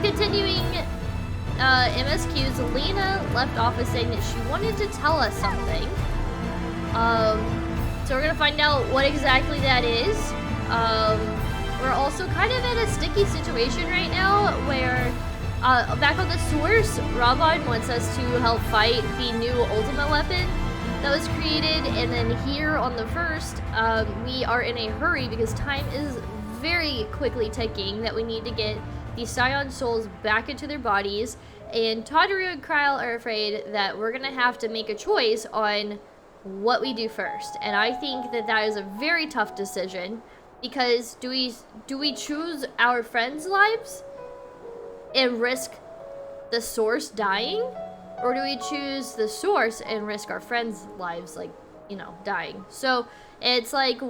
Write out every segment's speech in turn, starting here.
continuing MSQs, Lena left off with saying that she wanted to tell us something. So we're gonna find out what exactly that is. We're also kind of in a sticky situation right now where back on the source, Rabon wants us to help fight the new ultimate weapon that was created, and then here on the first, we are in a hurry because time is very quickly ticking that we need to get the Scion souls back into their bodies, and Todderu and Kryle are afraid that we're gonna have to make a choice on what we do first, and I think that that is a very tough decision because do we choose our friends' lives and risk the source dying, or do we choose the source and risk our friends' lives, like, you know, dying? So it's like,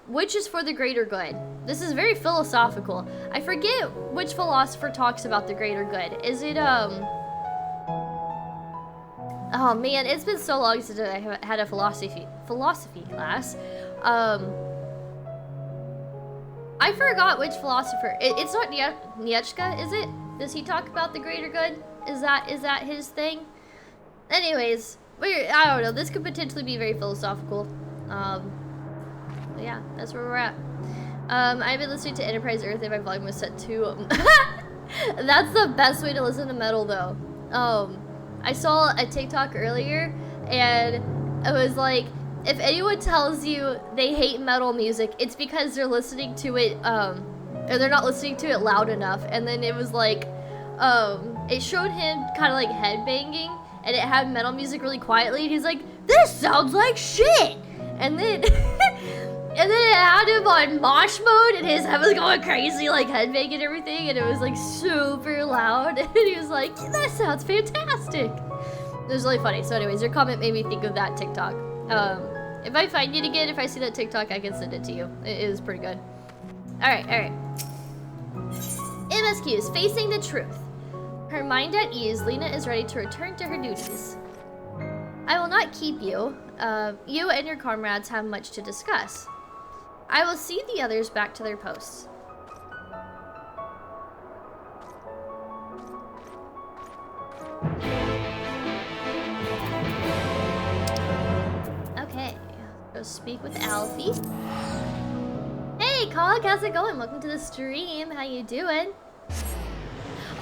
which is for the greater good? This is very philosophical. I forget which philosopher talks about the greater good. Is it oh man, it's been so long since I had a philosophy class. I forgot which philosopher. It's not Nietzsche, is it? Does he talk about the greater good? Is that his thing? Anyways, I don't know. This could potentially be very philosophical. Yeah, that's where we're at. I've been listening to Enterprise Earth and my volume was set to That's the best way to listen to metal, though. I saw a TikTok earlier, and it was like, if anyone tells you they hate metal music, it's because they're listening to it, or they're not listening to it loud enough. And then it was like, it showed him kind of like headbanging, and it had metal music really quietly, and he's like, this sounds like shit! And then, and then it had him on mosh mode, and his head was going crazy, like headbanging and everything, and it was like super loud, and he was like, that sounds fantastic! It was really funny. So anyways, your comment made me think of that TikTok. If I find it again, if I see that TikTok, I can send it to you. It is pretty good. Alright. MSQs, facing the truth. Her mind at ease, Lena is ready to return to her duties. I will not keep you. You and your comrades have much to discuss. I will see the others back to their posts. Okay, go speak with Alfie. Hey, Cog, how's it going? Welcome to the stream. How you doing?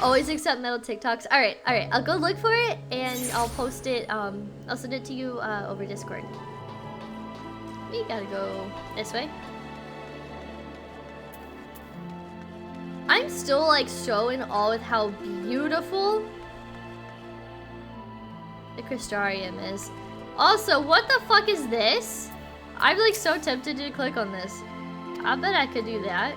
Always accept metal TikToks. Alright, I'll go look for it and I'll post it, I'll send it to you over Discord. We gotta go this way. I'm still like so in awe with how beautiful the Crystarium is. Also, what the fuck is this? I'm like so tempted to click on this. I bet I could do that.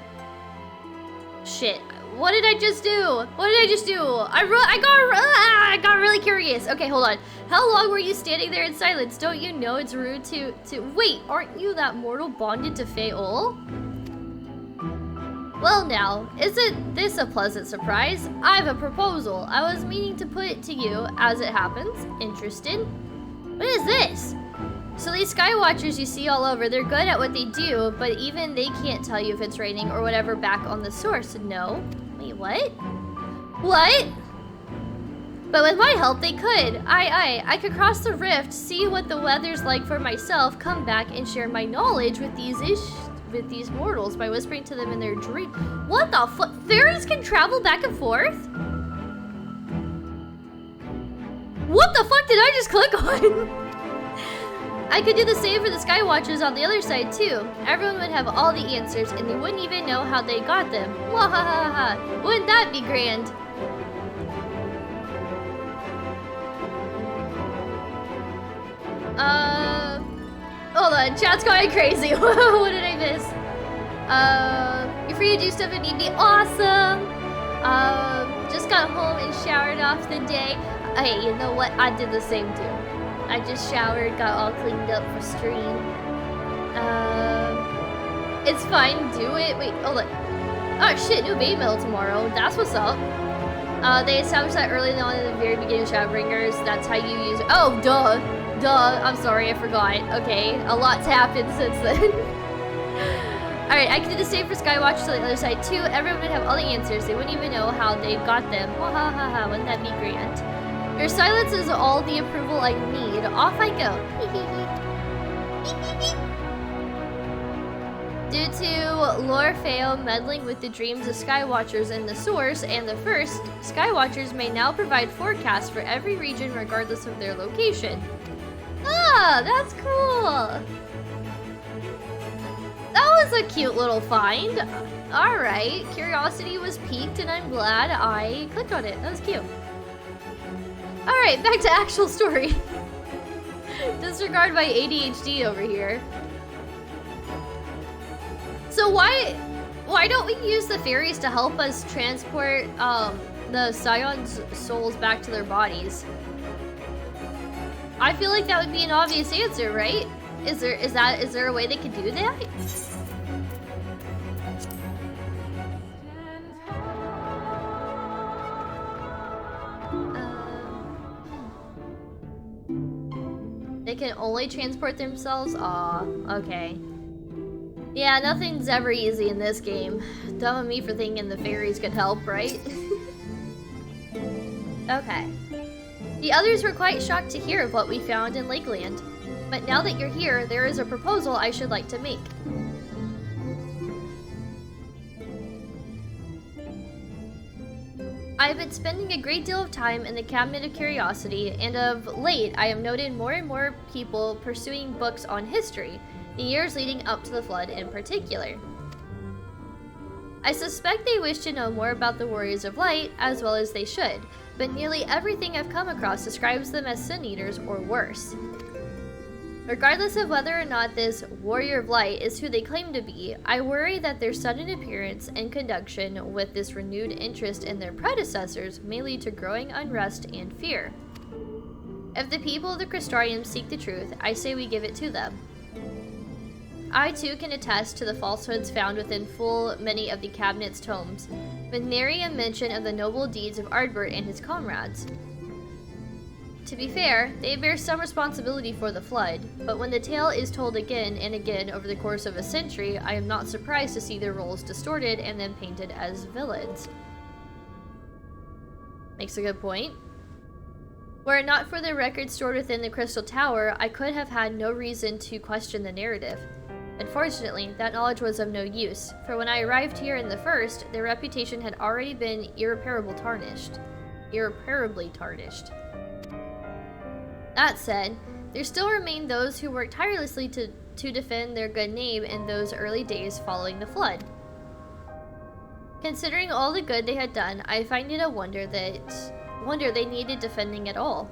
Shit. What did I just do? What did I just do? I got really curious. Okay, hold on. How long were you standing there in silence? Don't you know it's rude to wait, aren't you that mortal bonded to Fae-Ol? Well now, isn't this a pleasant surprise? I have a proposal. I was meaning to put it to you, as it happens. Interested? What is this? So these Skywatchers you see all over, they're good at what they do, but even they can't tell you if it's raining or whatever back on the source. No. Wait, what? What? But with my help, they could. I could cross the rift, see what the weather's like for myself, come back and share my knowledge with these mortals by whispering to them in their dream. What the fuck? Fairies can travel back and forth? What the fuck did I just click on? I could do the same for the Skywatchers on the other side too. Everyone would have all the answers and they wouldn't even know how they got them. Wahahaha. Wouldn't that be grand? Hold on, chat's going crazy. What did I miss? You're free to do stuff if need be. Awesome! Just got home and showered off the day. Hey, you know what? I did the same too. I just showered, got all cleaned up for stream. It's fine, do it. Wait, hold on. Oh shit, new baby metal tomorrow. That's what's up. They established that early on in the very beginning of Shadowbringers. That's how you use it. Oh, duh. I'm sorry, I forgot. Okay, a lot's happened since then. Alright, I can do the same for Skywatch to the other side too. Everyone would have all the answers. They wouldn't even know how they got them. Ha ha ha ha, wouldn't that be grand? Your silence is all the approval I need. Off I go. Due to Lorfeo meddling with the dreams of Skywatchers in the source and the first, Skywatchers may now provide forecasts for every region regardless of their location. Ah, that's cool. That was a cute little find. Alright, curiosity was piqued and I'm glad I clicked on it. That was cute. Alright, back to actual story. Disregard my ADHD over here. So why don't we use the fairies to help us transport the Scion's souls back to their bodies? I feel like that would be an obvious answer, right? Is there a way they could do that? They can only transport themselves? Aw, okay. Yeah, nothing's ever easy in this game. Dumb of me for thinking the fairies could help, right? Okay. The others were quite shocked to hear of what we found in Lakeland. But now that you're here, there is a proposal I should like to make. I have been spending a great deal of time in the Cabinet of Curiosity, and of late I have noted more and more people pursuing books on history, the years leading up to the flood in particular. I suspect they wish to know more about the Warriors of Light, as well as they should, but nearly everything I've come across describes them as Sin Eaters or worse. Regardless of whether or not this Warrior of Light is who they claim to be, I worry that their sudden appearance in conjunction with this renewed interest in their predecessors may lead to growing unrest and fear. If the people of the Crystarium seek the truth, I say we give it to them. I too can attest to the falsehoods found within full many of the Cabinet's tomes, with nary a mention of the noble deeds of Ardbert and his comrades. To be fair, they bear some responsibility for the flood, but when the tale is told again and again over the course of a century, I am not surprised to see their roles distorted and then painted as villains. Makes a good point. Were it not for the records stored within the Crystal Tower, I could have had no reason to question the narrative. Unfortunately, that knowledge was of no use, for when I arrived here in the first, their reputation had already been irreparably tarnished. That said, there still remain those who worked tirelessly to defend their good name in those early days following the flood. Considering all the good they had done, I find it a wonder they needed defending at all.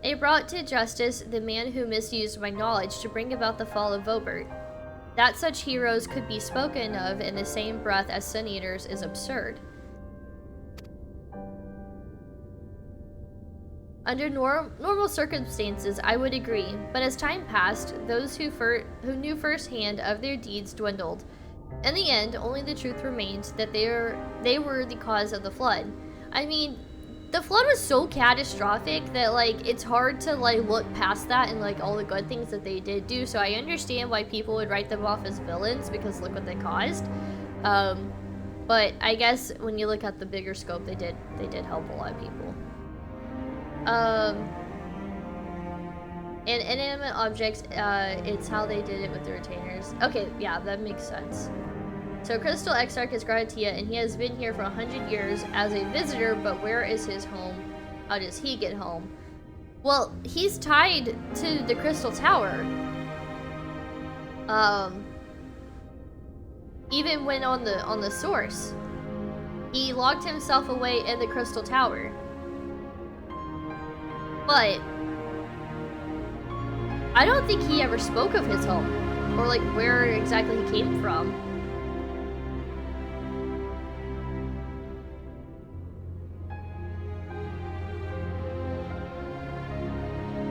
They brought to justice the man who misused my knowledge to bring about the fall of Vobert. That such heroes could be spoken of in the same breath as Sin Eaters is absurd. Under normal circumstances, I would agree, but as time passed, those who knew firsthand of their deeds dwindled. In the end, only the truth remained that they were the cause of the flood. I mean, the flood was so catastrophic that, like, it's hard to, like, look past that and, like, all the good things that they did do, so I understand why people would write them off as villains, because look what they caused. But I guess when you look at the bigger scope, they did help a lot of people. And inanimate objects, it's how they did it with the retainers. Okay, yeah, that makes sense. So Crystal Exarch is Granatia, and he has been here for 100 years as a visitor, but where is his home? How does he get home? Well, he's tied to the Crystal Tower. Even when on the source, he locked himself away in the Crystal Tower. But I don't think he ever spoke of his home, or like where exactly he came from.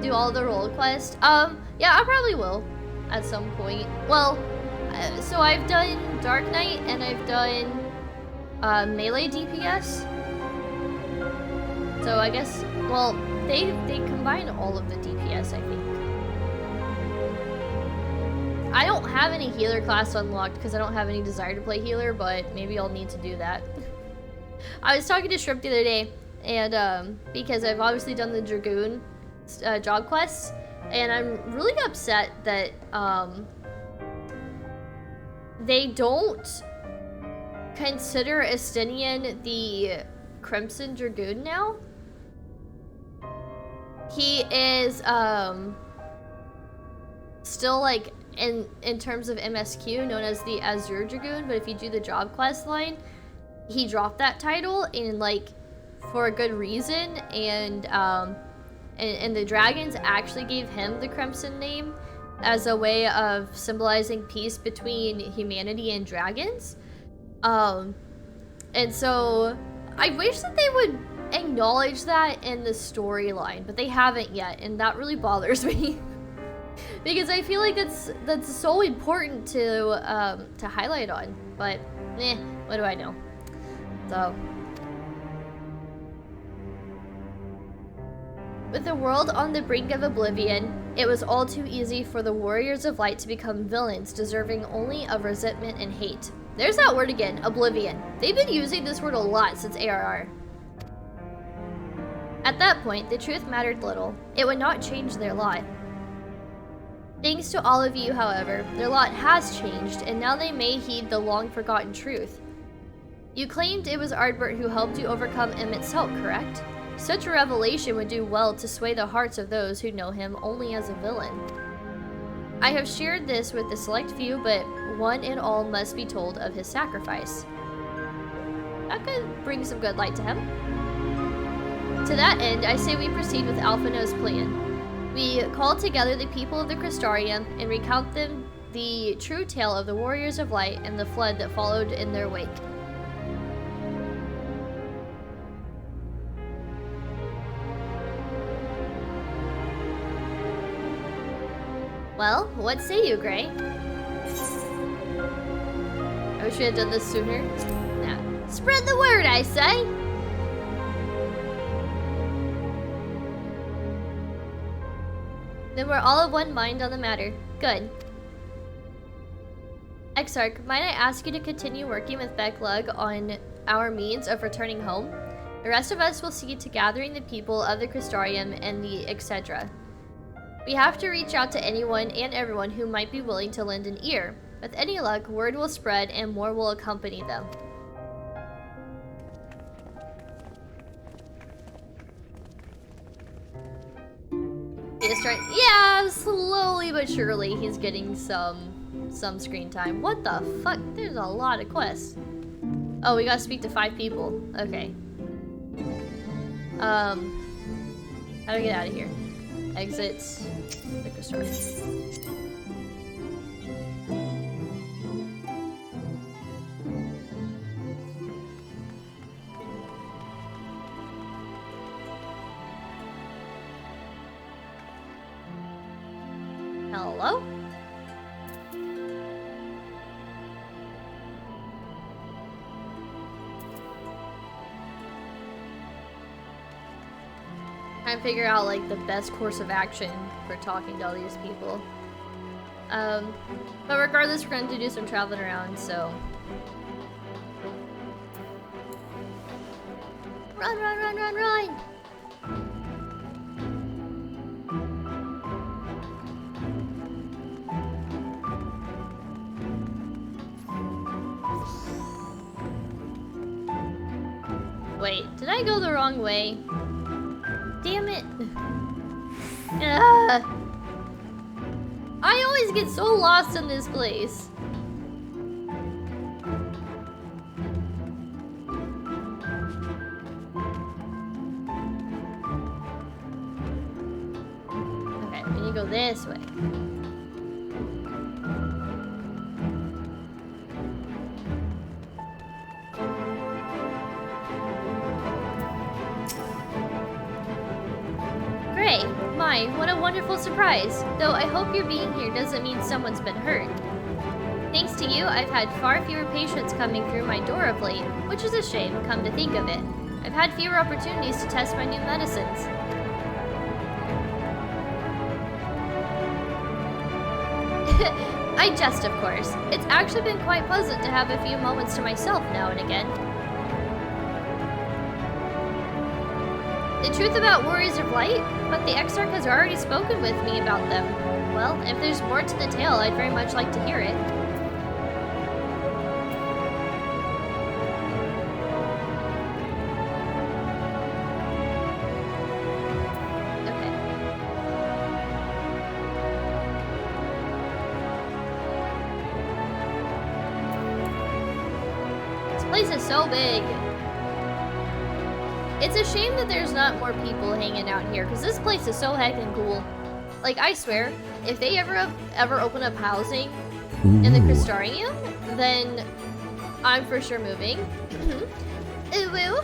Do all the role quests? Yeah, I probably will at some point. Well, so I've done Dark Knight and I've done melee DPS. So I guess, well, they combine all of the DPS, I think. I don't have any healer class unlocked because I don't have any desire to play healer, but maybe I'll need to do that. I was talking to Shrimp the other day, and because I've obviously done the Dragoon job quests, and I'm really upset that they don't consider Estinian the Crimson Dragoon now. He is still like in terms of MSQ known as the Azure Dragoon, but if you do the job quest line, he dropped that title and like for a good reason, and the dragons actually gave him the Crimson name as a way of symbolizing peace between humanity and dragons. And so I wish that they would acknowledge that in the storyline, but they haven't yet, and that really bothers me. Because I feel like that's so important to highlight on, but what do I know? So, with the world on the brink of oblivion, it was all too easy for the warriors of light to become villains, deserving only of resentment and hate. There's that word again, oblivion. They've been using this word a lot since ARR. At that point, the truth mattered little. It would not change their lot. Thanks to all of you, however, their lot has changed, and now they may heed the long-forgotten truth. You claimed it was Ardbert who helped you overcome Emmett's help, correct? Such a revelation would do well to sway the hearts of those who know him only as a villain. I have shared this with the select few, but one and all must be told of his sacrifice. That could bring some good light to him. To that end, I say we proceed with Alphino's plan. We call together the people of the Crystarium and recount them the true tale of the Warriors of Light and the flood that followed in their wake. Well, what say you, Gray? I wish we had done this sooner. Nah. Spread the word, I say! Then we're all of one mind on the matter. Good. Exarch, might I ask you to continue working with Beck Lug on our means of returning home? The rest of us will see to gathering the people of the Crystarium and the etc. We have to reach out to anyone and everyone who might be willing to lend an ear. With any luck, word will spread and more will accompany them. Yeah, slowly but surely he's getting some screen time. What the fuck? There's a lot of quests. Oh, we gotta speak to 5 people. Okay. How do I get out of here? Exit. Liquor store. Hello? Trying to figure out like the best course of action for talking to all these people. But regardless, we're going to do some traveling around, so. Run, run, run, run, run! Wait, did I go the wrong way? Damn it. I always get so lost in this place. Okay, we need to go this way. My, what a wonderful surprise. Though I hope your being here doesn't mean someone's been hurt. Thanks to you, I've had far fewer patients coming through my door of late, which is a shame, come to think of it. I've had fewer opportunities to test my new medicines. I jest, of course. It's actually been quite pleasant to have a few moments to myself now and again. The truth about Warriors of Light? But the Exarch has already spoken with me about them. Well, if there's more to the tale, I'd very much like to hear it. This place is so big. It's a shame that there's not more people hanging out here, because this place is so heckin' cool. Like, I swear, if they ever open up housing in the Crystarium, then I'm for sure moving. Ooh, woo.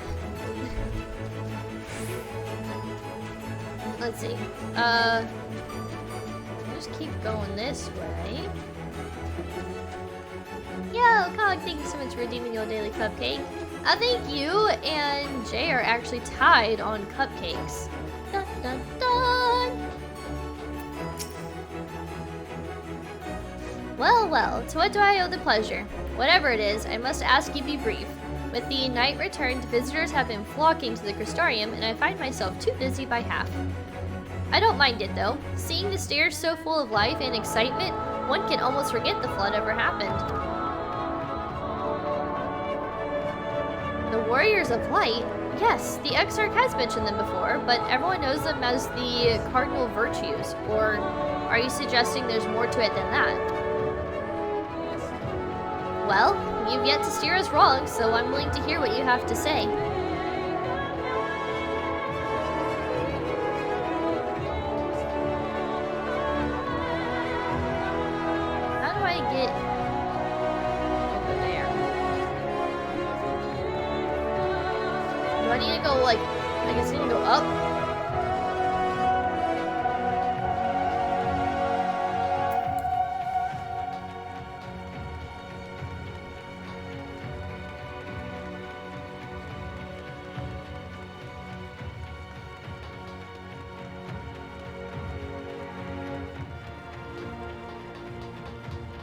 Let's see. Just keep going this way. Yo, Cog, thank you so much for redeeming your daily cupcake. I think you and Jay are actually tied on cupcakes. Dun, dun, dun. Well, well, to what do I owe the pleasure? Whatever it is, I must ask you be brief. With the night returned, visitors have been flocking to the Crystarium, and I find myself too busy by half. I don't mind it, though. Seeing the stairs so full of life and excitement, one can almost forget the flood ever happened. The Warriors of Light? Yes, the Exarch has mentioned them before, but everyone knows them as the Cardinal Virtues. Or are you suggesting there's more to it than that? Well, you've yet to steer us wrong, so I'm willing to hear what you have to say. How do I get over there? Do I need to go, like, I guess I need to go up?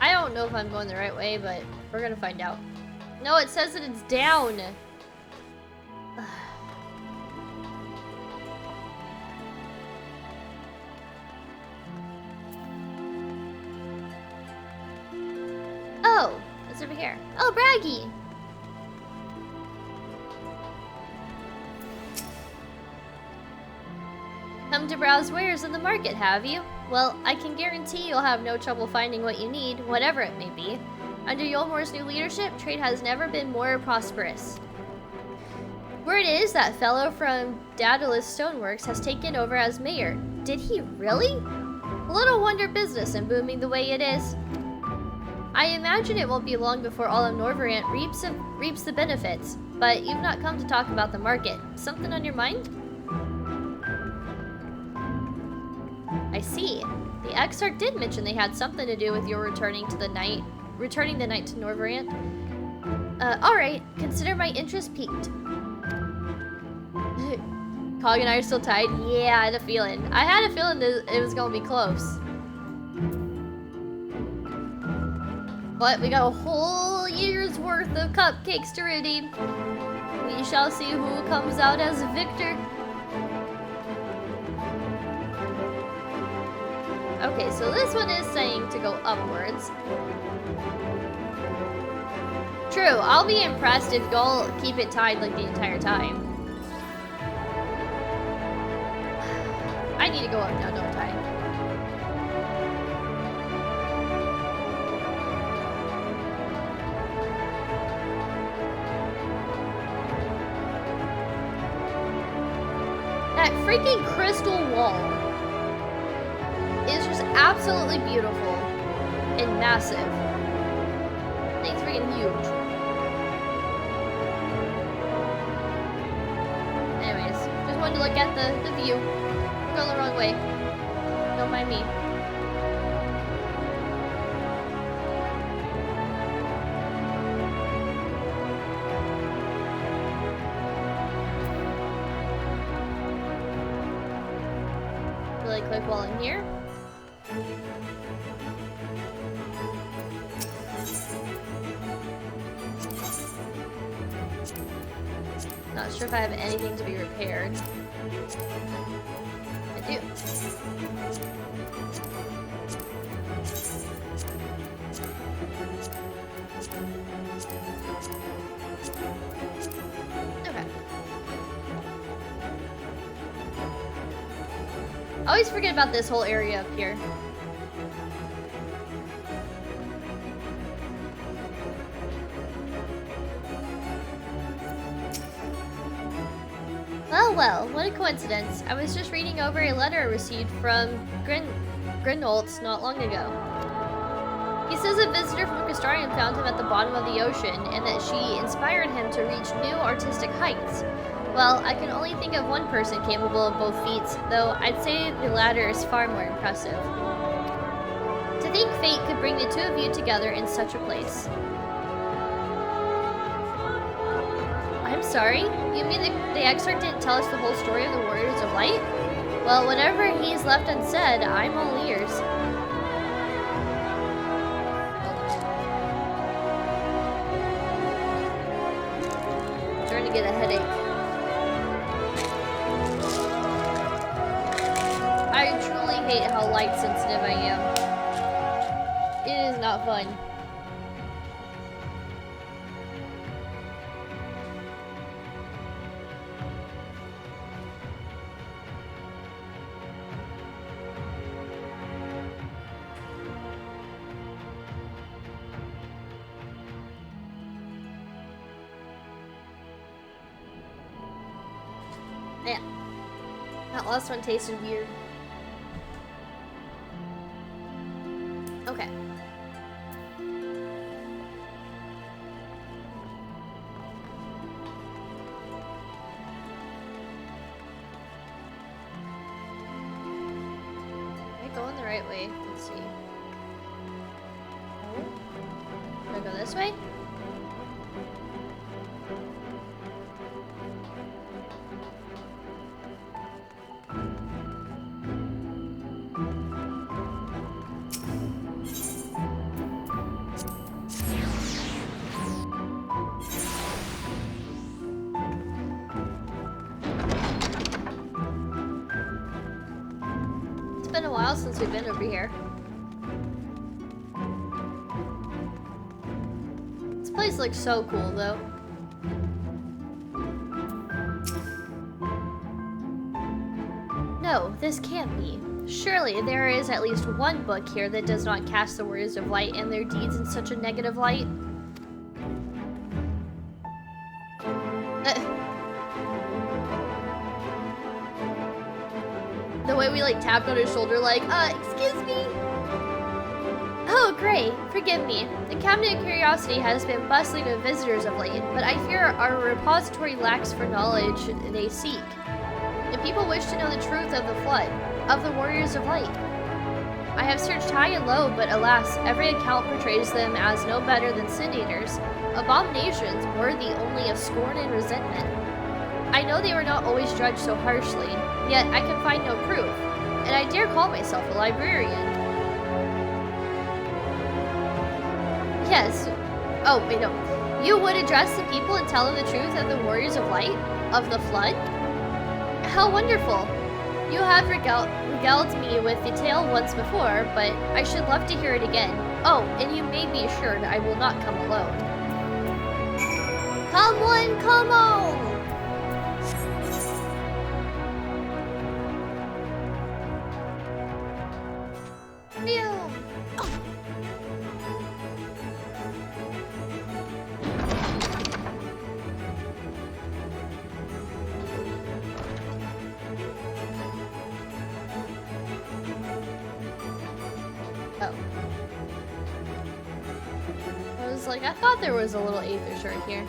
I don't know if I'm going the right way, but we're gonna find out. No, it says that it's down. Oh, it's over here. Oh, Braggy! Come to browse wares in the market, have you? Well, I can guarantee you'll have no trouble finding what you need, whatever it may be. Under Yolmore's new leadership, trade has never been more prosperous. Word is that fellow from Daedalus Stoneworks has taken over as mayor. Did he really? Little wonder business and booming the way it is. I imagine it won't be long before all of Norvrant reaps the benefits, but you've not come to talk about the market. Something on your mind? I see. The Exarch did mention they had something to do with your returning the night to Norvrant. Alright, consider my interest piqued. Cog and I are still tied? Yeah, I had a feeling. I had a feeling that it was gonna be close. But we got a whole year's worth of cupcakes to redeem. We shall see who comes out as victor. Okay, so this one is saying to go upwards. True, I'll be impressed if y'all keep it tied like the entire time. I need to go up now, don't I? That freaking crystal wall is just absolutely beautiful and massive. It's freaking huge. Anyways, just wanted to look at the view. We're going the wrong way. Don't mind me. Really quick while I'm here. Not sure if I have anything to be repaired. I do. Okay. I always forget about this whole area up here. Well, what a coincidence. I was just reading over a letter I received from Grinolds not long ago. He says a visitor from Castarian found him at the bottom of the ocean and that she inspired him to reach new artistic heights. Well, I can only think of one person capable of both feats, though I'd say the latter is far more impressive. To think fate could bring the two of you together in such a place. I'm sorry? You mean the excerpt didn't tell us the whole story of the Warriors of Light? Well, whatever he's left unsaid, I'm all ears. I'm starting to get a headache. I truly hate how light sensitive I am. It is not fun. Yeah, that last one tasted weird. Okay. Am I going the right way? Let's see. Do I go this way? It's been a while since we've been over here. This place looks so cool, though. No, this can't be. Surely there is at least one book here that does not cast the Warriors of Light and their deeds in such a negative light. The way we like tapped on his shoulder like, excuse me? Oh, great. Forgive me. The Cabinet of Curiosity has been bustling with visitors of late, but I fear our repository lacks for knowledge they seek. And people wish to know the truth of the flood, of the Warriors of Light. I have searched high and low, but alas, every account portrays them as no better than sin eaters, abominations worthy only of scorn and resentment. I know they were not always judged so harshly, yet I can find no proof, and I dare call myself a librarian. Yes. Oh, wait, no. You would address the people and tell them the truth of the Warriors of Light? Of the Flood? How wonderful. You have regaled me with the tale once before, but I should love to hear it again. Oh, and you may be assured I will not come alone. Come on, come on! Like, I thought there was a little Aether shard here.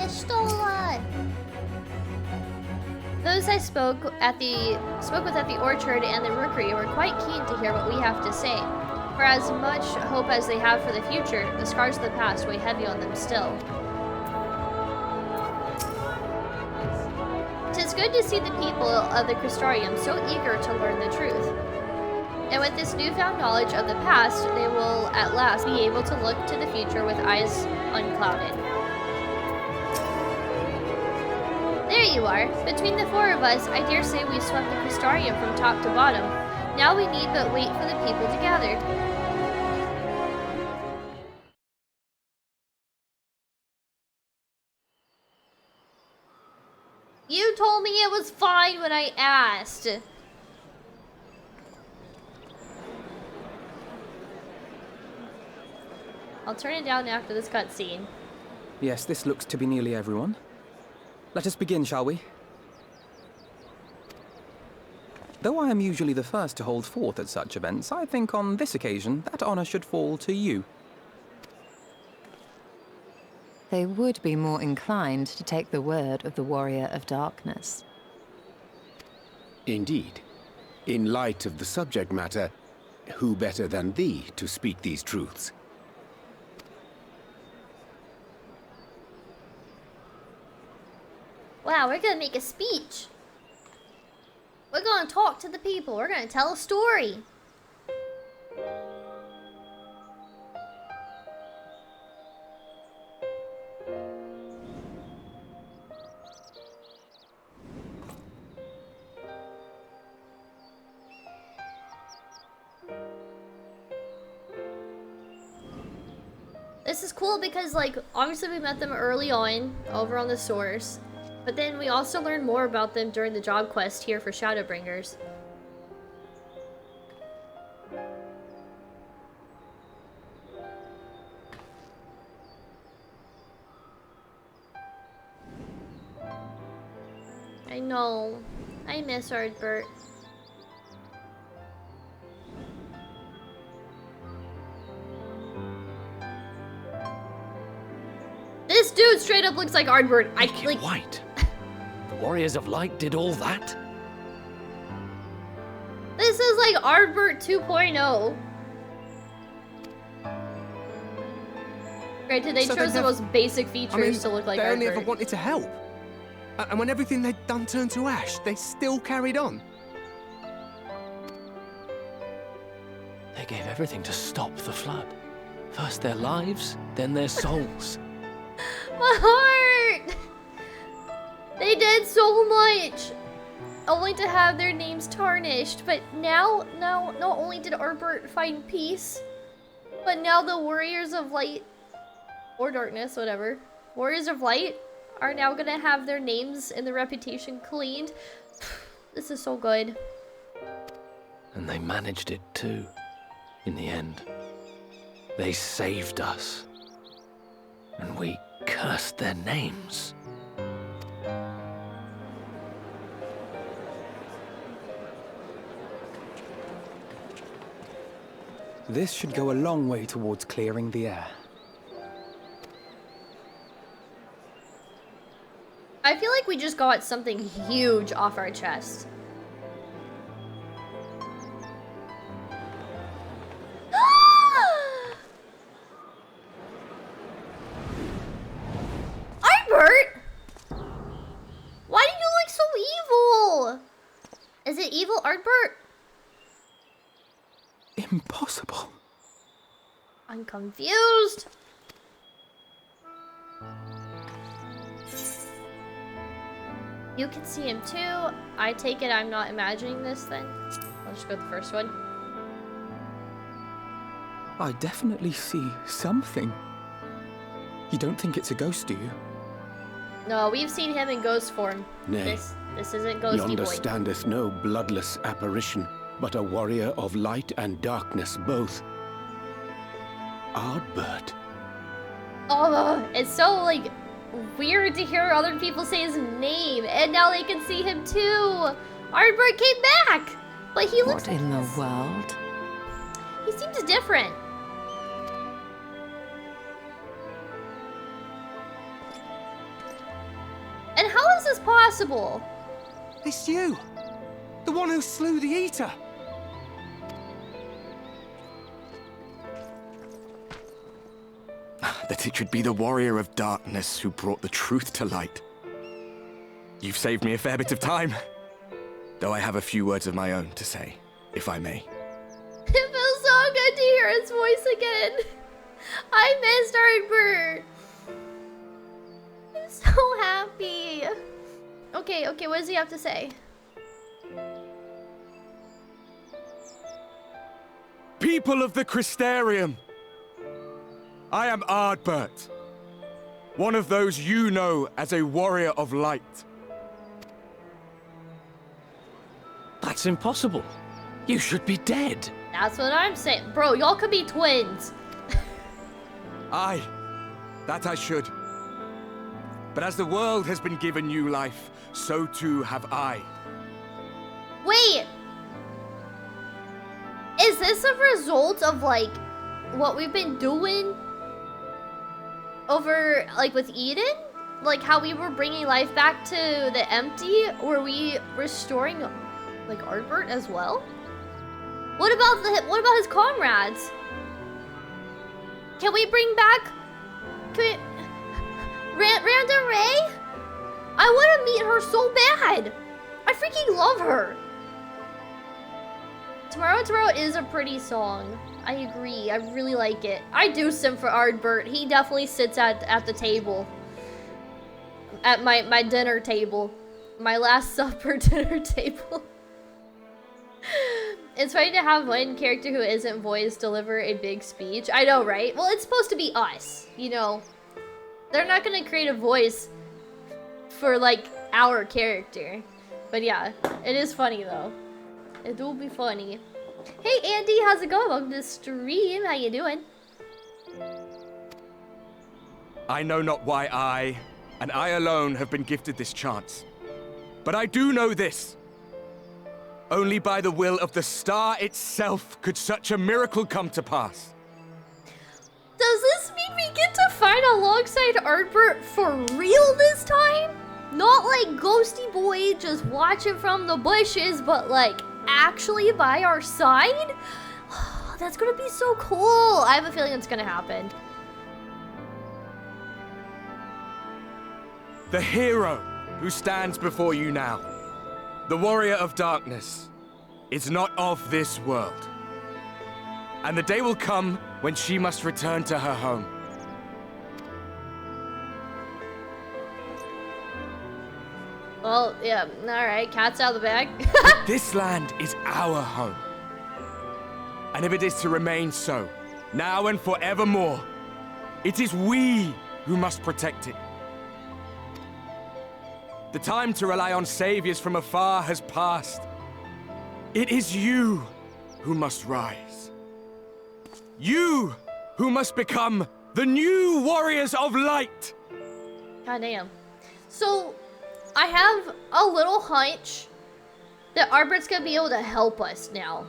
You stole one! Those I spoke with at the orchard and the rookery were quite keen to hear what we have to say. For as much hope as they have for the future, the scars of the past weigh heavy on them still. Tis good to see the people of the Crystarium so eager to learn the truth. And with this newfound knowledge of the past, they will at last be able to look to the future with eyes unclouded. There you are. Between the four of us, I dare say we swept the Crystarium from top to bottom. Now we need but wait for the people to gather. You told me it was fine when I asked. I'll turn it down after this cutscene. Yes, this looks to be nearly everyone. Let us begin, shall we? Though I am usually the first to hold forth at such events, I think on this occasion that honor should fall to you. They would be more inclined to take the word of the Warrior of Darkness. Indeed. In light of the subject matter, who better than thee to speak these truths? Wow, we're gonna make a speech. We're gonna talk to the people. We're gonna tell a story. This is cool because, like, obviously we met them early on over on the source. But then we also learn more about them during the job quest here for Shadowbringers. I know. I miss Ardbert. This dude straight up looks like Ardbert. I like white. The Warriors of Light did all that? This is like Ardbert 2.0. Granted, they chose the most basic features to look like Ardbert. They only ever wanted to help. And when everything they'd done turned to ash, they still carried on. They gave everything to stop the flood. First their lives, then their souls. My heart! They did so much, only to have their names tarnished. But now, not only did Ardbert find peace, but now the Warriors of Light, or Darkness, whatever, Warriors of Light are now gonna have their names and their reputation cleaned. This is so good. And they managed it too, in the end. They saved us. And we cursed their names. This should go a long way towards clearing the air. I feel like we just got something huge off our chest. Ardbert! Why do you look so evil? Is it evil, Ardbert? Impossible. I'm confused. You can see him too. I take it I'm not imagining this then. I'll just go with the first one. I definitely see something. You don't think it's a ghost, do you? No, we've seen him in ghost form. Nay. This isn't ghosty Yonder boy. standeth no bloodless apparition, but a warrior of light and darkness both. Ardbert. Oh, it's so, like, weird to hear other people say his name, and now they can see him too. Ardbert came back, but he looks. What in the world? He seems different. And how is this possible? It's you! The one who slew the Eater! that it should be the Warrior of Darkness who brought the truth to light. You've saved me a fair bit of time, though I have a few words of my own to say, if I may. It feels so good to hear his voice again. I missed Artbert. I'm so happy. Okay, what does he have to say? People of the Crystarium, I am Ardbert, one of those you know as a Warrior of Light. That's impossible. You should be dead. That's what I'm saying. Bro, y'all could be twins. Aye, that I should. But as the world has been given new life, so too have I. Wait! Is this a result of, like, what we've been doing over, like, with Eden? Like, how we were bringing life back to the empty? Were we restoring, like, Ardbert as well? What about his comrades? Can we bring back... Randa Ray? I want to meet her so bad. I freaking love her. Tomorrow is a pretty song. I agree. I really like it. I do sim for Ardbert. He definitely sits at the table. At my dinner table. My last supper dinner table. It's funny to have one character who isn't voiced deliver a big speech. I know, right? Well, it's supposed to be us, you know. They're not gonna create a voice for, like, our character. But yeah, it is funny, though. It will be funny. Hey, Andy, how's it going? Welcome to the stream. How you doing? I know not why I, and I alone, have been gifted this chance. But I do know this. Only by the will of the star itself could such a miracle come to pass. Does this mean we get to fight alongside Ardbert for real this time? Not like Ghosty Boy just watching from the bushes, but like actually by our side? That's gonna be so cool. I have a feeling it's gonna happen. The hero who stands before you now, the Warrior of Darkness, is not of this world. And the day will come when she must return to her home. Well, yeah, alright, cat's out of the bag. This land is our home. And if it is to remain so, now and forevermore, it is we who must protect it. The time to rely on saviors from afar has passed. It is you who must rise. You who must become the new Warriors of Light. God damn. So, I have a little hunch that Ardbert's gonna be able to help us now.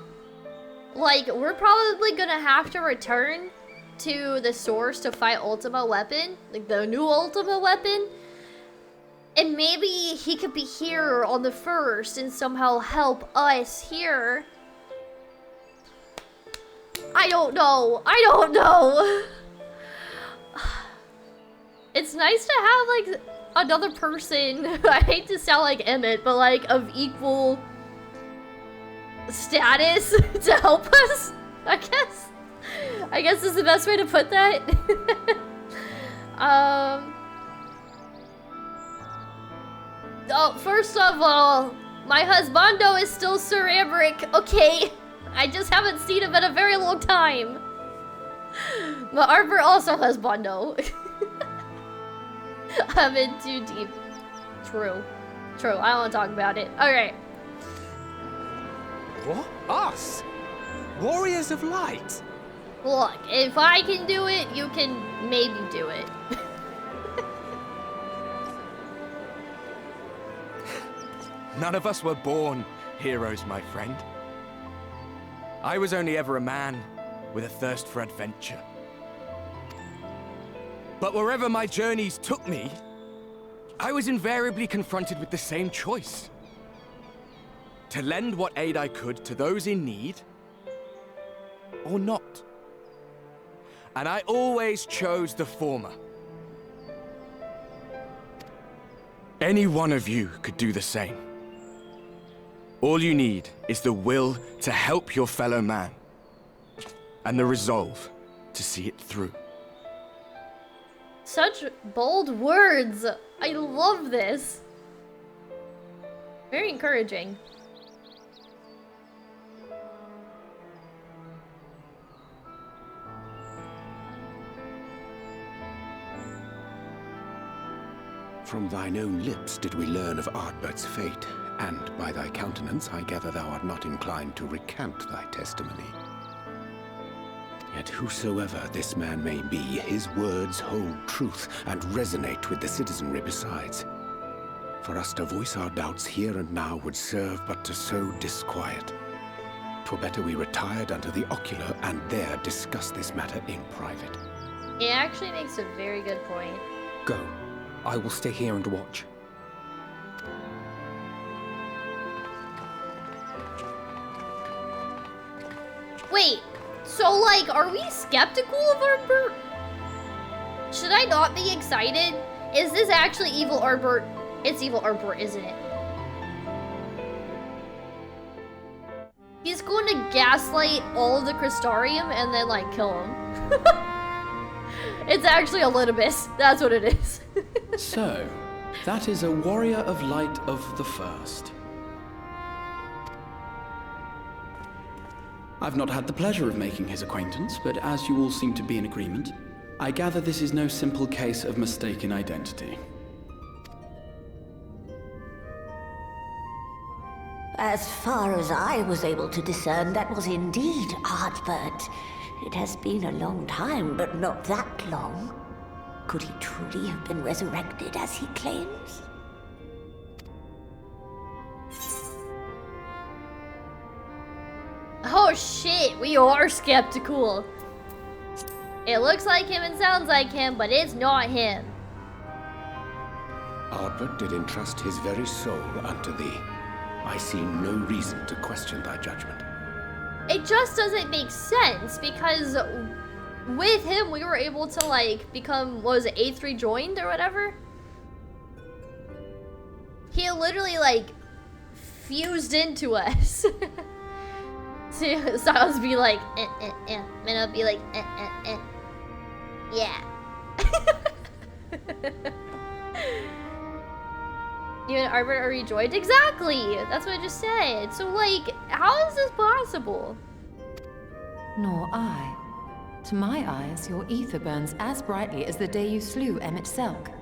Like, we're probably gonna have to return to the source to fight Ultima Weapon, like the new Ultima Weapon. And maybe he could be here on the first and somehow help us here. I don't know. I don't know. It's nice to have, like, another person. I hate to sound like Emmett, but, like, of equal status to help us, I guess. I guess is the best way to put that. Oh, first of all, my husbando is still Sir Ambrick, okay? I just haven't seen him in a very long time. But Ardbert also has husbando. I'm in too deep. True. True, I don't want to talk about it. Alright. What? Us? Warriors of Light? Look, if I can do it, you can maybe do it. None of us were born heroes, my friend. I was only ever a man with a thirst for adventure. But wherever my journeys took me, I was invariably confronted with the same choice. To lend what aid I could to those in need, or not. and I always chose the former. Any one of you could do the same. All you need is the will to help your fellow man, and the resolve to see it through. Such bold words. I love this. Very encouraging. From thine own lips did we learn of Ardbert's fate, and by thy countenance I gather thou art not inclined to recant thy testimony. Yet whosoever this man may be, his words hold truth and resonate with the citizenry besides. For us to voice our doubts here and now would serve but to sow disquiet. 'Twere better we retired unto the ocular and there discuss this matter in private. It actually makes a very good point. Go. I will stay here and watch. Wait, so like, are we skeptical of Ardbert? Should I not be excited? Is this actually evil Ardbert? It's evil Ardbert, isn't it? He's going to gaslight all of the Crystarium and then like kill him. It's actually Elidibus. That's what it is. So, that is a warrior of light of the first. I've not had the pleasure of making his acquaintance, but as you all seem to be in agreement, I gather this is no simple case of mistaken identity. As far as I was able to discern, that was indeed Ardbert. It has been a long time, but not that long. Could he truly have been resurrected as he claims? Oh shit, we are skeptical. It looks like him and sounds like him, but it's not him. Ardbert did entrust his very soul unto thee. I see no reason to question thy judgment. It just doesn't make sense because with him we were able to like become, what was it, A3 joined or whatever? He literally like fused into us. So Styles be like, Minna be like, yeah. You and Ardbert are rejoined? Exactly! That's what I just said. So like, how is this possible? Nor I. To my eyes, your ether burns as brightly as the day you slew Emmett Selk.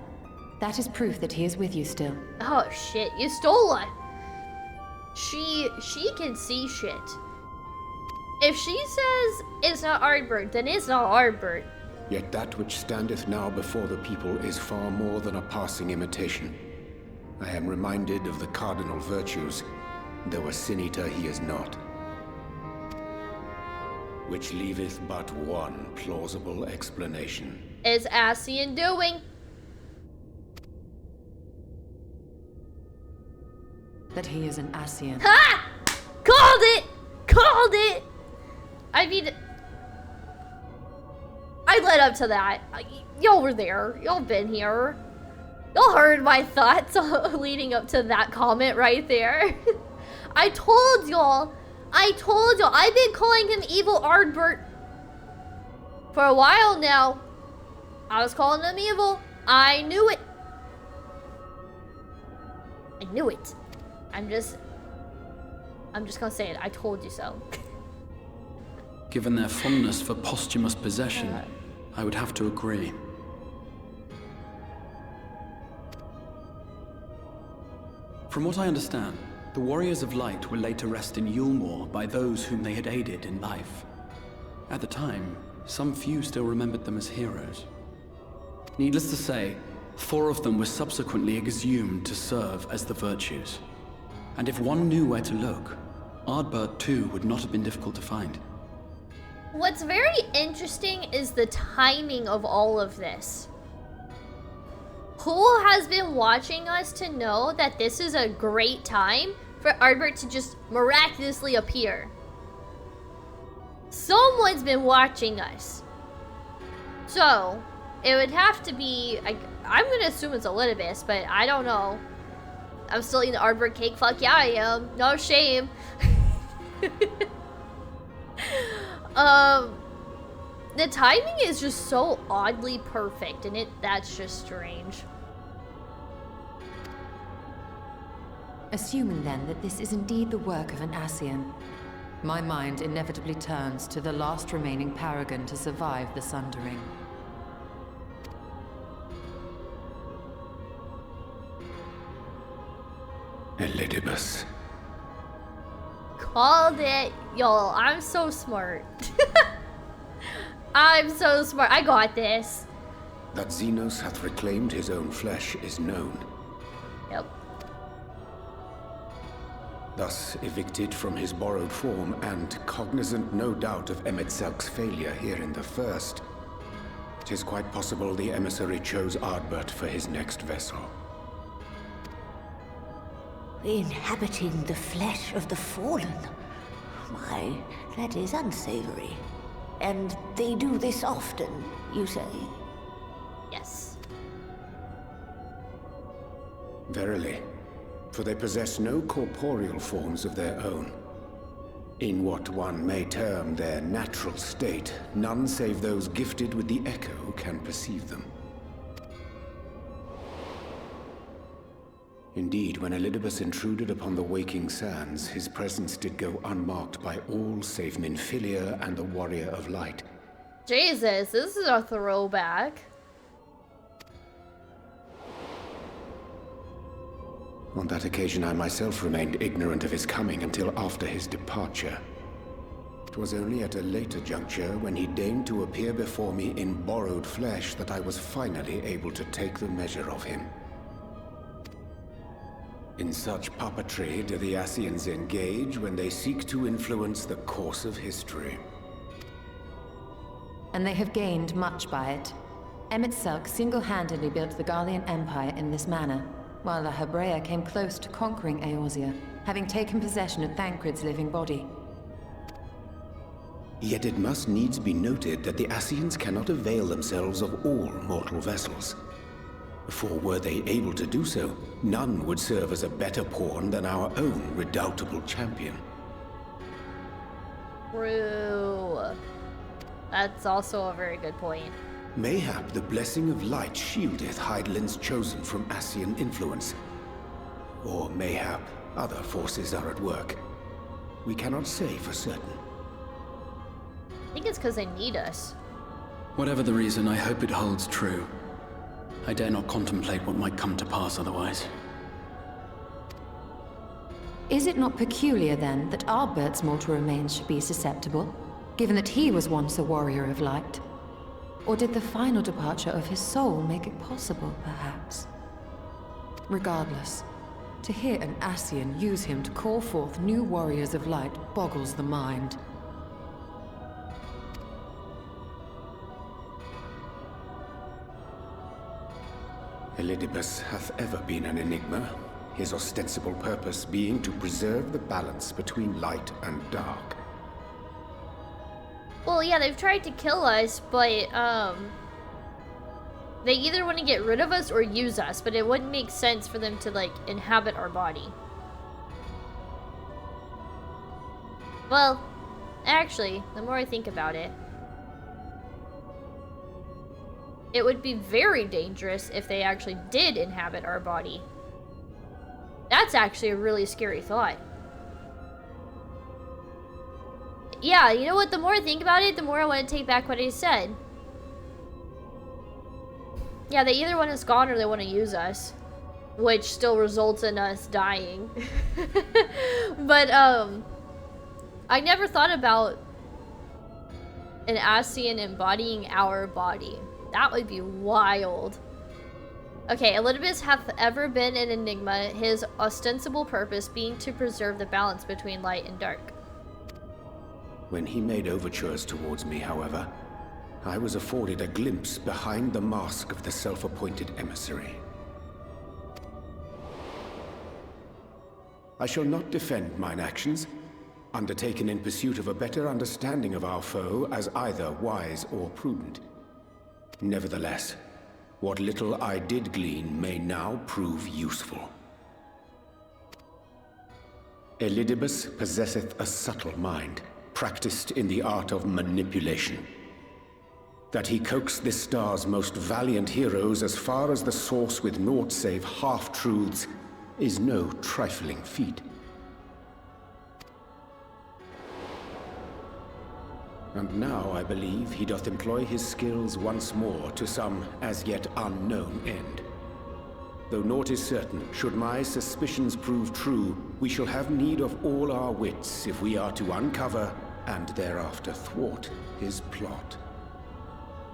That is proof that he is with you still. Oh shit, you stole it. She can see shit. If she says it's not Ardbert, then it's not Ardbert. Yet that which standeth now before the people is far more than a passing imitation. I am reminded of the cardinal virtues, though a sin-eater he is not. Which leaveth but one plausible explanation. Is Ascian doing? That he is an Ascian. Ha! Called it! Called it! I mean, I led up to that. Y'all were there. Y'all been here. Y'all heard my thoughts leading up to that comment right there. I told y'all. I've been calling him evil Ardbert for a while now. I was calling him evil. I knew it. I knew it. I'm just gonna say it. I told you so. Given their fondness for posthumous possession, I would have to agree. From what I understand, the Warriors of Light were laid to rest in Yulmore by those whom they had aided in life. At the time, some few still remembered them as heroes. Needless to say, 4 of them were subsequently exhumed to serve as the virtues. And if one knew where to look, Ardbert too would not have been difficult to find. What's very interesting is the timing of all of this. Who has been watching us to know that this is a great time for Ardbert to just miraculously appear? Someone's been watching us. So, it would have to be, I'm gonna assume it's Elidibus, but I don't know. I'm still eating the Ardbert cake, fuck yeah I am. No shame. The timing is just so oddly perfect, and that's just strange. Assuming then that this is indeed the work of an Ascian, my mind inevitably turns to the last remaining paragon to survive the Sundering. Elidibus. Called it. Y'all, I'm so smart. I'm so smart. I got this. That Xenos hath reclaimed his own flesh is known. Yep. Thus evicted from his borrowed form and cognizant no doubt of Emet-Selk's failure here in the First, 'tis quite possible the emissary chose Ardbert for his next vessel. Inhabiting the flesh of the fallen. My, that is unsavory. And they do this often, you say? Yes. Verily, for they possess no corporeal forms of their own. In what one may term their natural state, none save those gifted with the echo can perceive them. Indeed, when Elidibus intruded upon the waking sands, his presence did go unmarked by all save Minfilia and the Warrior of Light. Jesus, this is a throwback. On that occasion, I myself remained ignorant of his coming until after his departure. It was only at a later juncture, when he deigned to appear before me in borrowed flesh, that I was finally able to take the measure of him. In such puppetry do the Ascians engage when they seek to influence the course of history. And they have gained much by it. Emet-Selk single-handedly built the Garlean Empire in this manner, while the Hebrea came close to conquering Eorzea, having taken possession of Thancred's living body. Yet it must needs be noted that the Ascians cannot avail themselves of all mortal vessels. For were they able to do so, none would serve as a better pawn than our own redoubtable champion. True. That's also a very good point. Mayhap the blessing of light shieldeth Hydaelyn's chosen from Ascian influence. Or mayhap other forces are at work. We cannot say for certain. I think it's because they need us. Whatever the reason, I hope it holds true. I dare not contemplate what might come to pass otherwise. Is it not peculiar, then, that Ardbert's mortal remains should be susceptible, given that he was once a warrior of light? Or did the final departure of his soul make it possible, perhaps? Regardless, to hear an Ascian use him to call forth new warriors of light boggles the mind. Elidibus hath ever been an enigma, his ostensible purpose being to preserve the balance between light and dark. Well, yeah, they've tried to kill us, but, they either want to get rid of us or use us, but it wouldn't make sense for them to, like, inhabit our body. Well, actually, the more I think about it, it would be very dangerous if they actually did inhabit our body. That's actually a really scary thought. Yeah, you know what? The more I think about it, the more I want to take back what I said. Yeah, they either want us gone or they want to use us. Which still results in us dying. But, I never thought about an Ascian embodying our body. That would be wild. Okay, Elidibus hath ever been an enigma, his ostensible purpose being to preserve the balance between light and dark. When he made overtures towards me, however, I was afforded a glimpse behind the mask of the self-appointed emissary. I shall not defend mine actions, undertaken in pursuit of a better understanding of our foe as either wise or prudent. Nevertheless, what little I did glean may now prove useful. Elidibus possesseth a subtle mind, practiced in the art of manipulation. That he coaxed this star's most valiant heroes as far as the source with naught save half-truths is no trifling feat. And now I believe he doth employ his skills once more to some as yet unknown end. Though naught is certain, should my suspicions prove true, we shall have need of all our wits if we are to uncover and thereafter thwart his plot.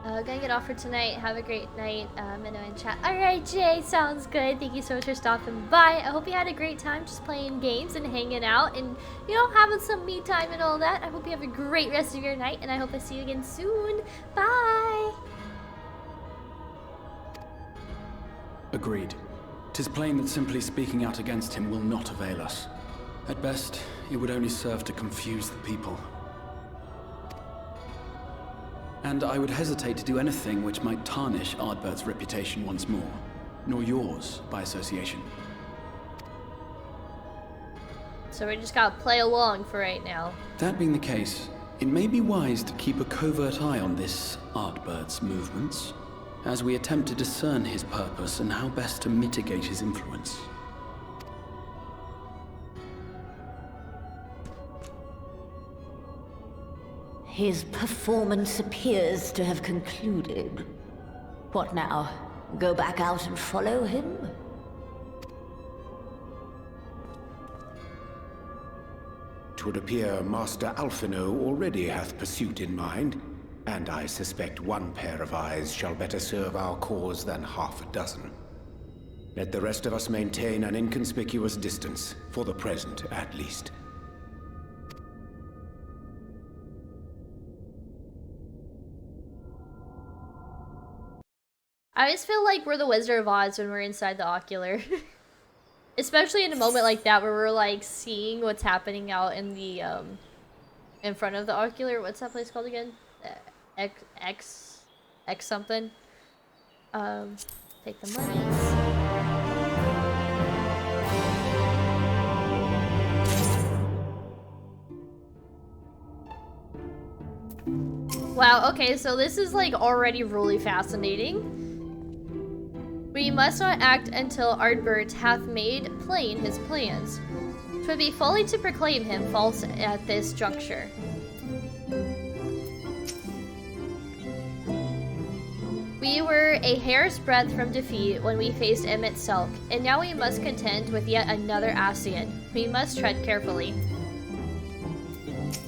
Gonna get off for tonight. Have a great night. Minnow in chat. Alright, Jay, sounds good. Thank you so much for stopping by. I hope you had a great time just playing games and hanging out and, you know, having some me time and all that. I hope you have a great rest of your night, and I hope I see you again soon. Bye! Agreed. 'Tis plain that simply speaking out against him will not avail us. At best, it would only serve to confuse the people. And I would hesitate to do anything which might tarnish Ardbert's reputation once more, nor yours by association. So we just gotta play along for right now. That being the case, it may be wise to keep a covert eye on this Ardbert's movements, as we attempt to discern his purpose and how best to mitigate his influence. His performance appears to have concluded. What now? Go back out and follow him? 'Twould appear Master Alphino already hath pursuit in mind, and I suspect one pair of eyes shall better serve our cause than half a dozen. Let the rest of us maintain an inconspicuous distance, for the present at least. I just feel like we're the Wizard of Oz when we're inside the ocular. Especially in a moment like that where we're like seeing what's happening out in the in front of the ocular. What's that place called again? X something. Take the monies. Wow, okay, so this is like already really fascinating. We must not act until Ardbert hath made plain his plans. 'Twould be folly to proclaim him false at this juncture. We were a hair's breadth from defeat when we faced Emmett Selk, and now we must contend with yet another Ascian. We must tread carefully.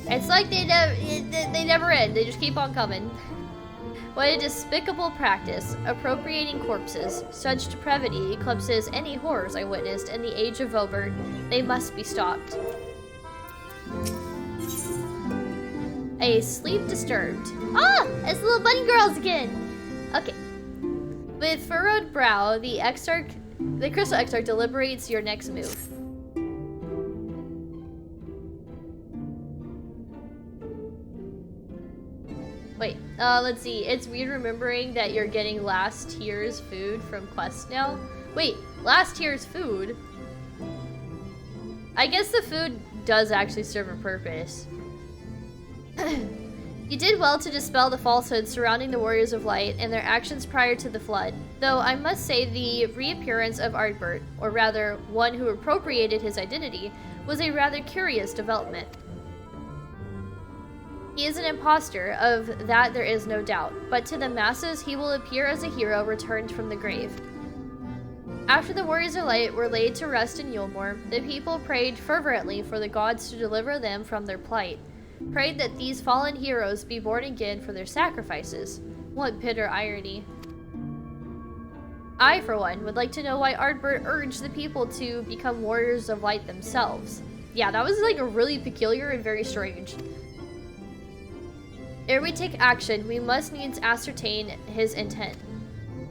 It's like they never end. They just keep on coming. What a despicable practice, appropriating corpses. Such depravity eclipses any horrors I witnessed in the age of Vobert. They must be stopped. A sleep disturbed. Ah! It's the little bunny girls again! Okay. With furrowed brow, the Crystal Exarch deliberates your next move. Wait, let's see. It's weird remembering that you're getting last tier's food from quests now. Wait, last tier's food? I guess the food does actually serve a purpose. You did well to dispel the falsehoods surrounding the Warriors of Light and their actions prior to the Flood, though I must say the reappearance of Ardbert, or rather, one who appropriated his identity, was a rather curious development. He is an imposter, of that there is no doubt, but to the masses he will appear as a hero returned from the grave. After the Warriors of Light were laid to rest in Yulmore, the people prayed fervently for the gods to deliver them from their plight, prayed that these fallen heroes be born again for their sacrifices. What bitter irony. I, for one, would like to know why Ardbert urged the people to become Warriors of Light themselves. Yeah, that was like a really peculiar and very strange. Ere we take action, we must needs ascertain his intent.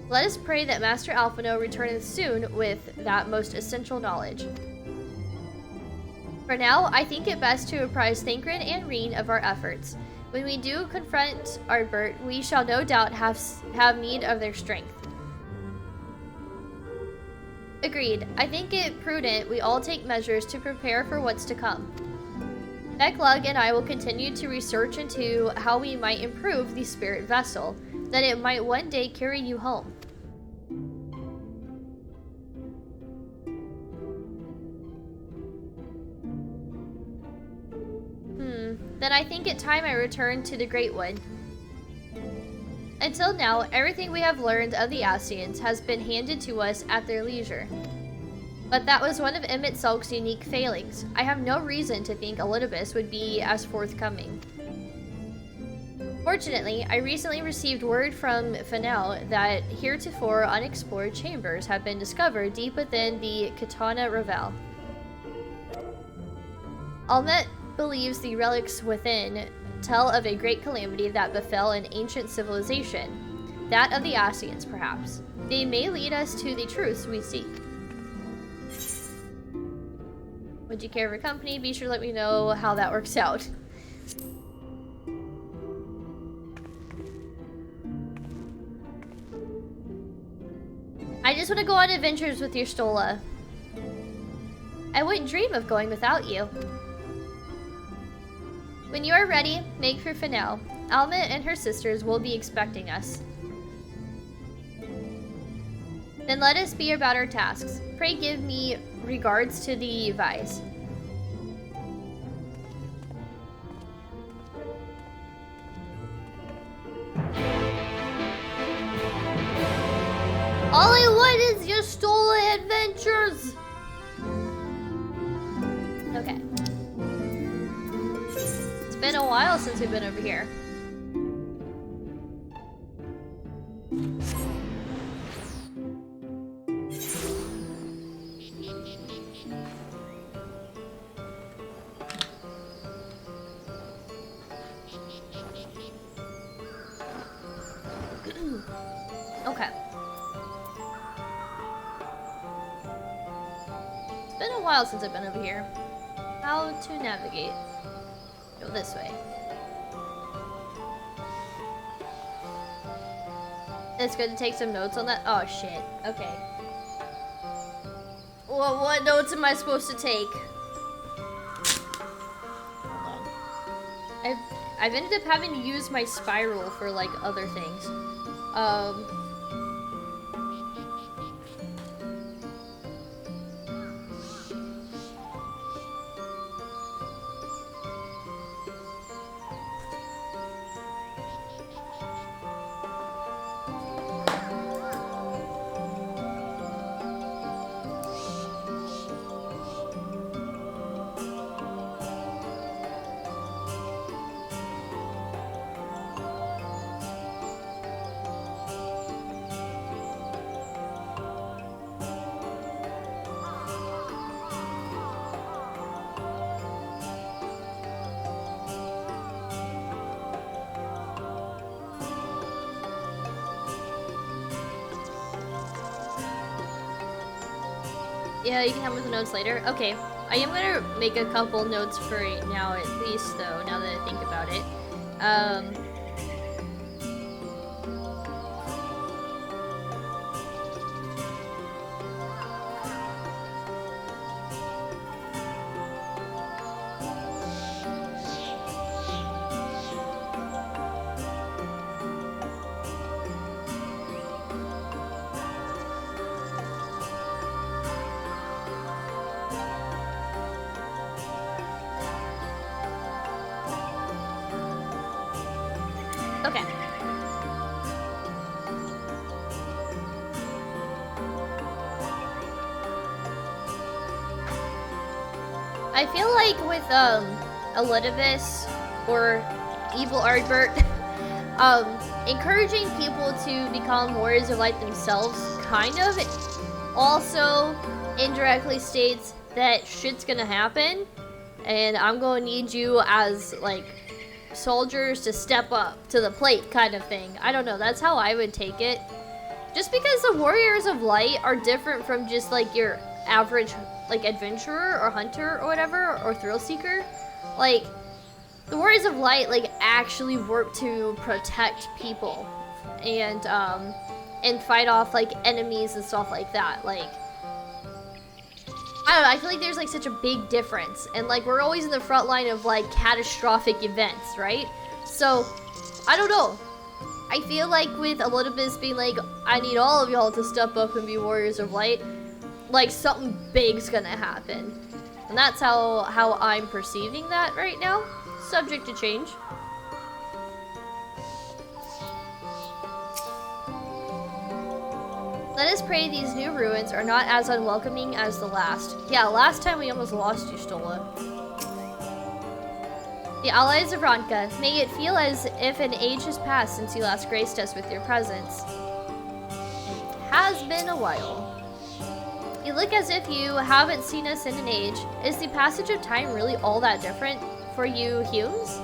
Let us pray that Master Alphino returneth soon with that most essential knowledge. For now, I think it best to apprise Thancred and Reen of our efforts. When we do confront Ardbert, we shall no doubt have need of their strength. Agreed. I think it prudent we all take measures to prepare for what's to come. Becklug and I will continue to research into how we might improve the spirit vessel, that it might one day carry you home. Then I think it time I return to the Great One. Until now, everything we have learned of the Ascians has been handed to us at their leisure. But that was one of Emmett Sulk's unique failings. I have no reason to think Elidibus would be as forthcoming. Fortunately, I recently received word from Fennel that heretofore unexplored chambers have been discovered deep within the Katana Revel. Almet believes the relics within tell of a great calamity that befell an ancient civilization, that of the Ascians, perhaps. They may lead us to the truths we seek. Would you care for company? Be sure to let me know how that works out. I just want to go on adventures with your Stola. I wouldn't dream of going without you. When you are ready, make for Fennel. Almet and her sisters will be expecting us. Then let us be about our tasks. Pray give me regards to the Vise. All I want is your Stola adventures! Okay. It's been a while since we've been over here. Okay. It's been a while since I've been over here. How to navigate? Go this way. It's good to take some notes on that. Oh shit. Okay. Well, what notes am I supposed to take? Hold on. I've ended up having to use my spiral for like other things. Yeah, you can help with the notes later. Okay, I am gonna make a couple notes for now at least, though, now that I think about it. Okay. I feel like with Elidibus or Evil Ardbert, encouraging people to become warriors of light themselves kind of also indirectly states that shit's gonna happen, and I'm gonna need you as like soldiers to step up to the plate kind of thing. I don't know, that's how I would take it. Just because the Warriors of Light are different from just like your average like adventurer or hunter or whatever, or thrill seeker. Like, the Warriors of Light, like, actually work to protect people and fight off, like, enemies and stuff like that. Like, I don't know, I feel like there's, like, such a big difference. And, like, we're always in the front line of, like, catastrophic events, right? So, I don't know. I feel like with Elizabeth being like, I need all of y'all to step up and be Warriors of Light, like, something big's gonna happen. And that's how I'm perceiving that right now. Subject to change. Let us pray these new ruins are not as unwelcoming as the last. Yeah, last time we almost lost you, Stola. The allies of Ronka, may it feel as if an age has passed since you last graced us with your presence. Has been a while. You look as if you haven't seen us in an age. Is the passage of time really all that different for you Humes?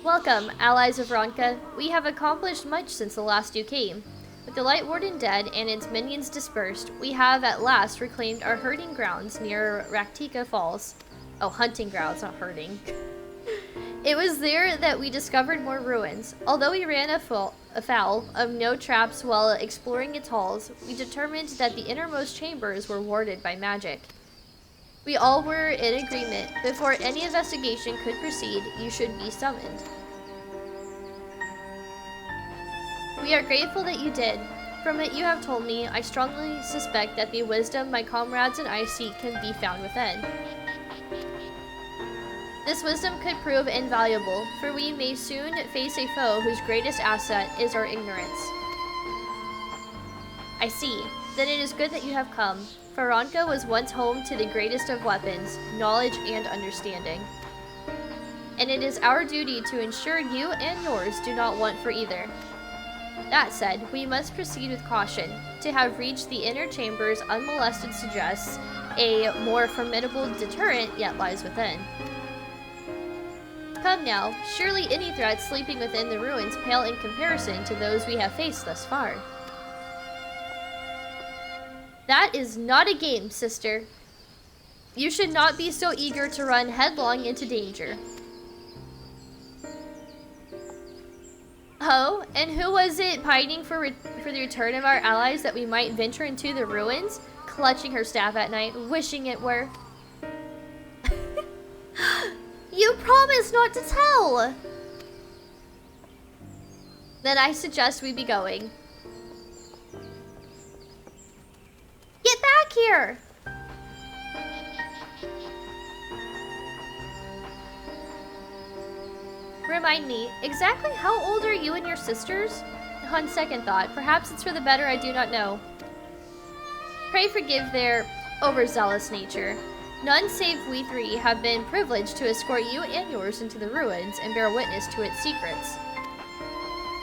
Welcome, allies of Ronka. We have accomplished much since the last you came. With the Light Warden dead and its minions dispersed, we have at last reclaimed our herding grounds near Raktika Falls. Oh, hunting grounds, not herding. It was there that we discovered more ruins. Although we ran afoul of no traps while exploring its halls, we determined that the innermost chambers were warded by magic. We all were in agreement. Before any investigation could proceed, you should be summoned. We are grateful that you did. From what you have told me, I strongly suspect that the wisdom my comrades and I seek can be found within. This wisdom could prove invaluable, for we may soon face a foe whose greatest asset is our ignorance. I see. Then it is good that you have come. For Ronka was once home to the greatest of weapons, knowledge and understanding. And it is our duty to ensure you and yours do not want for either. That said, we must proceed with caution. To have reached the inner chambers unmolested suggests a more formidable deterrent yet lies within. Come now, surely any threats sleeping within the ruins pale in comparison to those we have faced thus far. That is not a game, sister. You should not be so eager to run headlong into danger. Oh, and who was it pining for the return of our allies that we might venture into the ruins, clutching her staff at night, wishing it were? You promised not to tell! Then I suggest we be going. Get back here! Remind me, exactly how old are you and your sisters? On second thought, perhaps it's for the better, I do not know. Pray forgive their overzealous nature. None save we three have been privileged to escort you and yours into the ruins and bear witness to its secrets.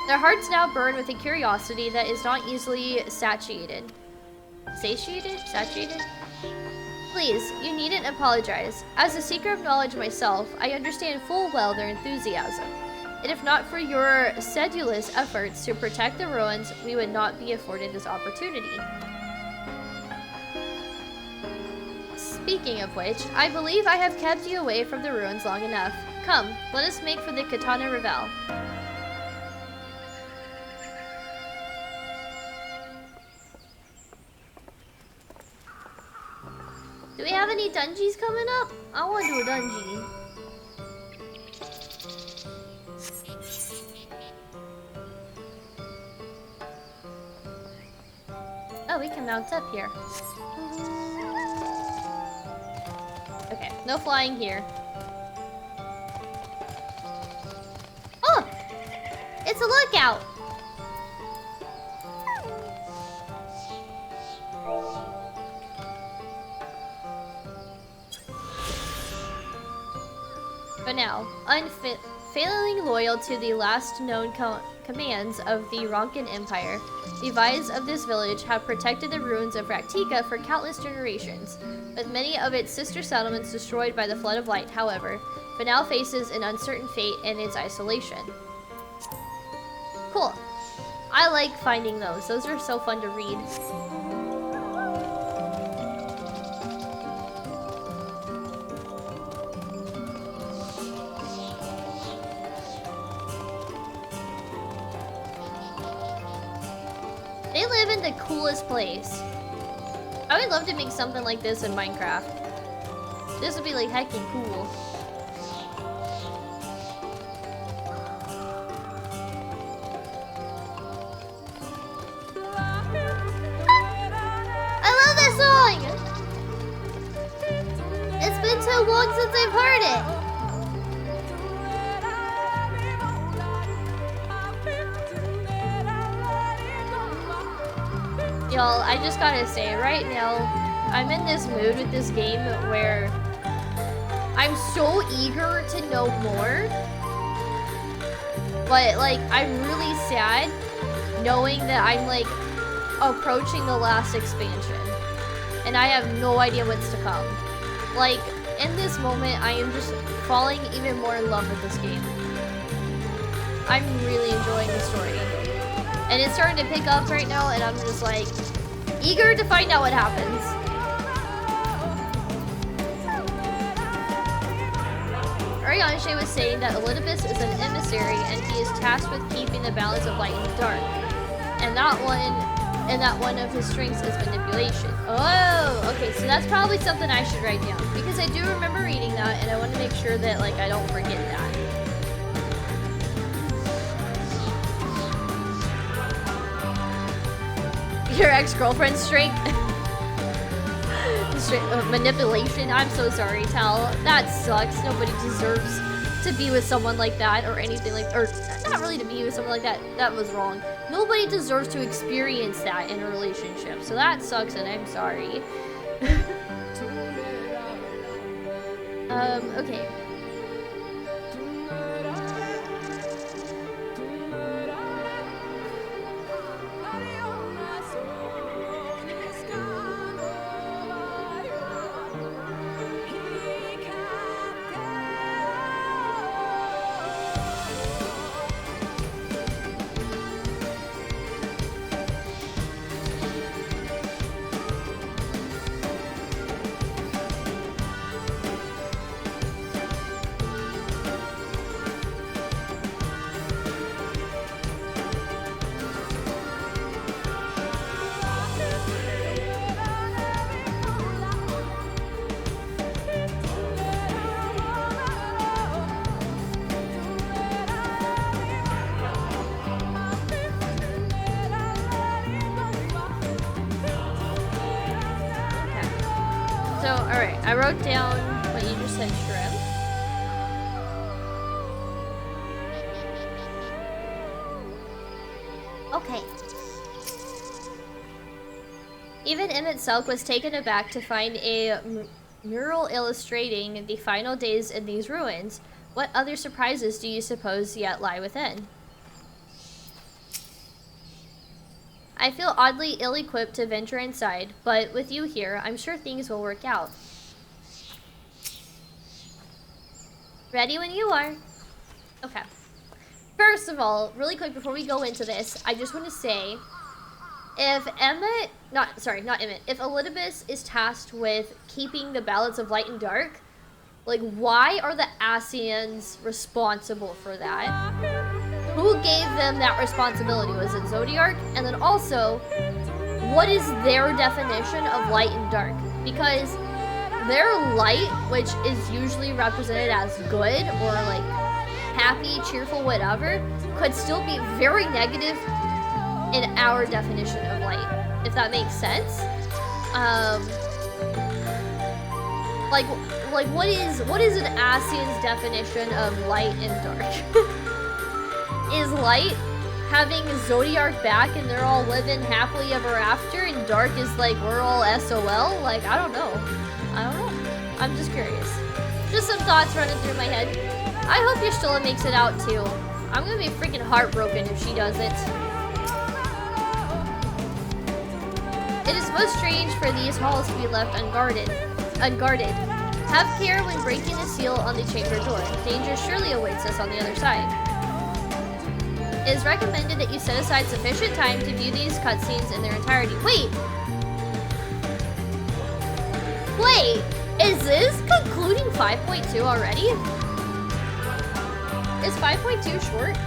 Their hearts now burn with a curiosity that is not easily satiated. Satiated? Please, you needn't apologize. As a seeker of knowledge myself, I understand full well their enthusiasm. And if not for your sedulous efforts to protect the ruins, we would not be afforded this opportunity. Speaking of which, I believe I have kept you away from the ruins long enough. Come, let us make for the Katana Revel. Do we have any dungeons coming up? I want to do a dungeon. Oh, we can mount up here. Okay, no flying here. Oh! It's a lookout! But now, unfailingly loyal to the last known commands of the Ronkan Empire, the Vais of this village have protected the ruins of Raktika for countless generations, with many of its sister settlements destroyed by the Flood of Light, however, but now faces an uncertain fate in its isolation. Cool. I like finding those. Those are so fun to read. They live in the coolest place. I would love to make something like this in Minecraft. This would be like heckin' cool. I love this song! It's been so long since I've heard it. Y'all, I just gotta say, right now, I'm in this mood with this game where I'm so eager to know more, but like, I'm really sad knowing that I'm like approaching the last expansion and I have no idea what's to come. Like, in this moment, I am just falling even more in love with this game. I'm really enjoying the story. And it's starting to pick up right now, and I'm just like, eager to find out what happens. Arianshe was saying that Elidibus is an emissary, and he is tasked with keeping the balance of light and dark. And that one of his strengths is manipulation. Oh, okay, so that's probably something I should write down, because I do remember reading that, and I want to make sure that like I don't forget that. Your ex-girlfriend's strength? Manipulation? I'm so sorry, Tal. That sucks. Nobody deserves to be with someone like that or anything like... Or, not really to be with someone like that. That was wrong. Nobody deserves to experience that in a relationship. So that sucks and I'm sorry. Okay. I wrote down what you just said, Shrimp. Okay. Even Emmett Selk was taken aback to find a mural illustrating the final days in these ruins. What other surprises do you suppose yet lie within? I feel oddly ill-equipped to venture inside, but with you here, I'm sure things will work out. Ready when you are. Okay. First of all, really quick before we go into this, I just want to say, if Emmett, if Elidibus is tasked with keeping the balance of light and dark, like, why are the Ascians responsible for that? Who gave them that responsibility? Was it Zodiark? And then also, what is their definition of light and dark? Because their light, which is usually represented as good or like happy, cheerful, whatever, could still be very negative in our definition of light, if that makes sense. Like what is an Ascian's definition of light and dark? Is light having Zodiark back and they're all living happily ever after, and dark is like we're all SOL? Like, I don't know. I'm just curious. Just some thoughts running through my head. I hope Y'shtola makes it out too. I'm gonna be freaking heartbroken if she doesn't. It is most strange for these halls to be left unguarded. Have care when breaking the seal on the chamber door. Danger surely awaits us on the other side. It is recommended that you set aside sufficient time to view these cutscenes in their entirety. Wait! Wait! Is this concluding 5.2 already? Is 5.2 short?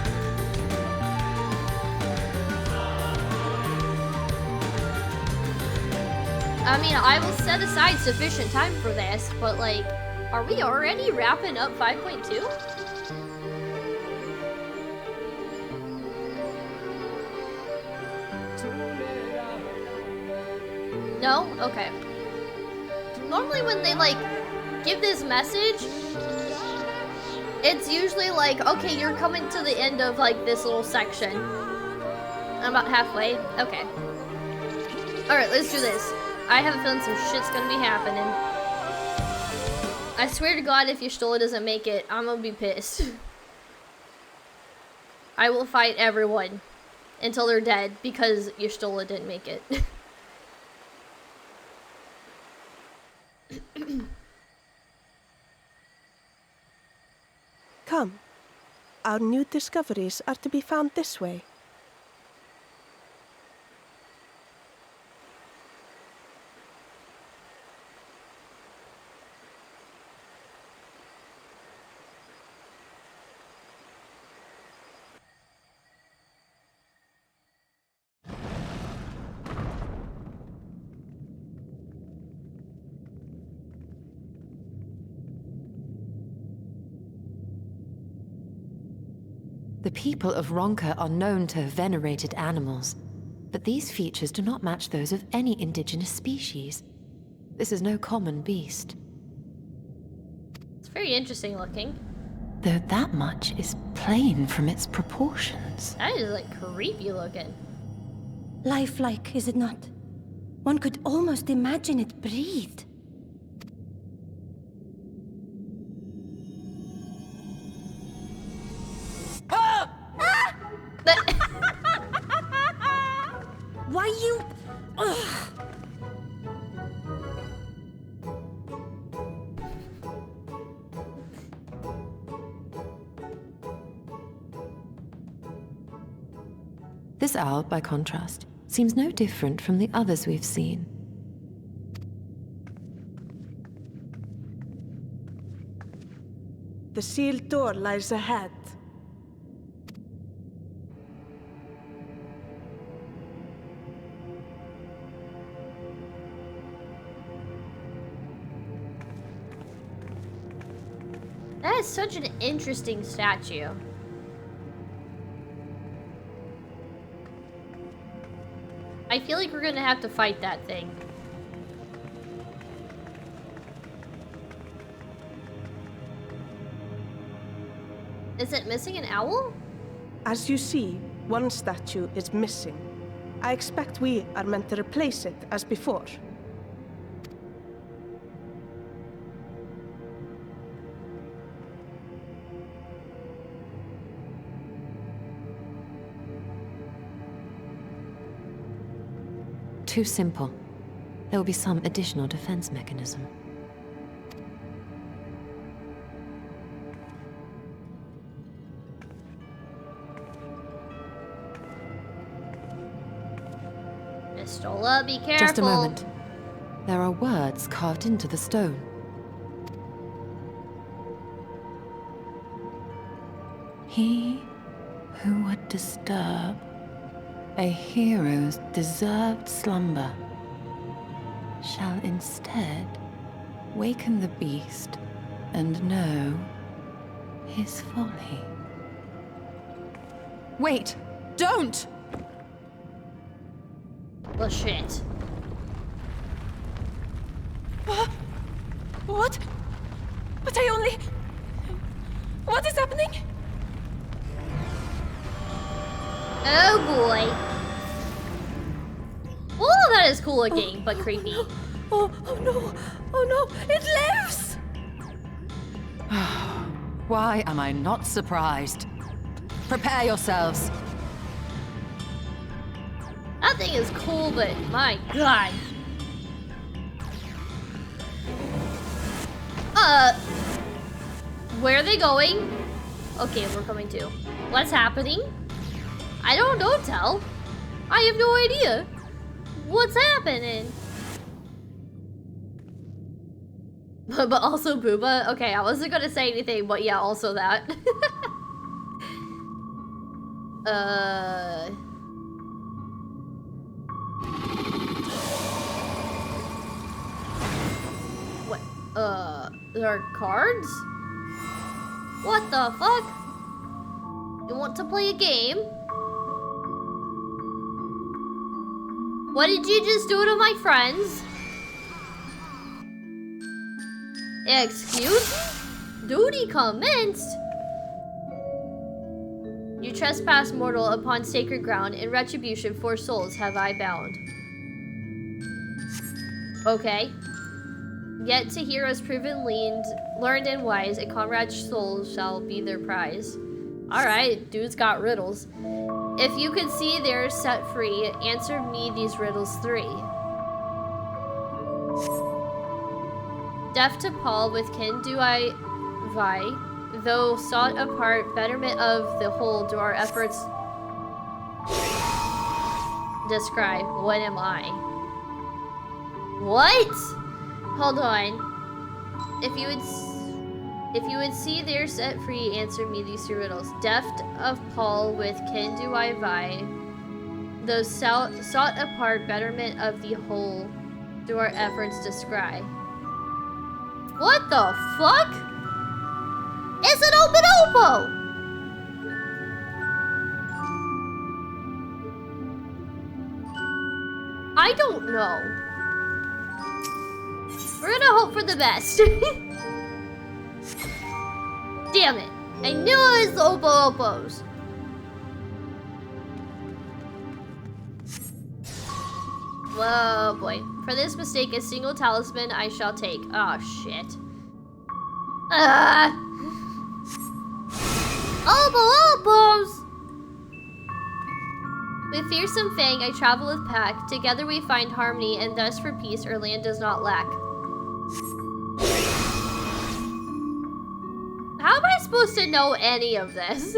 I mean, I will set aside sufficient time for this, but like, are we already wrapping up 5.2? No? Okay. Normally when they like give this message, it's usually like, okay, you're coming to the end of like this little section. I'm about halfway. Okay. Alright, let's do this. I have a feeling some shit's gonna be happening. I swear to God, if Y'shtola doesn't make it, I'm gonna be pissed. I will fight everyone until they're dead because Y'shtola didn't make it. Come. Our new discoveries are to be found this way. The people of Ronka are known to have venerated animals, but these features do not match those of any indigenous species. This is no common beast. It's very interesting looking. Though that much is plain from its proportions. That is like creepy looking. Lifelike, is it not? One could almost imagine it breathed. Why you... Ugh. This owl, by contrast, seems no different from the others we've seen. The sealed door lies ahead. That is such an interesting statue. I feel like we're gonna have to fight that thing. Is it missing an owl? As you see, one statue is missing. I expect we are meant to replace it as before. Too simple. There will be some additional defense mechanism. Y'shtola, be careful. Just a moment. There are words carved into the stone. He who would disturb a hero's deserved slumber shall instead waken the beast and know his folly. Wait! Don't! Well, shit. What? But I only... What is happening? Oh boy. Oh, that is cool looking, but creepy. Oh no! Oh no! It lives! Why am I not surprised? Prepare yourselves. That thing is cool, but my god. Where are they going? Okay, we're coming to. What's happening? don't tell. I have no idea. What's happening? But also Booba? Okay, I wasn't gonna say anything, but yeah, also that. What? There are cards? What the fuck? You want to play a game? What did you just do to my friends? Excuse me? Duty commenced. You trespass mortal upon sacred ground. In retribution, 4 souls have I bound. Okay. Yet to heroes proven learned and wise, a comrade's soul shall be their prize. Alright, dude's got riddles. If you could see they're set free, answer me these riddles 3. Deaf to Paul, with kin do I vie, though sought apart, betterment of the whole do our efforts describe. What am I? What? Hold on. If you would see they're set free, answer me these 2 riddles. Deft of Paul, with kin do I vie, though sought apart, betterment of the whole do our efforts descry. What the fuck? It's an open opo! I don't know. We're gonna hope for the best. Damn it. I knew it was the opo opos. Whoa, boy. For this mistake, a single talisman I shall take. Oh, shit. Opo opos! With fearsome fang, I travel with pack. Together we find harmony, and thus for peace our land does not lack. How am I supposed to know any of this?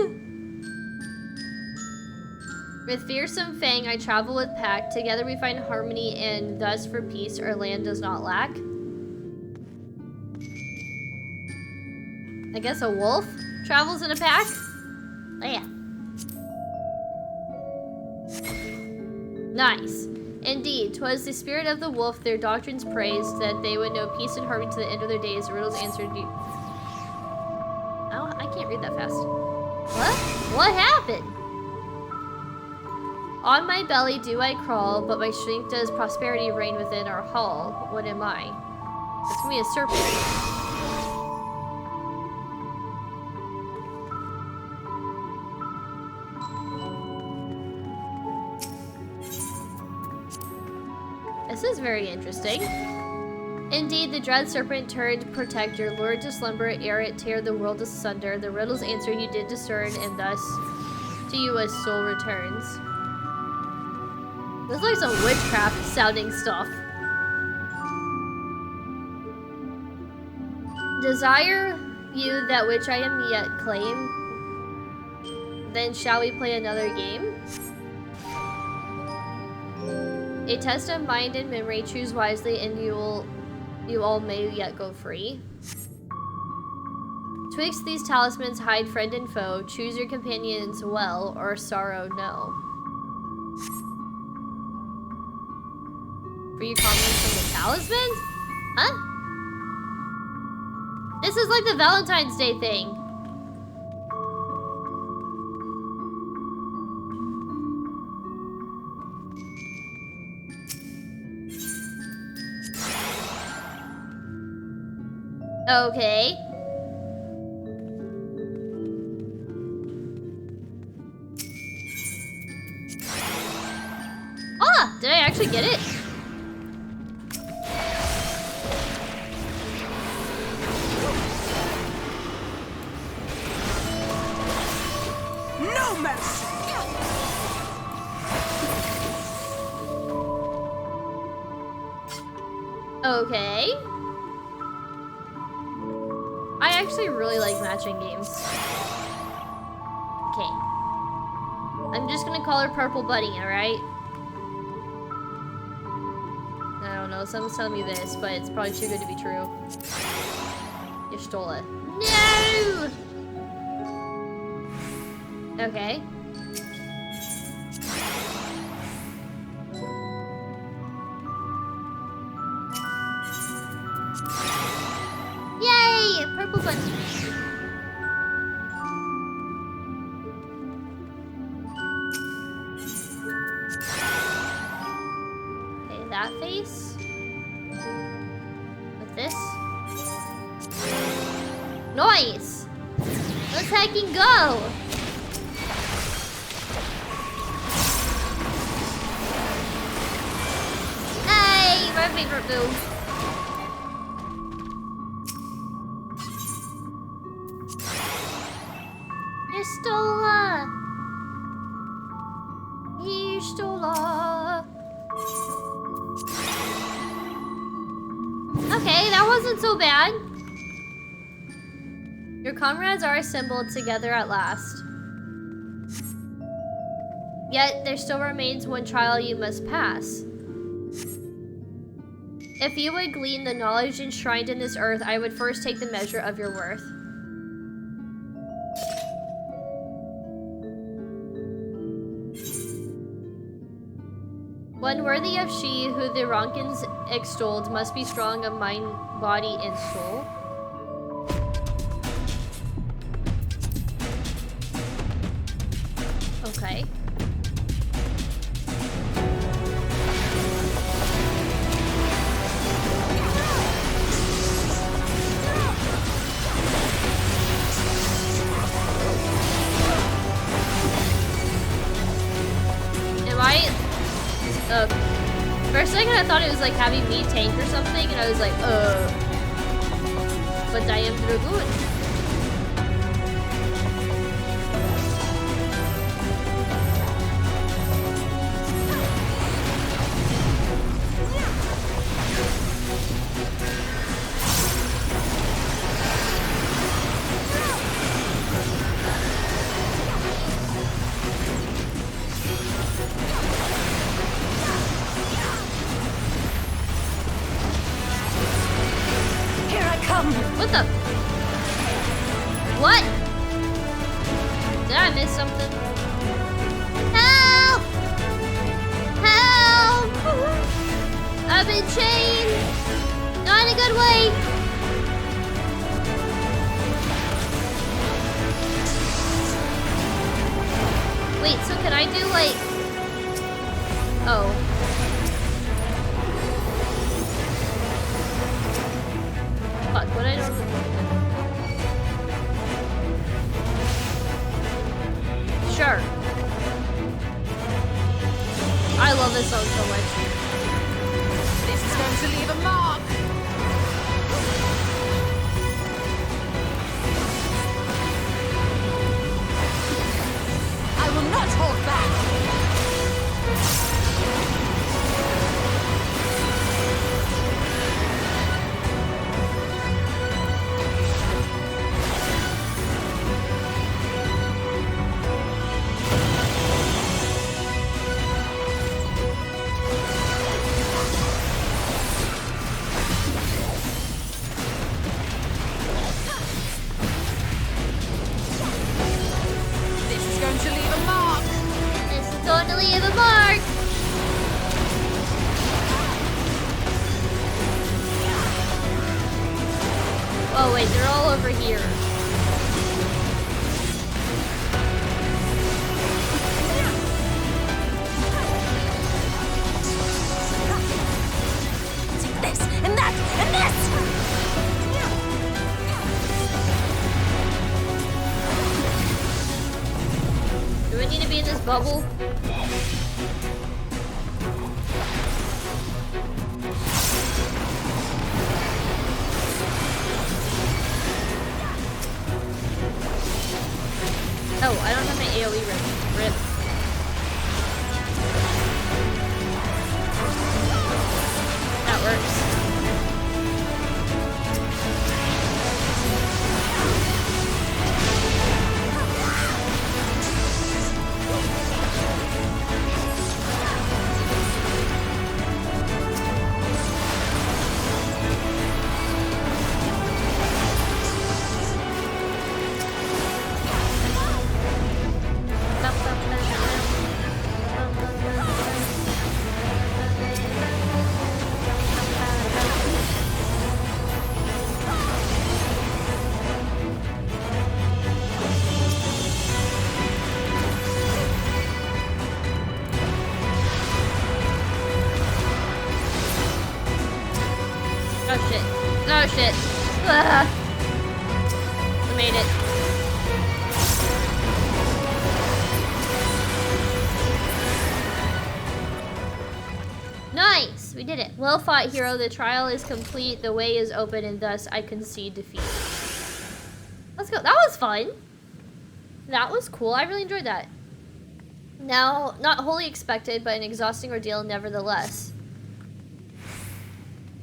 With fearsome fang, I travel with pack. Together we find harmony, and thus for peace our land does not lack. I guess a wolf travels in a pack? Oh, yeah. Nice. Indeed, 'twas the spirit of the wolf their doctrines praised, that they would know peace and harmony to the end of their days. The riddles answered you. Oh, I can't read that fast. What? What happened? On my belly do I crawl, but my strength does prosperity reign within our hall. What am I? It's gonna be a serpent. This is very interesting. Indeed, the dread serpent turned protector, lured to slumber ere it tear the world asunder. The riddle's answer you did discern, and thus to you a soul returns. This is like some witchcraft sounding stuff. Desire you that which I am yet claim? Then shall we play another game? A test of mind and memory, choose wisely and you all may yet go free. Twixt these talismans hide friend and foe, choose your companions well or sorrow no. For your comments from the talismans? Huh? This is like the Valentine's Day thing. Okay. Ah, did I actually get it? No mercy! Okay. I actually really like matching games. Okay. I'm just gonna call her Purple Bunny, alright? I don't know, someone's telling me this, but it's probably too good to be true. You stole it. No! Okay. Yay! Purple Bunny. Okay, that face. With this. Nice! Let's heckin' go! Hey! My favorite move. Okay, that wasn't so bad. Your comrades are assembled together at last. Yet, there still remains one trial you must pass. If you would glean the knowledge enshrined in this earth, I would first take the measure of your worth. One worthy of she who the Ronkins extolled must be strong of mind, body, and soul. Okay. For a second I thought it was like having me tank or something, and I was like, but I am Dragoon. What the? What? Did I miss something? Help! Help! I've been chained! Not in a good way! Wait, so can I do like... Oh. Fuck, what I don't... Sure. I love this song so much. This is going to leave a mark. I will not hold back. Oh wait, they're all over here. This and that and this. Do we need to be in this bubble? Oh, I don't have my AoE rip. That works. Oh shit. Oh shit. Ah. I made it. Nice! We did it. Well fought, hero. The trial is complete. The way is open, and thus I concede defeat. Let's go. That was fun. That was cool. I really enjoyed that. Now, not wholly expected, but an exhausting ordeal nevertheless.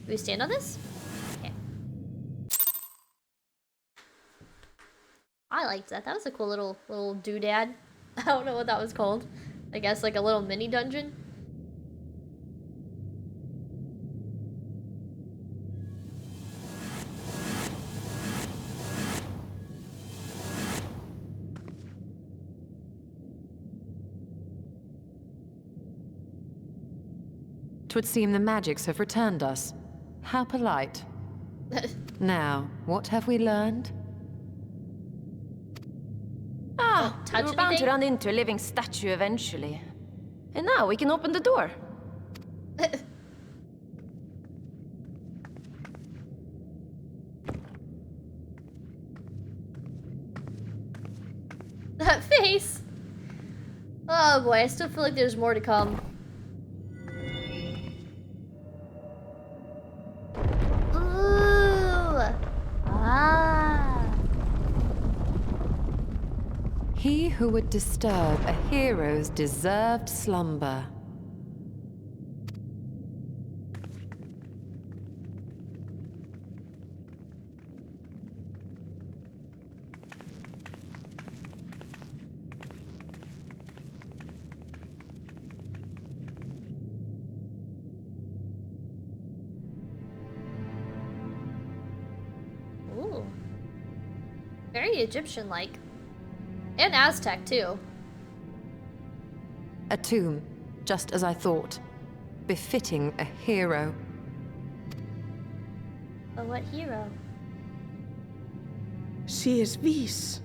Do we stand on this? Okay. I liked that. That was a cool little doodad. I don't know what that was called. I guess like a little mini dungeon. Twould seem the magics have returned us. How polite. Now, what have we learned? We were bound to run into a living statue eventually. And now we can open the door. That face! Oh boy, I still feel like there's more to come. He who would disturb a hero's deserved slumber. Ooh. Very Egyptian-like. And Aztec, too. A tomb, just as I thought. Befitting a hero. But what hero? She is Vis.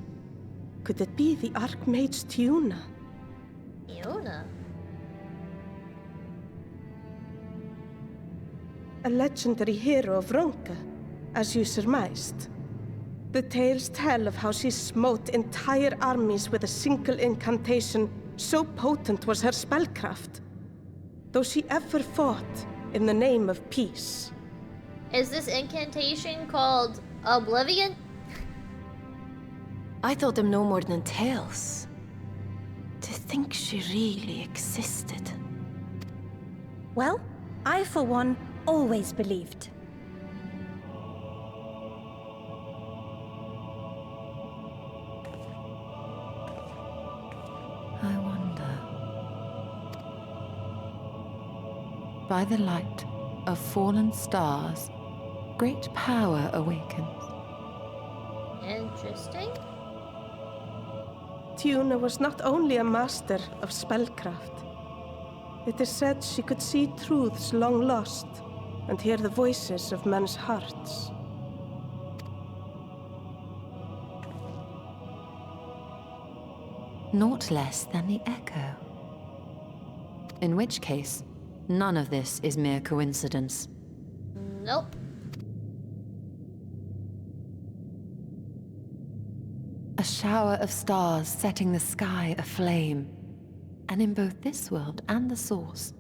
Could it be the Archmage Tuna? Iona? A legendary hero of Ronka, as you surmised. The tales tell of how she smote entire armies with a single incantation, so potent was her spellcraft. Though she ever fought in the name of peace. Is this incantation called Oblivion? I thought them no more than tales. To think she really existed. Well, I for one always believed. I wonder. By the light of fallen stars, great power awakens. Interesting. Tuna was not only a master of spellcraft. It is said she could see truths long lost and hear the voices of men's hearts. Naught less than the echo. In which case, none of this is mere coincidence. Nope. A shower of stars setting the sky aflame. And in both this world and the Source,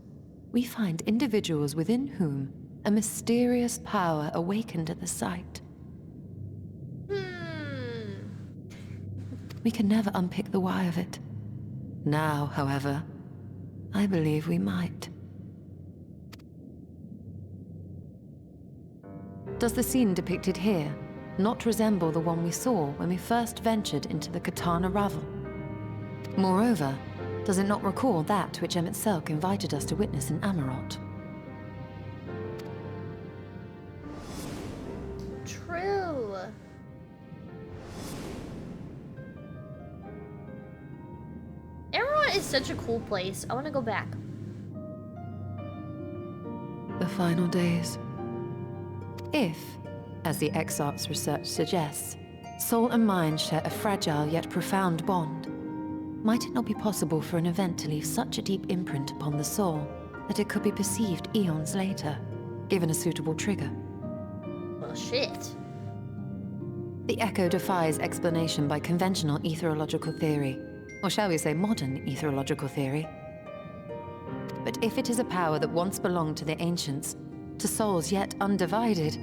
we find individuals within whom a mysterious power awakened at the sight. We can never unpick the why of it. Now, however, I believe we might. Does the scene depicted here not resemble the one we saw when we first ventured into the Katana Ravel? Moreover, does it not recall that which Emmett Selk invited us to witness in Amarot? True. Amarot is such a cool place. I want to go back. The final days. If, as the Exarch's research suggests, soul and mind share a fragile yet profound bond, might it not be possible for an event to leave such a deep imprint upon the soul that it could be perceived eons later, given a suitable trigger? Well, shit. The echo defies explanation by conventional etherological theory, or shall we say modern etherological theory. But if it is a power that once belonged to the ancients, to souls yet undivided,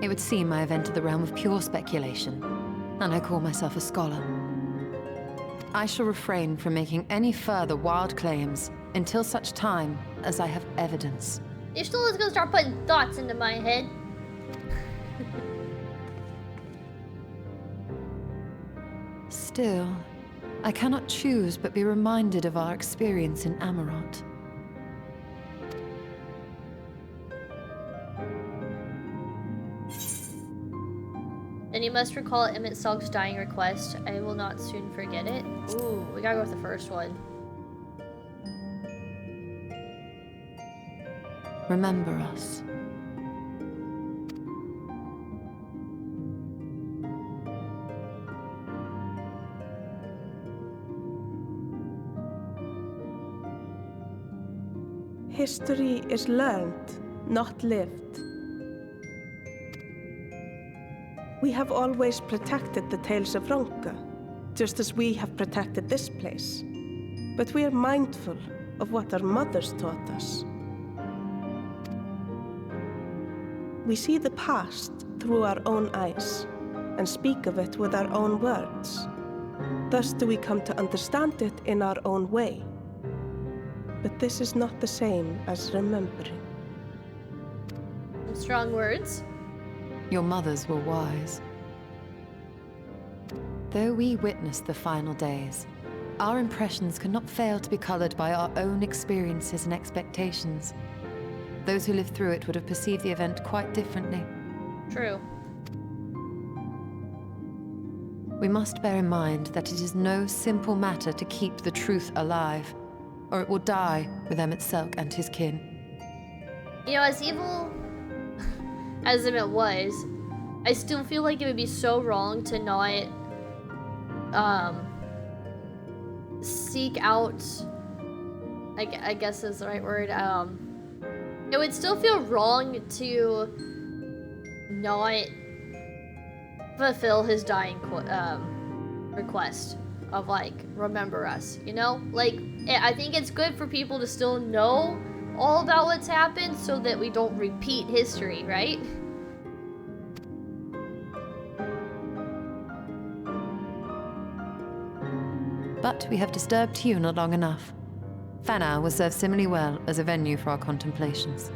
it would seem I have entered the realm of pure speculation, and I call myself a scholar. I shall refrain from making any further wild claims until such time as I have evidence. You're still gonna start putting thoughts into my head. Still, I cannot choose but be reminded of our experience in Amarant. Then you must recall Emmett Selk's dying request. I will not soon forget it. Ooh, we gotta go with the first one. Remember us. History is learned, not lived. We have always protected the tales of Ronka, just as we have protected this place. But we are mindful of what our mothers taught us. We see the past through our own eyes and speak of it with our own words. Thus do we come to understand it in our own way. But this is not the same as remembering. Some strong words. Your mothers were wise. Though we witnessed the final days, our impressions cannot fail to be colored by our own experiences and expectations. Those who lived through it would have perceived the event quite differently. True. We must bear in mind that it is no simple matter to keep the truth alive, or it will die with Emmett Selk and his kin. You know, as evil as Emmett was, I still feel like it would be so wrong to not seek out, I guess is the right word, it would still feel wrong to not fulfill his dying request of, like, remember us, you know? Like, I think it's good for people to still know all about what's happened so that we don't repeat history, right? But we have disturbed Tuna long enough. Fanau will serve similarly well as a venue for our contemplations.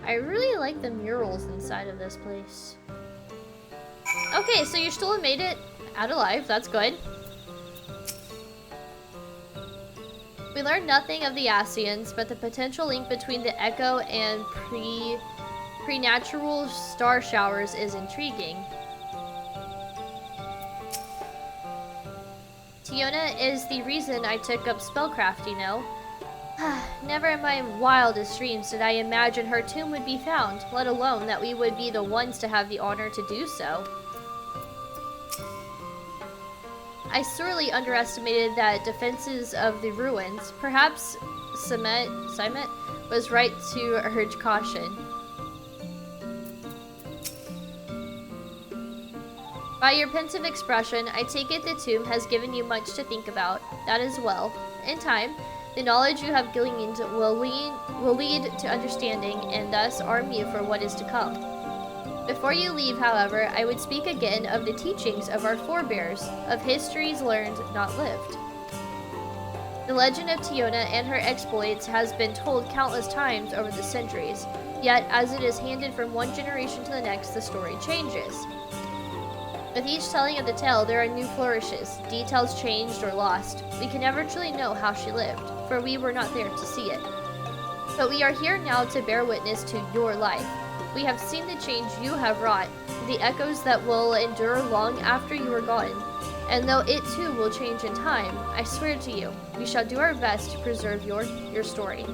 I really like the murals inside of this place. Okay, so you still made it out alive. That's good. We learned nothing of the Ascians, but the potential link between the Echo and preternatural star showers is intriguing. Tiona is the reason I took up spellcraft, you know. Never in my wildest dreams did I imagine her tomb would be found, let alone that we would be the ones to have the honor to do so. I sorely underestimated the defenses of the ruins. Perhaps Simet was right to urge caution. By your pensive expression, I take it the tomb has given you much to think about. That is well. In time, the knowledge you have gleaned will lead to understanding and thus arm you for what is to come. Before you leave, however, I would speak again of the teachings of our forebears, of histories learned, not lived. The legend of Tiona and her exploits has been told countless times over the centuries, yet as it is handed from one generation to the next, the story changes. With each telling of the tale, there are new flourishes, details changed or lost. We can never truly know how she lived, for we were not there to see it. But we are here now to bear witness to your life. We have seen the change you have wrought, the echoes that will endure long after you are gone. And though it too will change in time, I swear to you, we shall do our best to preserve your story.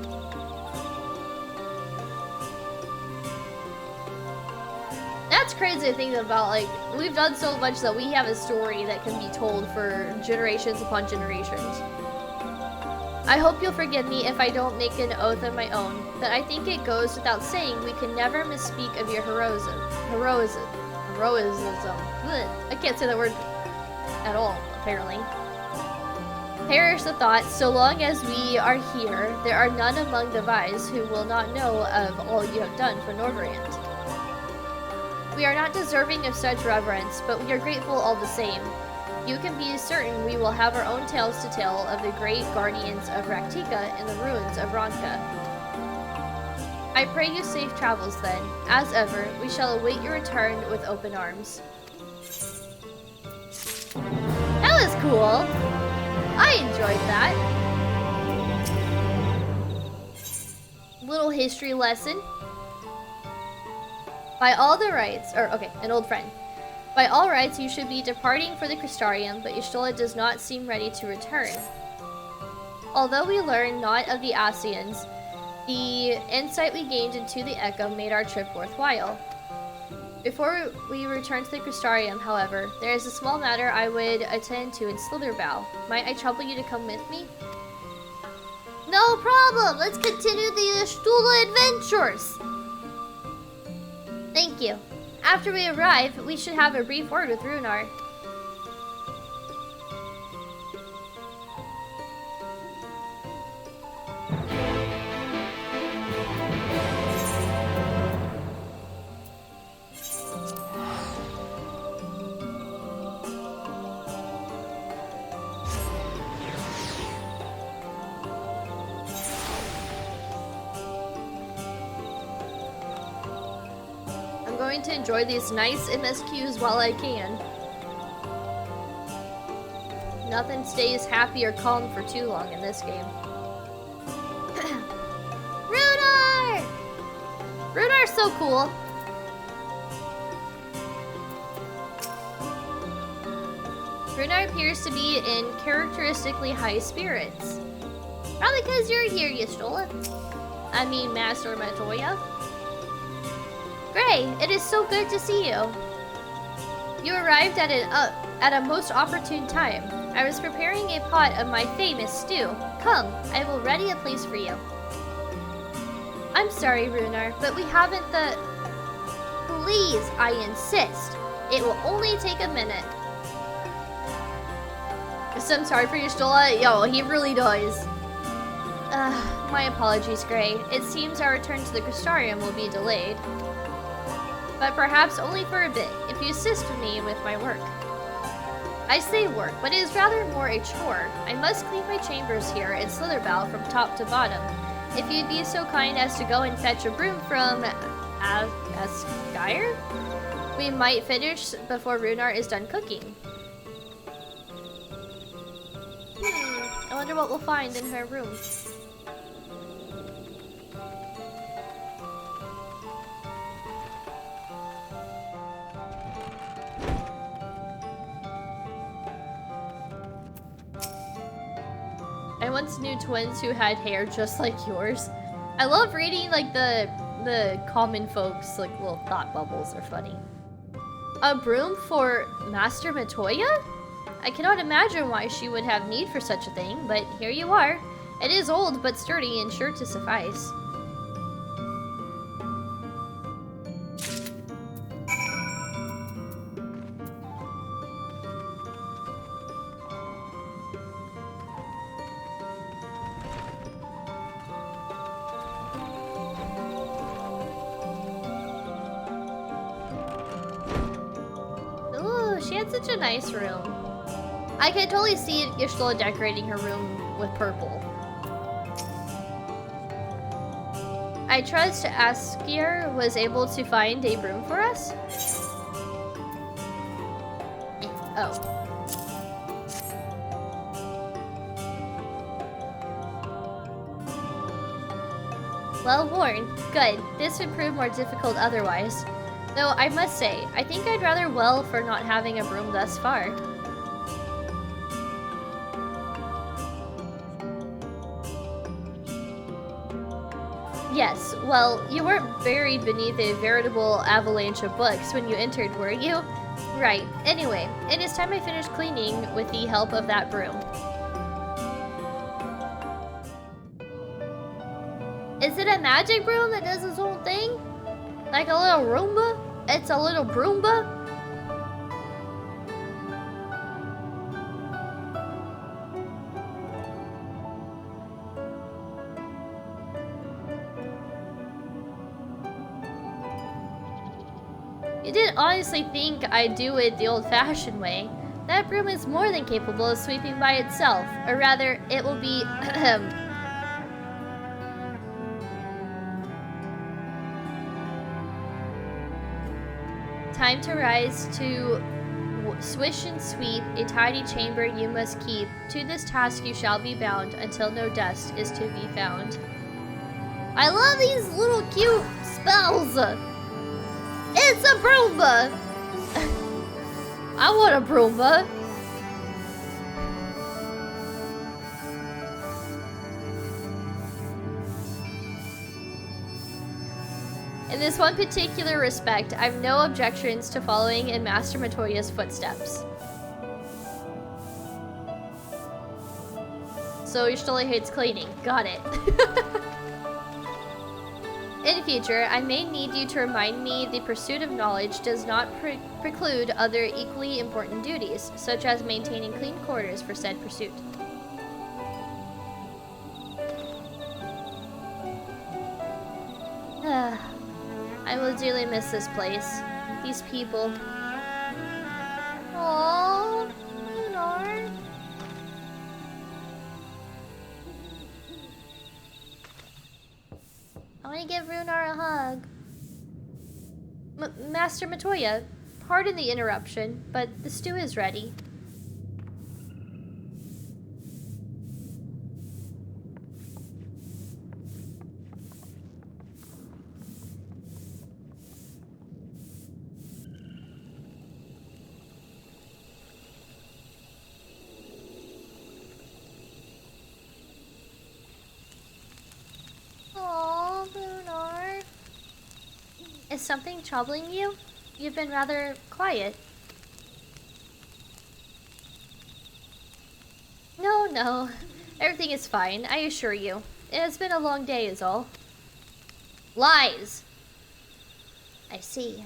crazy to think about. Like, we've done so much that we have a story that can be told for generations upon generations. I hope you'll forgive me if I don't make an oath of my own, but I think it goes without saying we can never misspeak of your heroism. Blech. I can't say that word at all, apparently. Perish the thought, so long as we are here, there are none among the Vise who will not know of all you have done for Norvrand. We are not deserving of such reverence, but we are grateful all the same. You can be certain we will have our own tales to tell of the great guardians of Raktika and the ruins of Ronka. I pray you safe travels then. As ever, we shall await your return with open arms. That was cool. I enjoyed that. Little history lesson. By all the rights, an old friend. By all rights, you should be departing for the Crystarium, but Y'shtola does not seem ready to return. Although we learned naught of the Asians, the insight we gained into the Echo made our trip worthwhile. Before we return to the Crystarium, however, there is a small matter I would attend to in Slitherbow. Might I trouble you to come with me? No problem! Let's continue the Y'shtola adventures! Thank you. After we arrive, we should have a brief word with Runar. To enjoy these nice MSQs while I can. Nothing stays happy or calm for too long in this game. Runar! Runar's so cool. Runar appears to be in characteristically high spirits. Probably because you're here, Y'shtola. I mean, Master Matoya. Gray, it is so good to see you. You arrived at a most opportune time. I was preparing a pot of my famous stew. Come, I will ready a place for you. I'm sorry, Runar, but we haven't the... Please, I insist. It will only take a minute. So I'm sorry for Y'shtola. Yo, he really does. My apologies, Gray. It seems our return to the Crystarium will be delayed. But perhaps only for a bit, if you assist me with my work. I say work, but it is rather more a chore. I must clean my chambers here in Slitherbow from top to bottom. If you'd be so kind as to go and fetch a broom from Askyre, we might finish before Runar is done cooking. I wonder what we'll find in her room. I once knew twins who had hair just like yours. I love reading like the common folks like little thought bubbles are funny. A broom for Master Matoya? I cannot imagine why she would have need for such a thing, but here you are. It is old but sturdy and sure to suffice. Such a nice room. I can totally see Y'shtola decorating her room with purple. I trust Askyre was able to find a broom for us? Oh. Well worn. Good. This would prove more difficult otherwise. Though I must say, I think I'd rather well for not having a broom thus far. Yes, well, you weren't buried beneath a veritable avalanche of books when you entered, were you? Right. Anyway, it is time I finished cleaning with the help of that broom. Is it a magic broom that does its own thing? Like a little Roomba? It's a little Broomba? You didn't honestly think I'd do it the old-fashioned way. That broom is more than capable of sweeping by itself, or rather, it will be time to rise to swish and sweep a tidy chamber you must keep. To this task you shall be bound until no dust is to be found. I love these little cute spells! It's a Broomba! I want a Broomba. In this one particular respect, I have no objections to following in Master Matoya's footsteps. So Y'shtola hates cleaning. Got it. In future, I may need you to remind me the pursuit of knowledge does not preclude other equally important duties, such as maintaining clean quarters for said pursuit. I will dearly miss this place. These people. Aww, Lunar. I want to give Runar a hug. Master Matoya, pardon the interruption, but the stew is ready. Is something troubling you? You've been rather quiet. No. Everything is fine, I assure you. It has been a long day is all. Lies! I see.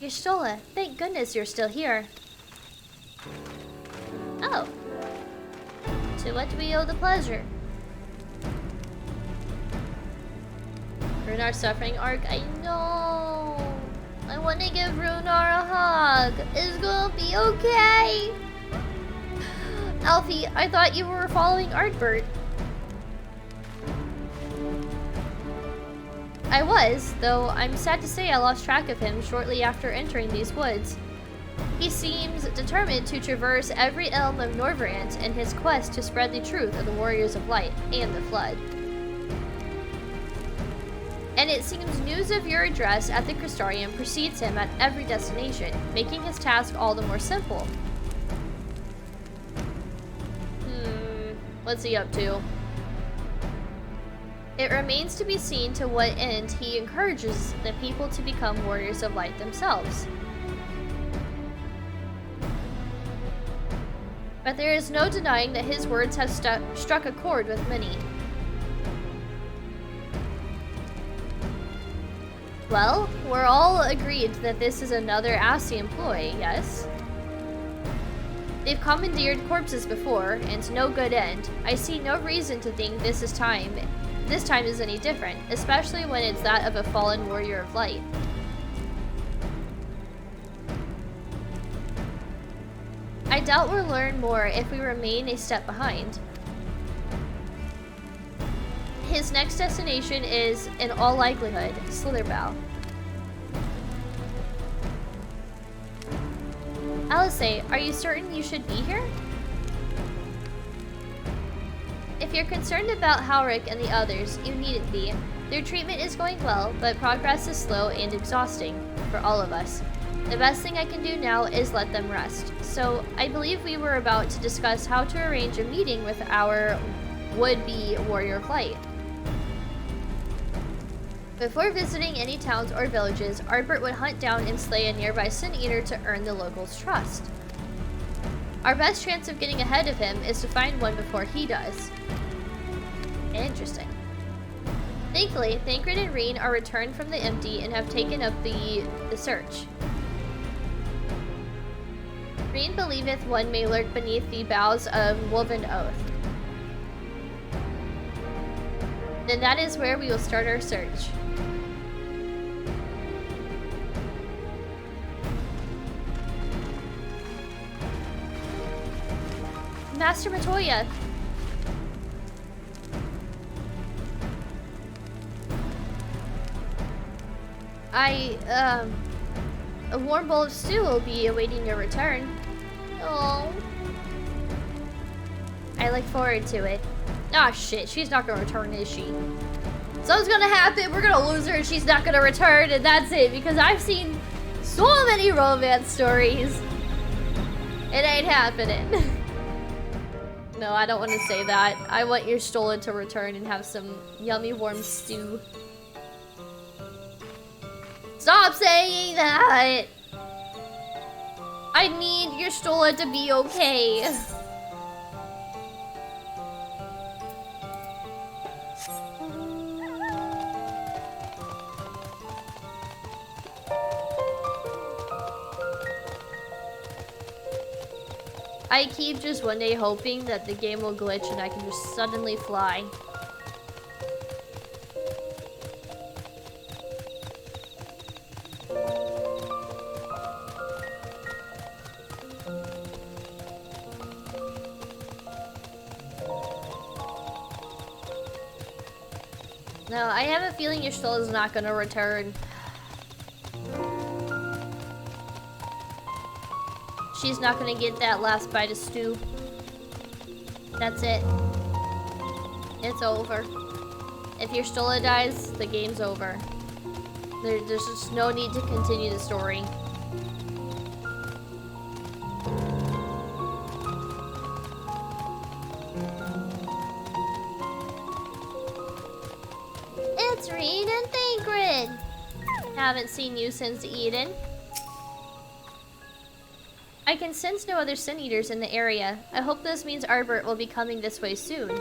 Y'shtola, thank goodness you're still here. Oh. To what do we owe the pleasure? Runar's suffering arc, I know. I want to give Runar a hug. It's gonna be okay. Alfie, I thought you were following Artbert. I was, though I'm sad to say I lost track of him shortly after entering these woods. He seems determined to traverse every elm of Norvrant in his quest to spread the truth of the Warriors of Light and the Flood. And it seems news of your address at the Crystarium precedes him at every destination, making his task all the more simple. What's he up to? It remains to be seen to what end he encourages the people to become Warriors of Light themselves. But there is no denying that his words have struck a chord with many. Well, we're all agreed that this is another Assi employee, yes? They've commandeered corpses before, and to no good end. I see no reason to think this time is any different, especially when it's that of a fallen Warrior of Light. I doubt we'll learn more if we remain a step behind. His next destination is, in all likelihood, Slitherbow. Alice, are you certain you should be here? If you're concerned about Halric and the others, you needn't be. Their treatment is going well, but progress is slow and exhausting for all of us. The best thing I can do now is let them rest. So I believe we were about to discuss how to arrange a meeting with our would-be Warrior of Light. Before visiting any towns or villages, Ardbert would hunt down and slay a nearby Sin Eater to earn the locals' trust. Our best chance of getting ahead of him is to find one before he does. Interesting. Thankfully, Thancred and Reen are returned from the empty and have taken up the search. Reen believeth one may lurk beneath the boughs of Woven Oath. Then that is where we will start our search. Master Matoya! A warm bowl of stew will be awaiting your return. Oh. I look forward to it. Ah, shit, she's not gonna return, is she? Something's gonna happen, we're gonna lose her, and she's not gonna return, and that's it, because I've seen so many romance stories. It ain't happening. No, I don't want to say that. I want your Stola to return and have some yummy warm stew. Stop saying that! I need your Stola to be okay. I keep just one day hoping that the game will glitch and I can just suddenly fly. No, I have a feeling your soul is not gonna return. She's not gonna get that last bite of stew. That's it. It's over. If your Stola dies, the game's over. There's just no need to continue the story. It's Reen and Thancred! Haven't seen you since Eden. I can sense no other Sin Eaters in the area. I hope this means Ardbert will be coming this way soon.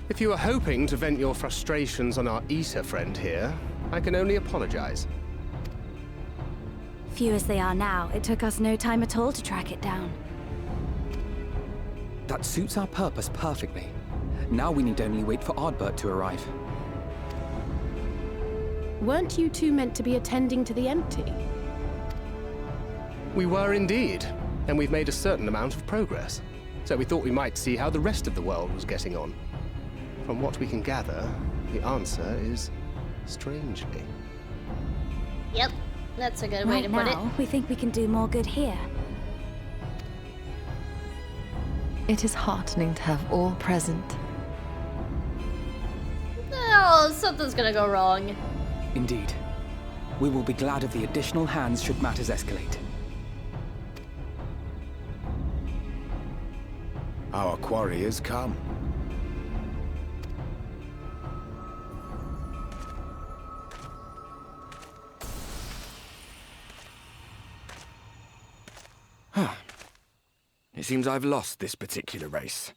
If you are hoping to vent your frustrations on our Eater friend here, I can only apologize. Few as they are now, it took us no time at all to track it down. That suits our purpose perfectly. Now we need only wait for Ardbert to arrive. Weren't you two meant to be attending to the empty? We were indeed, and we've made a certain amount of progress. So we thought we might see how the rest of the world was getting on. From what we can gather, the answer is strangely. Yep, that's a good way to put it. Right now, we think we can do more good here. It is heartening to have all present. Oh, something's gonna go wrong. Indeed. We will be glad of the additional hands should matters escalate. Our quarry has come. It seems I've lost this particular race.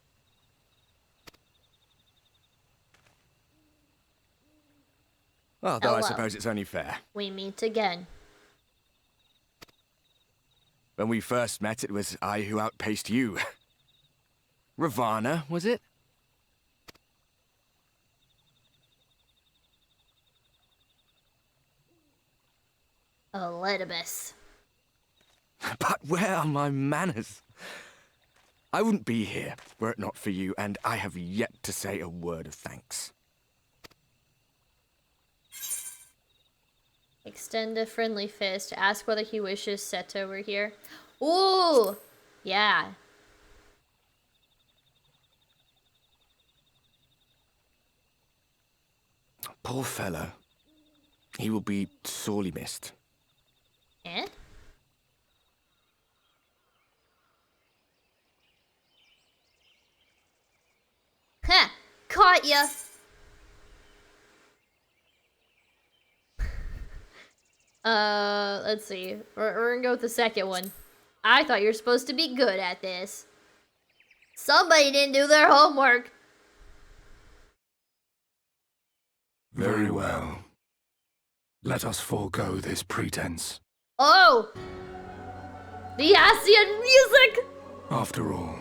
Although I suppose it's only fair. We meet again. When we first met, it was I who outpaced you. Ravana, was it? Elidibus. But where are my manners? I wouldn't be here were it not for you, and I have yet to say a word of thanks. Extend a friendly fist. Ask whether he wishes Seto were here. Ooh! Yeah. Poor fellow. He will be sorely missed. Eh? Ha! Caught ya! Let's see. We're gonna go with the second one. I thought you were supposed to be good at this. Somebody didn't do their homework. Very well. Let us forego this pretense. Oh! The Asian music! After all,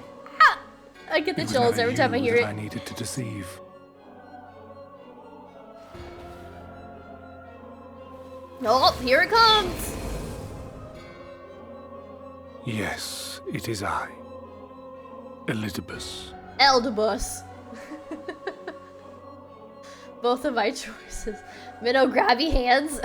I get the it was chills never every time I you hear that it. I needed to deceive. Oh, here it comes! Yes, it is I. Elizabeth. Eldebus. Both of my choices. Minnow grabby hands.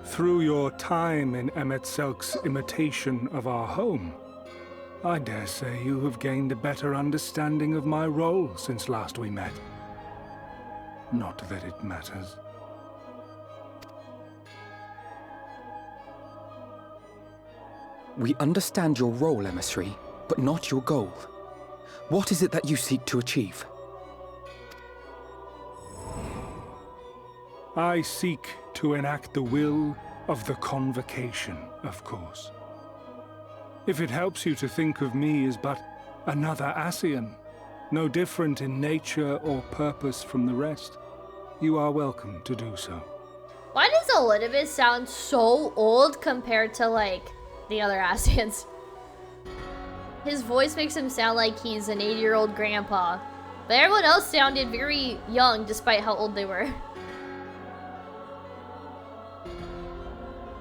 Through your time in Emet-Selk's imitation of our home, I dare say you have gained a better understanding of my role since last we met. Not that it matters. We understand your role, emissary, but not your goal. What is it that you seek to achieve? I seek to enact the will of the Convocation, of course. If it helps you to think of me as but another Ascian, no different in nature or purpose from the rest, you are welcome to do so. Why does Elidibus sound so old compared to, like, the other Ascians? His voice makes him sound like he's an 80-year-old grandpa. But everyone else sounded very young despite how old they were.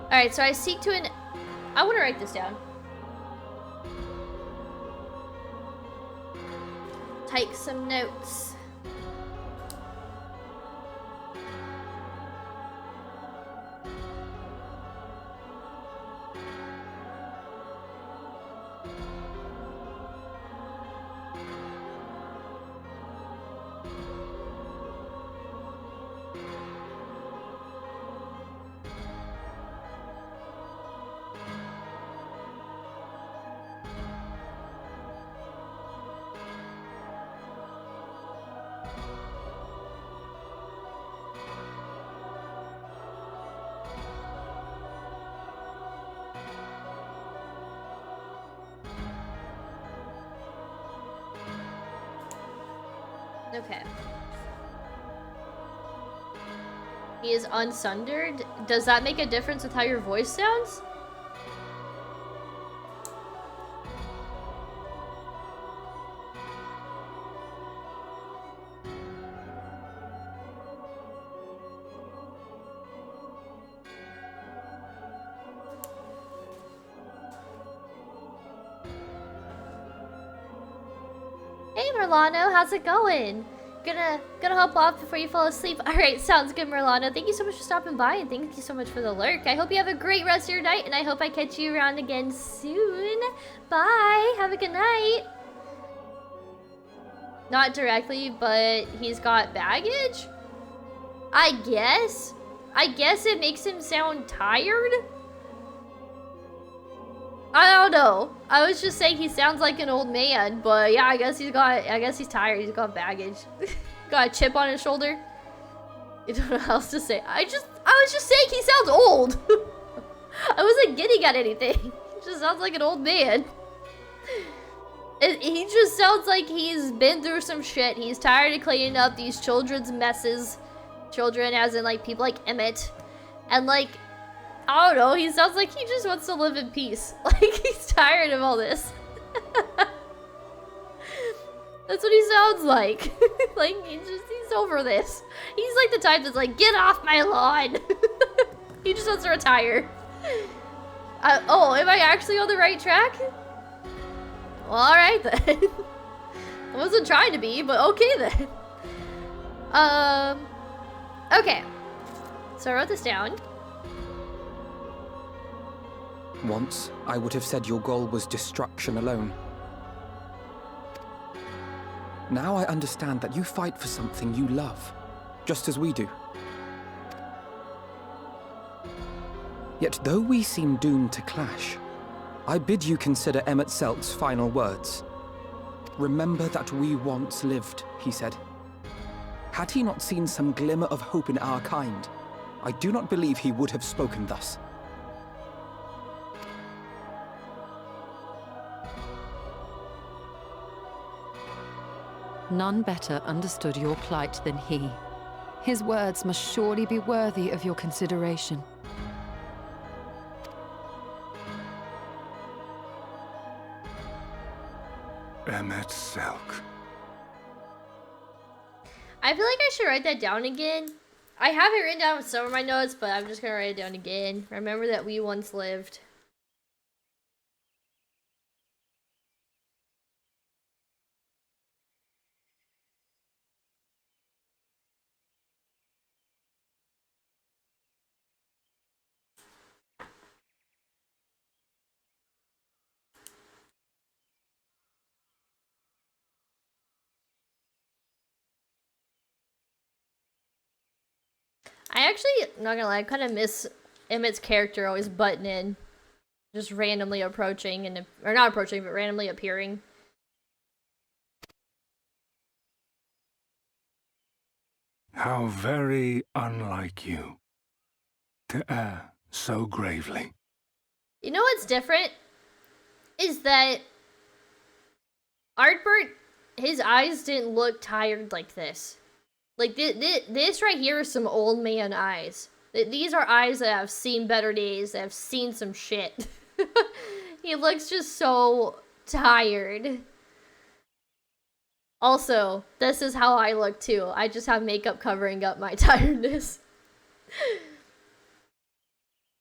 Alright, so I seek to I want to write this down. Take some notes. Okay. He is unsundered? Does that make a difference with how your voice sounds? Hey Merlano, how's it going? Gonna hop off before you fall asleep. Alright, sounds good, Merlano. Thank you so much for stopping by, and thank you so much for the lurk. I hope you have a great rest of your night, and I hope I catch you around again soon. Bye! Have a good night! Not directly, but he's got baggage? I guess? I guess it makes him sound tired? I don't know. I was just saying he sounds like an old man, but yeah, I guess he's tired. He's got baggage. Got a chip on his shoulder. I don't know how else to say. I was just saying he sounds old. I wasn't getting at anything. He just sounds like an old man. He just sounds like he's been through some shit. He's tired of cleaning up these children's messes. Children as in like people like Emmett. And like, I don't know, he sounds like he just wants to live in peace. Like, he's tired of all this. That's what he sounds like. Like, he's over this. He's like the type that's like, get off my lawn. He just wants to retire. Oh, am I actually on the right track? Well, alright then. I wasn't trying to be, but okay then. Okay. So I wrote this down. Once, I would have said your goal was destruction alone. Now I understand that you fight for something you love, just as we do. Yet though we seem doomed to clash, I bid you consider Emmett Selk's final words. Remember that we once lived, he said. Had he not seen some glimmer of hope in our kind, I do not believe he would have spoken thus. None better understood your plight than he. His words must surely be worthy of your consideration. Emmett Selk. I feel like I should write that down again. I have it written down with some of my notes, but I'm just gonna write it down again. Remember that we once lived. I actually, not gonna lie, I kind of miss Emmett's character always butting in. Just randomly approaching, and or not approaching, but randomly appearing. How very unlike you to err so gravely. You know what's different? Is that Artbert, his eyes didn't look tired like this. Like, this right here is some old man eyes. These are eyes that have seen better days, that have seen some shit. He looks just so tired. Also, this is how I look too. I just have makeup covering up my tiredness.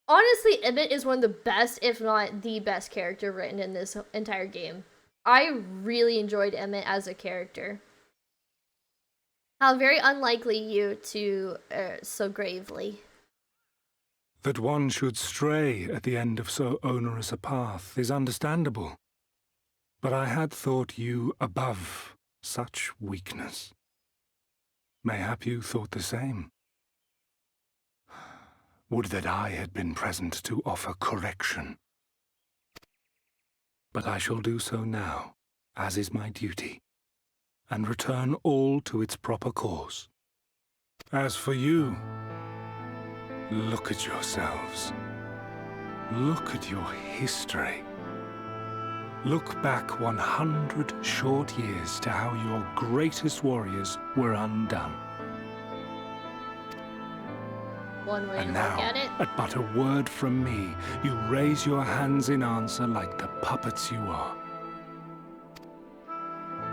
Honestly, Emmett is one of the best, if not the best character written in this entire game. I really enjoyed Emmett as a character. How very unlikely you to so gravely. That one should stray at the end of so onerous a path is understandable. But I had thought you above such weakness. Mayhap you thought the same. Would that I had been present to offer correction. But I shall do so now, as is my duty, and return all to its proper course. As for you, look at yourselves. Look at your history. Look back 100 short years to how your greatest warriors were undone. One way And to now, look at it. at but a word from me, you raise your hands in answer like the puppets you are.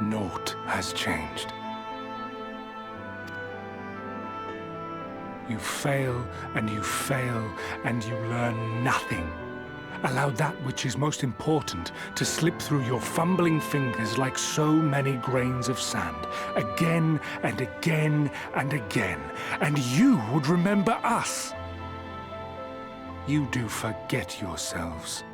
Naught has changed. You fail, and you fail, and you learn nothing. Allow that which is most important to slip through your fumbling fingers like so many grains of sand, again and again and again, and you would remember us. You do forget yourselves.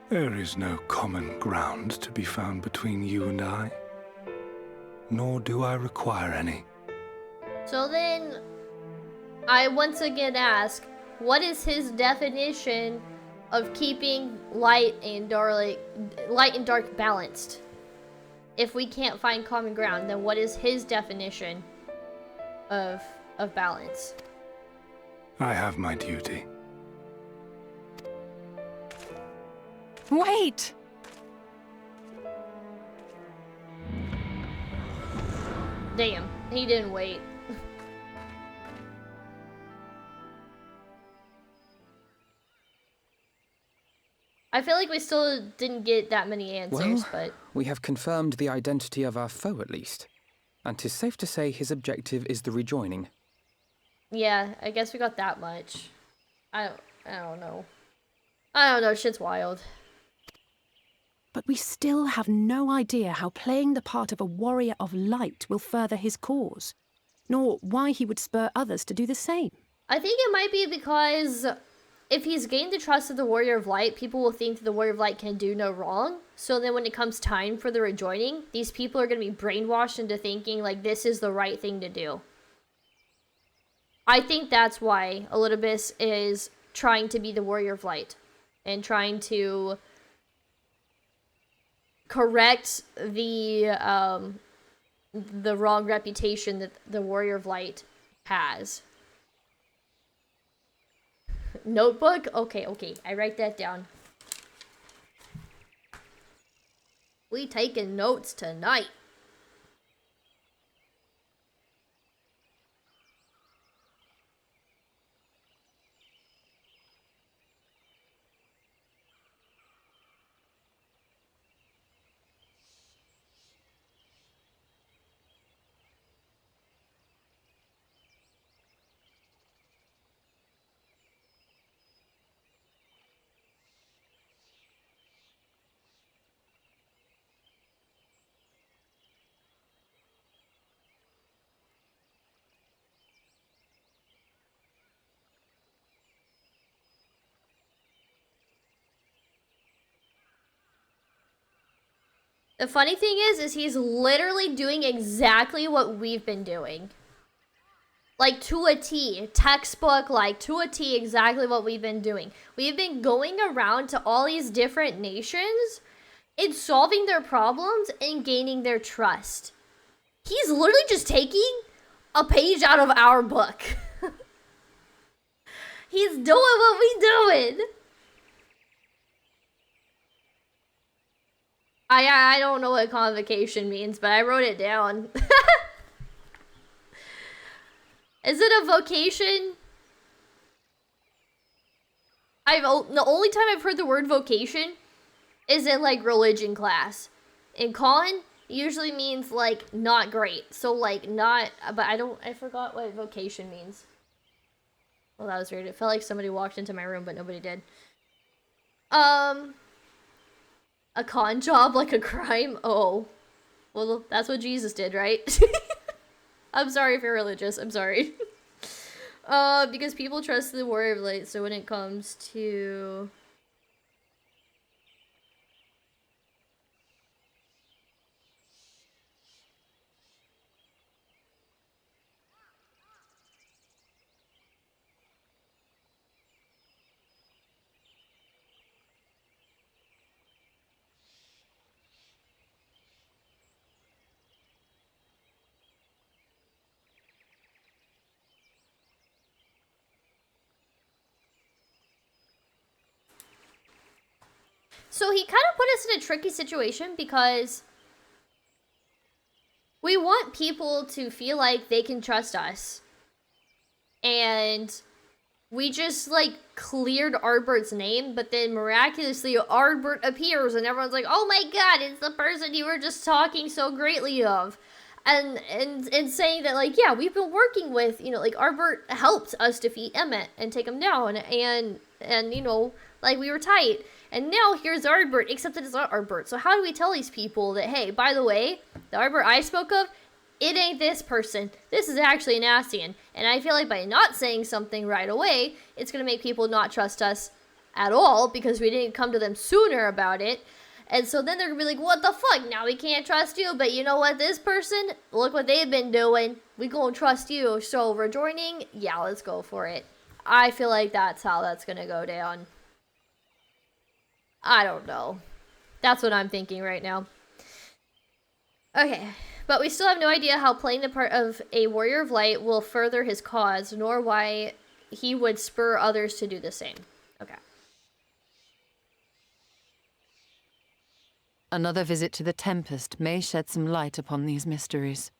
There is no common ground to be found between you and I. Nor do I require any. So then, I once again ask, what is his definition of keeping light and dark balanced? If we can't find common ground, then what is his definition of balance? I have my duty. Wait! Damn, he didn't wait. I feel like we still didn't get that many answers, but... We have confirmed the identity of our foe, at least. And 'tis safe to say his objective is the rejoining. Yeah, I guess we got that much. I don't know. I don't know, shit's wild. But we still have no idea how playing the part of a warrior of light will further his cause, nor why he would spur others to do the same. I think it might be because if he's gained the trust of the Warrior of Light, people will think that the Warrior of Light can do no wrong. So then when it comes time for the rejoining, these people are going to be brainwashed into thinking, like, this is the right thing to do. I think that's why Elidibus is trying to be the Warrior of Light and trying to correct the wrong reputation that the Warrior of Light has. Notebook? Okay, I write that down. We taking notes tonight. The funny thing is he's literally doing exactly what we've been doing. Like, to a T. Textbook, like, to a T, exactly what we've been doing. We've been going around to all these different nations and solving their problems and gaining their trust. He's literally just taking a page out of our book. He's doing what we doing. I don't know what convocation means, but I wrote it down. Is it a vocation? The only time I've heard the word vocation is in, like, religion class. In con, it usually means, like, not great. So, like, not, but I forgot what vocation means. Well, that was weird. It felt like somebody walked into my room, but nobody did. A con job, like a crime? Oh. Well, that's what Jesus did, right? I'm sorry if you're religious. I'm sorry. Because people trust the Warrior of Light, so when it comes to... So he kind of put us in a tricky situation because we want people to feel like they can trust us. And we just, like, cleared Arbert's name, but then miraculously Arbert appears and everyone's like, oh my god, it's the person you were just talking so greatly of. And saying that, like, yeah, we've been working with, you know, like, Arbert helped us defeat Emmet and take him down, and you know, like, we were tight. And now here's Arbert, except that it's not Arbert. So how do we tell these people that, hey, by the way, the Arbert I spoke of, it ain't this person. This is actually an Ascian. And I feel like by not saying something right away, it's going to make people not trust us at all because we didn't come to them sooner about it. And so then they're going to be like, what the fuck? Now we can't trust you. But you know what? This person, look what they've been doing. We gonna trust you. So rejoining, yeah, let's go for it. I feel like that's how that's going to go down. I don't know. That's what I'm thinking right now. Okay, but we still have no idea how playing the part of a Warrior of Light will further his cause, nor why he would spur others to do the same. Okay. Another visit to the Tempest may shed some light upon these mysteries.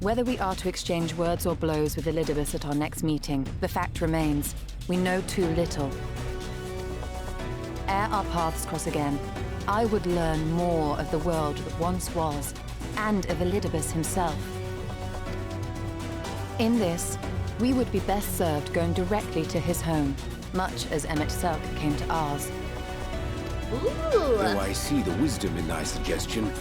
Whether we are to exchange words or blows with Elidibus at our next meeting, the fact remains, we know too little. Ere our paths cross again, I would learn more of the world that once was, and of Elidibus himself. In this, we would be best served going directly to his home, much as Emet-Selch came to ours. Ooh. Though I see the wisdom in thy suggestion,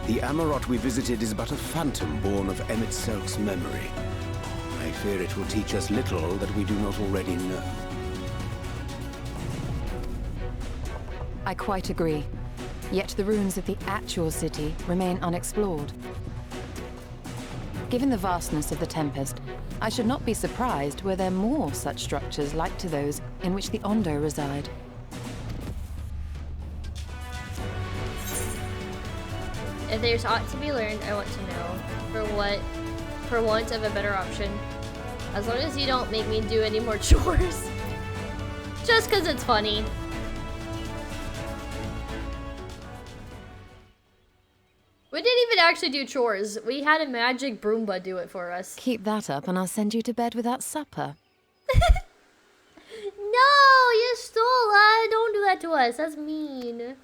the Amarot we visited is but a phantom born of Emet-Selch's memory. I fear it will teach us little that we do not already know. I quite agree. Yet the ruins of the actual city remain unexplored. Given the vastness of the Tempest, I should not be surprised were there more such structures like to those in which the Ondo reside. If there's aught to be learned, I want to know. For want of a better option. As long as you don't make me do any more chores. Just because it's funny. We didn't even actually do chores. We had a magic Broomba do it for us. Keep that up and I'll send you to bed without supper. No, you stole it. Don't do that to us. That's mean.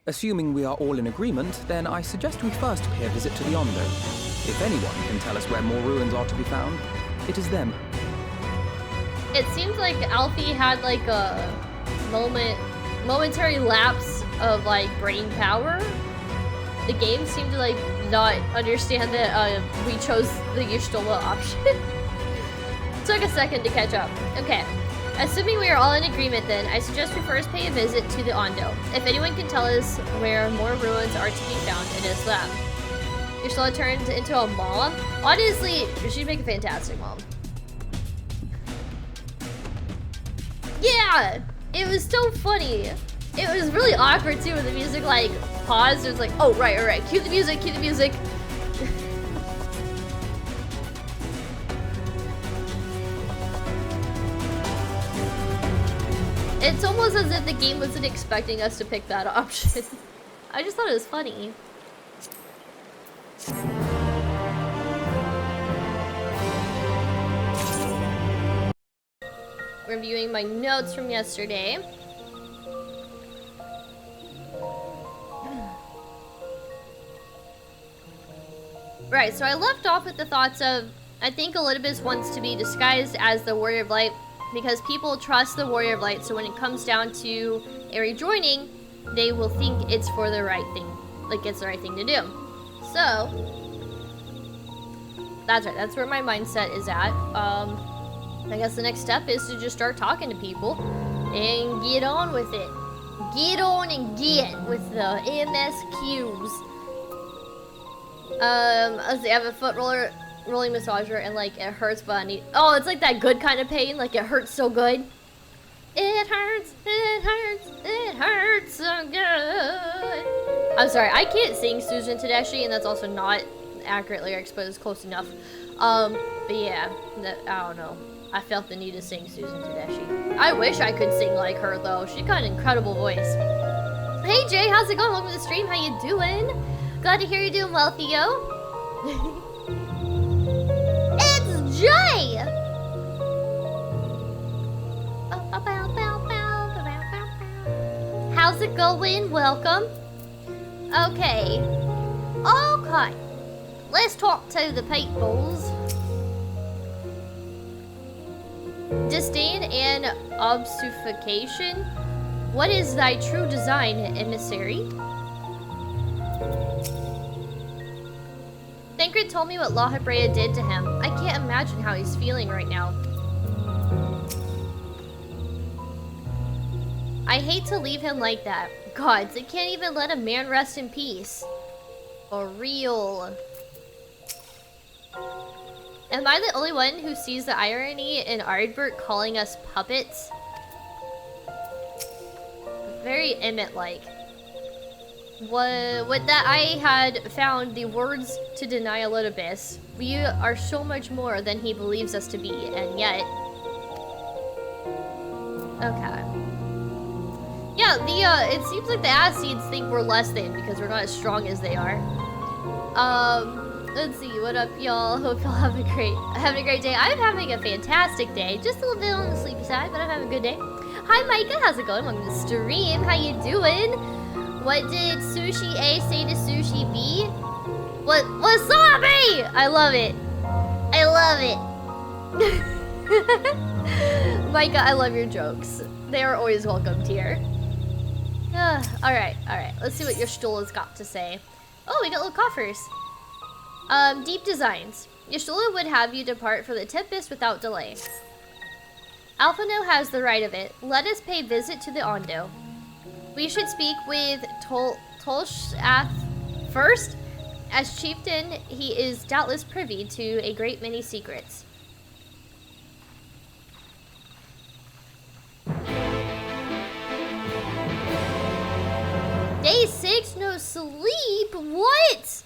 Assuming we are all in agreement, then I suggest we first pay a visit to the Ondo. If anyone can tell us where more ruins are to be found, it is them. It seems like Alfie had like a momentary lapse of like brain power. The game seemed to like not understand that we chose the Y'shtola option. Took a second to catch up. Okay. Assuming we are all in agreement then, I suggest we first pay a visit to the Ondo. If anyone can tell us where more ruins are to be found, it is them. Y'shtola turned into a mom? Honestly, she'd make a fantastic mom. Yeah! It was so funny. It was really awkward too when the music like paused. It was like, oh right, alright, cue the music, cue the music. It's almost as if the game wasn't expecting us to pick that option. I just thought it was funny. Reviewing my notes from yesterday. Right, so I left off with the thoughts of, I think Elidibus wants to be disguised as the Warrior of Light because people trust the Warrior of Light, so when it comes down to a rejoining, they will think it's for the right thing. Like, it's the right thing to do. So, that's right, that's where my mindset is at. I guess the next step is to just start talking to people and get on with it. Get on and get with the MSQs. Let's see, I have a foot rolling massager and like it hurts, but I need. Oh, it's like that good kind of pain. Like it hurts so good. It hurts. It hurts. It hurts so good. I'm sorry, I can't sing Susan Tedeschi, and that's also not accurate lyrics, but it's close enough. But yeah, I don't know. I felt the need to sing Susan Tedeschi. I wish I could sing like her, though. She's got an incredible voice. Hey, Jay, how's it going? Welcome to the stream. How you doing? Glad to hear you're doing well, Theo. It's Jay! How's it going? Welcome. Okay. Okay. Let's talk to the peoples. Disdain and obfuscation? What is thy true design, emissary? Thancred told me what La Hebrea did to him. I can't imagine how he's feeling right now. I hate to leave him like that. Gods, they can't even let a man rest in peace. For real. Am I the only one who sees the irony in Ardbert calling us puppets? Very Emmett-like. With that, I had found the words to deny Elidibus. We are so much more than he believes us to be, and yet... Okay. Yeah, it seems like the Acids think we're less than because we're not as strong as they are. Let's see, what up, y'all? Hope y'all having a great day. I'm having a fantastic day. Just a little bit on the sleepy side, but I'm having a good day. Hi, Micah. How's it going? Welcome to the stream. How you doing? What did Sushi A say to Sushi B? Wasabi! I love it. I love it. Micah, I love your jokes. They are always welcomed here. Alright. Let's see what your stool has got to say. Oh, we got little coffers. Deep designs. Yashtula would have you depart for the Tempest without delay. Alphano has the right of it. Let us pay visit to the Ondo. We should speak with Tolshath first. As chieftain, he is doubtless privy to a great many secrets. Day 6, no sleep? What?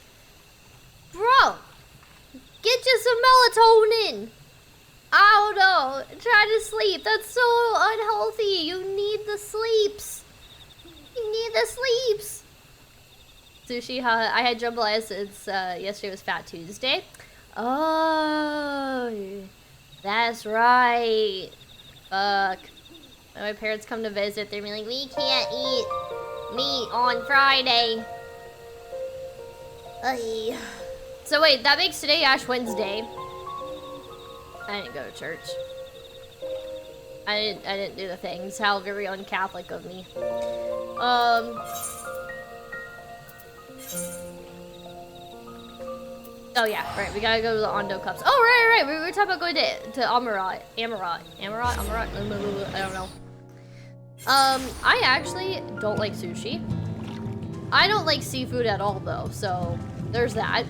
Bro, get you some melatonin. I don't know. Try to sleep. That's so unhealthy. You need the sleeps. You need the sleeps. Sushi, I had jambalaya since yesterday was Fat Tuesday. Oh, that's right. Fuck. When my parents come to visit, they're like, we can't eat meat on Friday. Ay. So wait, that makes today Ash Wednesday. I didn't go to church. I didn't do the things. How very un-Catholic of me. Oh yeah, right. We gotta go to the Ondo Cups. Oh right. We were talking about going to Amarat. I don't know. I actually don't like sushi. I don't like seafood at all though, so there's that.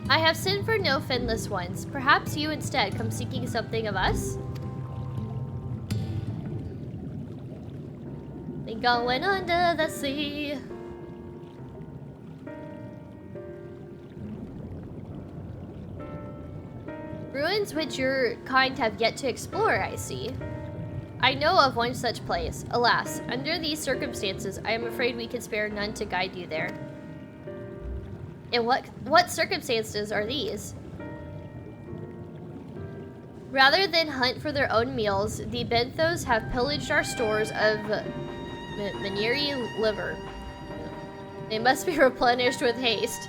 I have sinned for no finless ones. Perhaps you instead come seeking something of us? We going under the sea. Ruins which your kind have yet to explore, I see. I know of one such place. Alas, under these circumstances, I am afraid we can spare none to guide you there. And what circumstances are these? Rather than hunt for their own meals, the Benthos have pillaged our stores of Maniri liver. They must be replenished with haste.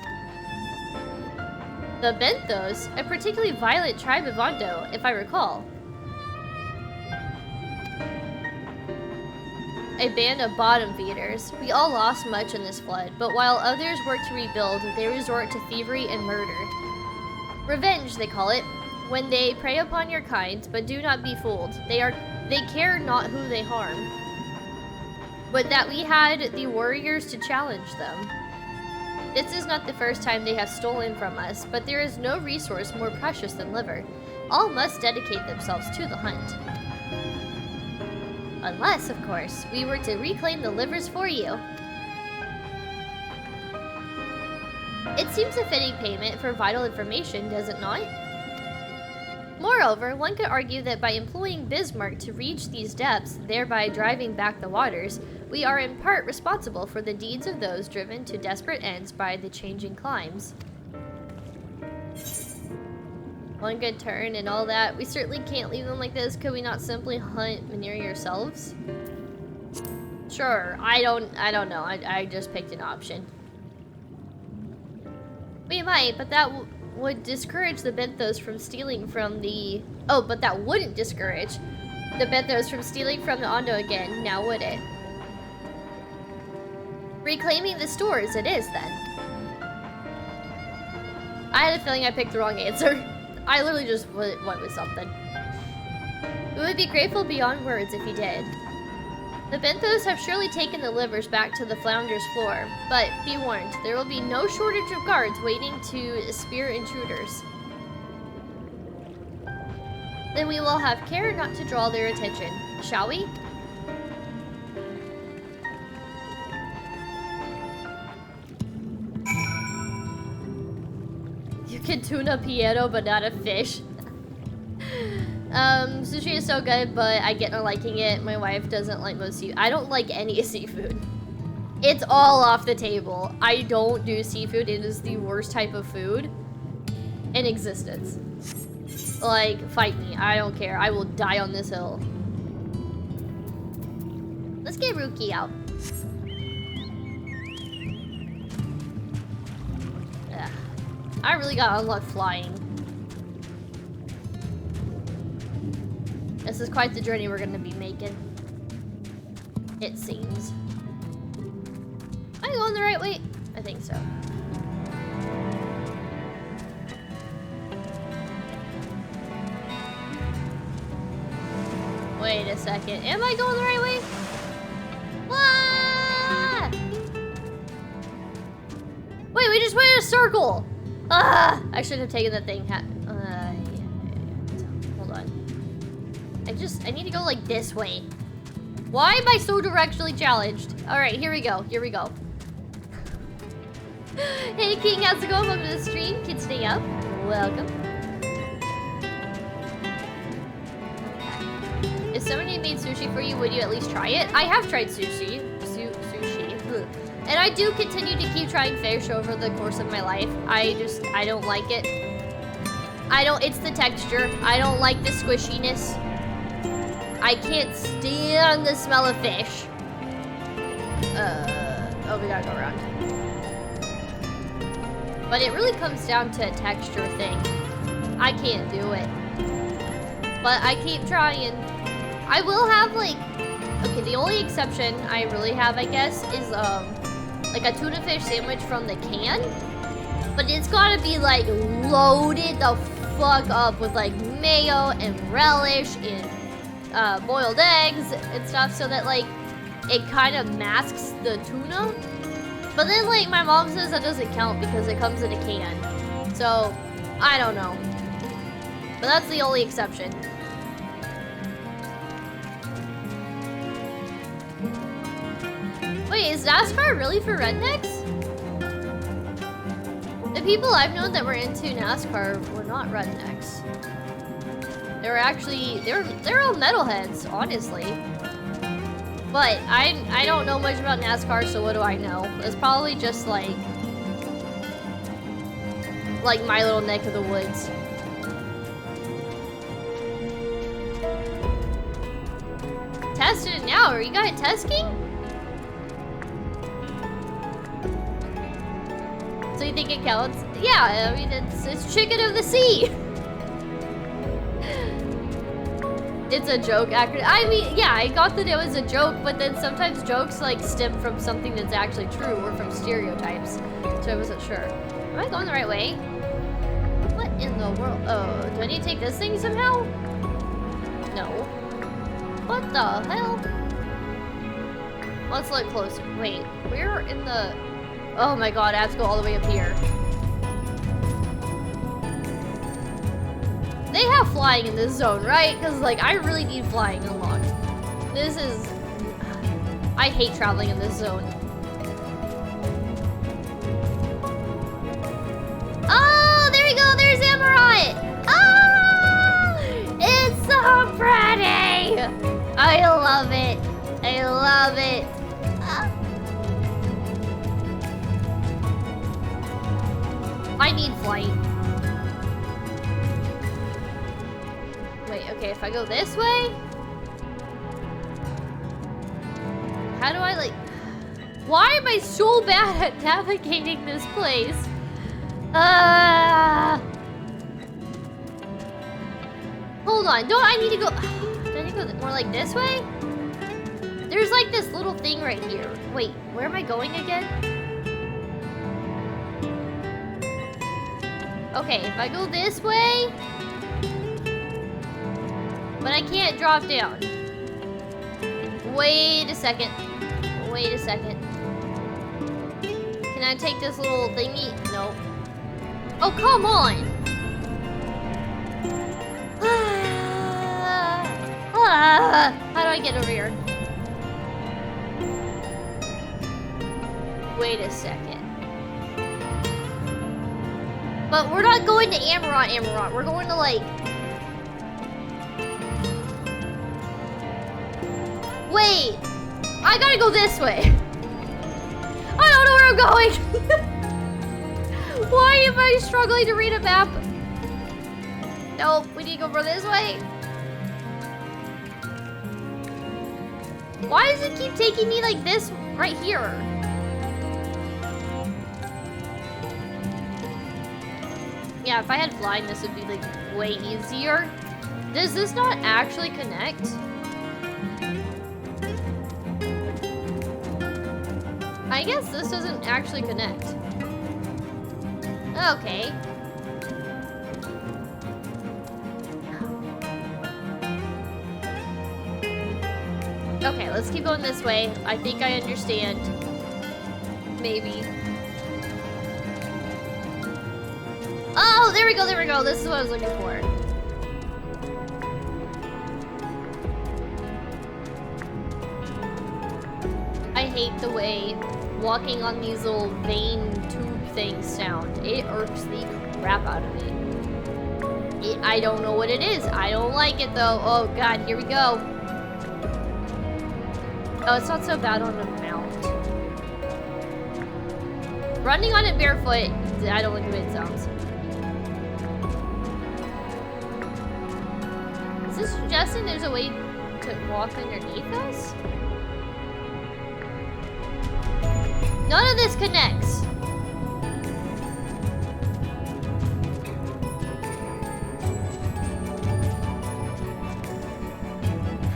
The Benthos, a particularly violent tribe of Ondo, if I recall. A band of bottom feeders. We all lost much in this flood, but while others work to rebuild, they resort to thievery and murder. Revenge, they call it, when they prey upon your kind, but do not be fooled. They care not who they harm, but that we had the warriors to challenge them. This is not the first time they have stolen from us, but there is no resource more precious than liver. All must dedicate themselves to the hunt. Unless, of course, we were to reclaim the livers for you. It seems a fitting payment for vital information, does it not? Moreover, one could argue that by employing Bismarck to reach these depths, thereby driving back the waters, we are in part responsible for the deeds of those driven to desperate ends by the changing climes. One good turn and all that. We certainly can't leave them like this. Could we not simply hunt Maniri ourselves? Sure, I don't know. I just picked an option. We might, but that would discourage the Benthos from stealing from the... Oh, but that wouldn't discourage the Benthos from stealing from the Ondo again, now would it? Reclaiming the stores it is, then. I had a feeling I picked the wrong answer. I literally just went with something. We would be grateful beyond words if you did. The Benthos have surely taken the livers back to the Flounder's floor, but be warned, there will be no shortage of guards waiting to spear intruders. Then we will have care not to draw their attention, shall we? You can tune a piano, but not a fish. Sushi is so good, but I get not liking it. My wife doesn't like most seafood. I don't like any seafood. It's all off the table. I don't do seafood. It is the worst type of food in existence. Like, fight me. I don't care. I will die on this hill. Let's get Rookie out. Ugh. I really got unlocked flying. This is quite the journey we're gonna be making. It seems. Am I going the right way? I think so. Wait a second. Am I going the right way? Ah! Wait, we just went in a circle! Ah! I should have taken that thing. Yeah. Hold on. I need to go like this way. Why am I so directionally challenged? Alright, here we go. Here we go. Hey King, how's it going? Welcome to the stream. Kids, stay up. Welcome. If somebody made sushi for you, would you at least try it? I have tried sushi. Sushi. And I do continue to keep trying fish over the course of my life. I don't like it. It's the texture. I don't like the squishiness. I can't stand the smell of fish. Oh, we gotta go around. But it really comes down to a texture thing. I can't do it. But I keep trying. I will have like, okay, the only exception I really have, I guess, is like a tuna fish sandwich from the can. But it's gotta be like loaded the fuck up with like mayo and relish and boiled eggs and stuff so that like it kind of masks the tuna. But then like my mom says that doesn't count because it comes in a can. So I don't know. But that's the only exception. Wait, is NASCAR really for rednecks? The people I've known that were into NASCAR were not rednecks. They were actually, they're all metalheads, honestly. But I don't know much about NASCAR, so what do I know? It's probably just like my little neck of the woods. Tested it now, are you guys testing? So you think it counts? Yeah, I mean, it's chicken of the sea. It's a joke, I mean, yeah, I got that it was a joke, but then sometimes jokes like stem from something that's actually true or from stereotypes. So I wasn't sure. Am I going the right way? What in the world? Oh, do I need to take this thing somehow? No. What the hell? Let's look closer. Wait, we're in the... Oh my god, I have to go all the way up here. They have flying in this zone, right? Because, like, I really need flying unlocked. This is... I hate traveling in this zone. Oh, there we go! There's Amaranth! Ah! It's so pretty! I love it. I love it. Ah. I need flight. Wait, okay, if I go this way? How do I, like... Why am I so bad at navigating this place? Hold on, don't I need to go... Do I need to go more like this way? There's like this little thing right here. Wait, where am I going again? Okay, if I go this way... But I can't drop down. Wait a second. Wait a second. Can I take this little thingy? No. Oh, come on! How do I get over here? Wait a second. But we're not going to Amaranth. We're going to, like... Wait! I gotta go this way. I don't know where I'm going. Why am I struggling to read a map? Nope, we need to go for this way. Why does it keep taking me like this right here? Yeah, if I had flying, this would be like way easier. Does this not actually connect? I guess this doesn't actually connect. Okay. Okay, let's keep going this way. I think I understand. Maybe. Oh, there we go, there we go. This is what I was looking for. I hate the way walking on these little vein tube things sound. It irks the crap out of me. I don't know what it is. I don't like it though. Oh god, here we go. Oh, it's not so bad on a mount. Running on it barefoot, I don't like the way it sounds. Is this suggesting there's a way to walk underneath us? None of this connects.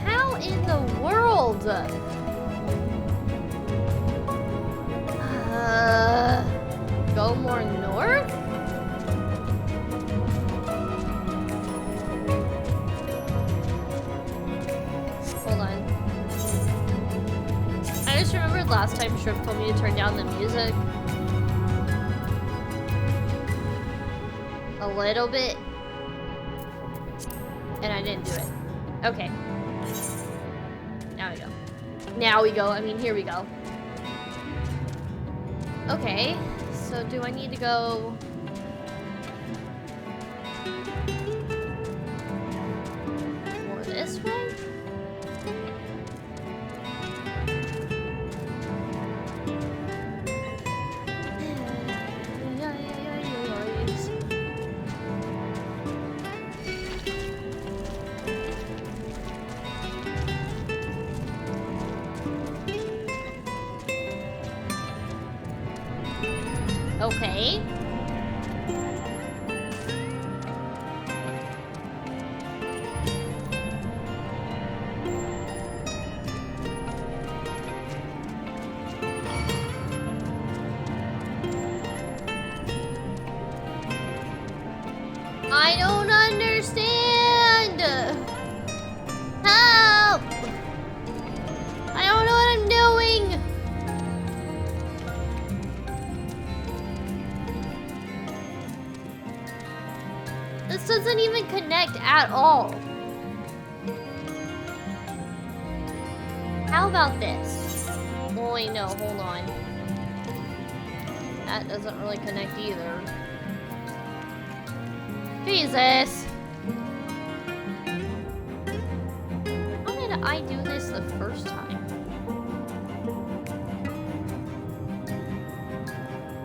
How in the world? Go more north? Hold on. I just remembered last time Shrimp told me to turn down the music a little bit, and I didn't do it. Okay. Now we go. Now we go. I mean, here we go. Okay, so do I need to go... more this way? Okay. I don't understand. Help! I don't know what I'm doing. This doesn't even connect at all. How about this? Oh wait, no, hold on. That doesn't really connect either. Jesus! How did I do this the first time?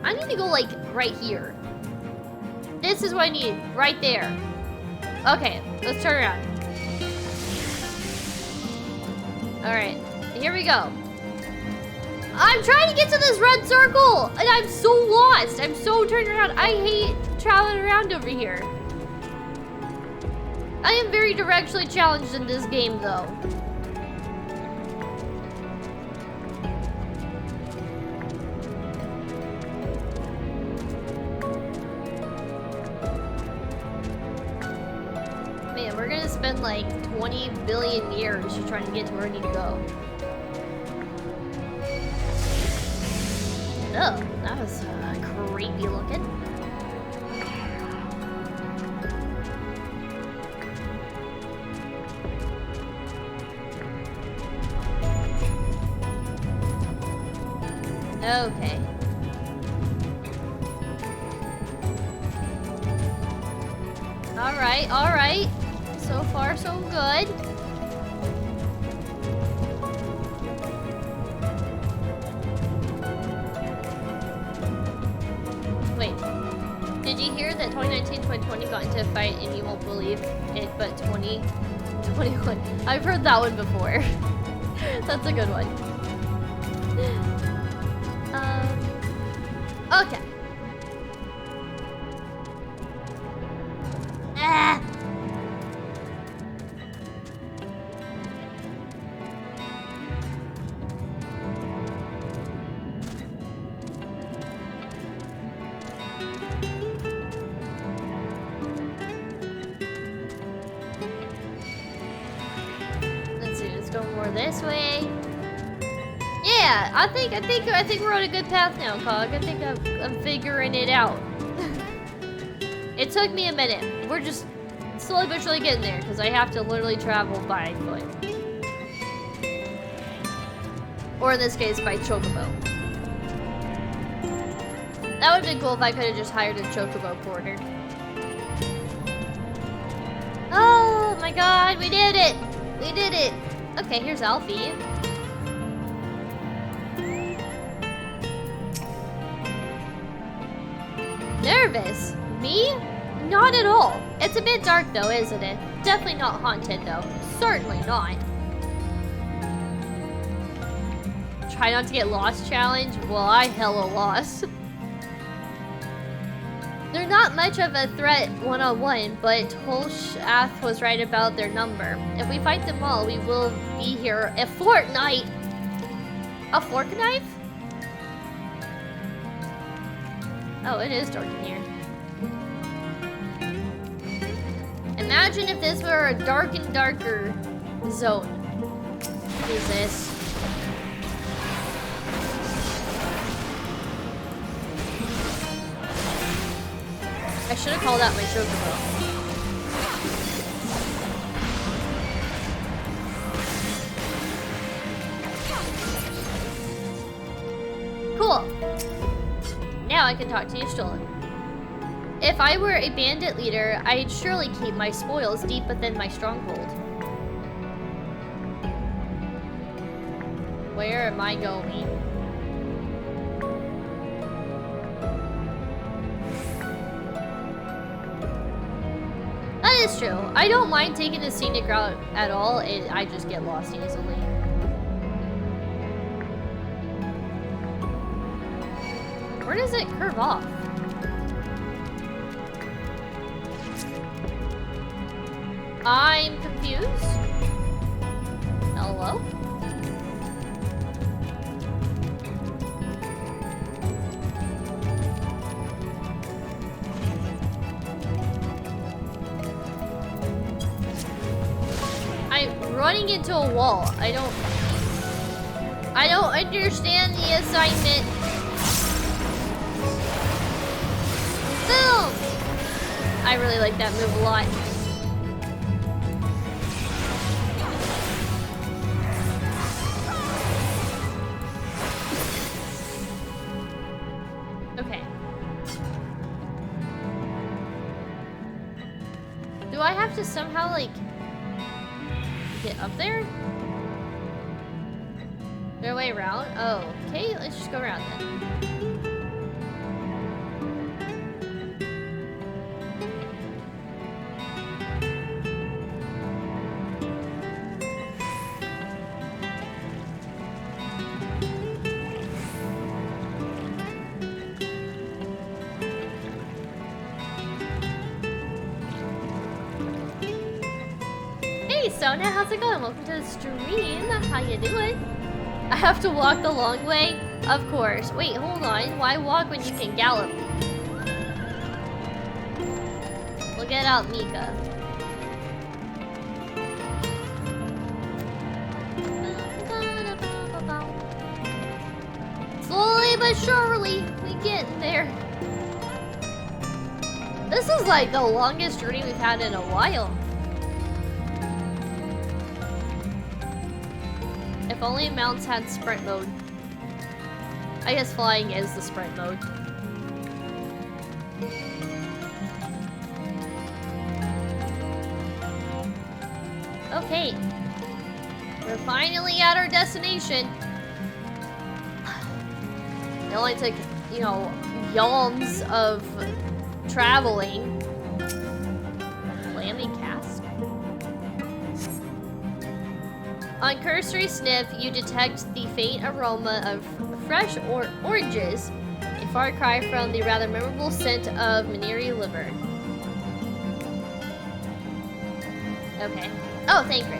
I need to go like right here. This is what I need, right there. Okay, let's turn around. Alright, here we go. I'm trying to get to this red circle, and I'm so lost. I'm so turned around. I hate traveling around over here. I am very directionally challenged in this game, though. We're gonna spend like 20 billion years just trying to get to where we need to go. Oh, that was creepy looking. Okay. Alright, alright. So far, so good. Wait. Did you hear that 2019-2020 got into a fight and you won't believe it, but 2021? I've heard that one before. That's a good one. Okay. Ah. Let's see. Let's go more this way. Yeah, I think we're on a good path now, Cog. I think I'm figuring it out. It took me a minute. We're just slowly but surely getting there because I have to literally travel by foot, or in this case, by chocobo. That would have been cool if I could have just hired a chocobo porter. Oh my God, we did it! We did it! Okay, here's Alfie. Nervous? Me? Not at all. It's a bit dark though, isn't it? Definitely not haunted though. Certainly not. Try not to get lost challenge? Well, I hella lost. They're not much of a threat one-on-one, but Holshath was right about their number. If we fight them all, we will be here a fortnight. A fork knife? Oh, it is dark in here. Imagine if this were a dark and darker zone. What is this? I should have called out my chocobo. Cool. Now I can talk to Y'shtola. If I were a bandit leader, I'd surely keep my spoils deep within my stronghold. Where am I going? That is true. I don't mind taking the scenic route at all. I just get lost easily. Where does it curve off? I'm confused. Hello? I'm running into a wall. I don't understand the assignment. Boom! I really like that move a lot. Okay. Do I have to somehow, like, get up there? Is there a way around? Oh, okay, let's just go around then. Sona, how's it going? Welcome to the stream. How you doing? I have to walk the long way? Of course. Wait, hold on. Why walk when you can gallop? Look at out, Mika. Slowly but surely, we getting there. This is like the longest journey we've had in a while. If only mounts had sprint mode. I guess flying is the sprint mode. Okay. We're finally at our destination. It only took, you know, yawns of traveling. Clammy cask? On cursory sniff, you detect the faint aroma of fresh oranges, a far cry from the rather memorable scent of Maniri liver. Okay. Oh, thank you.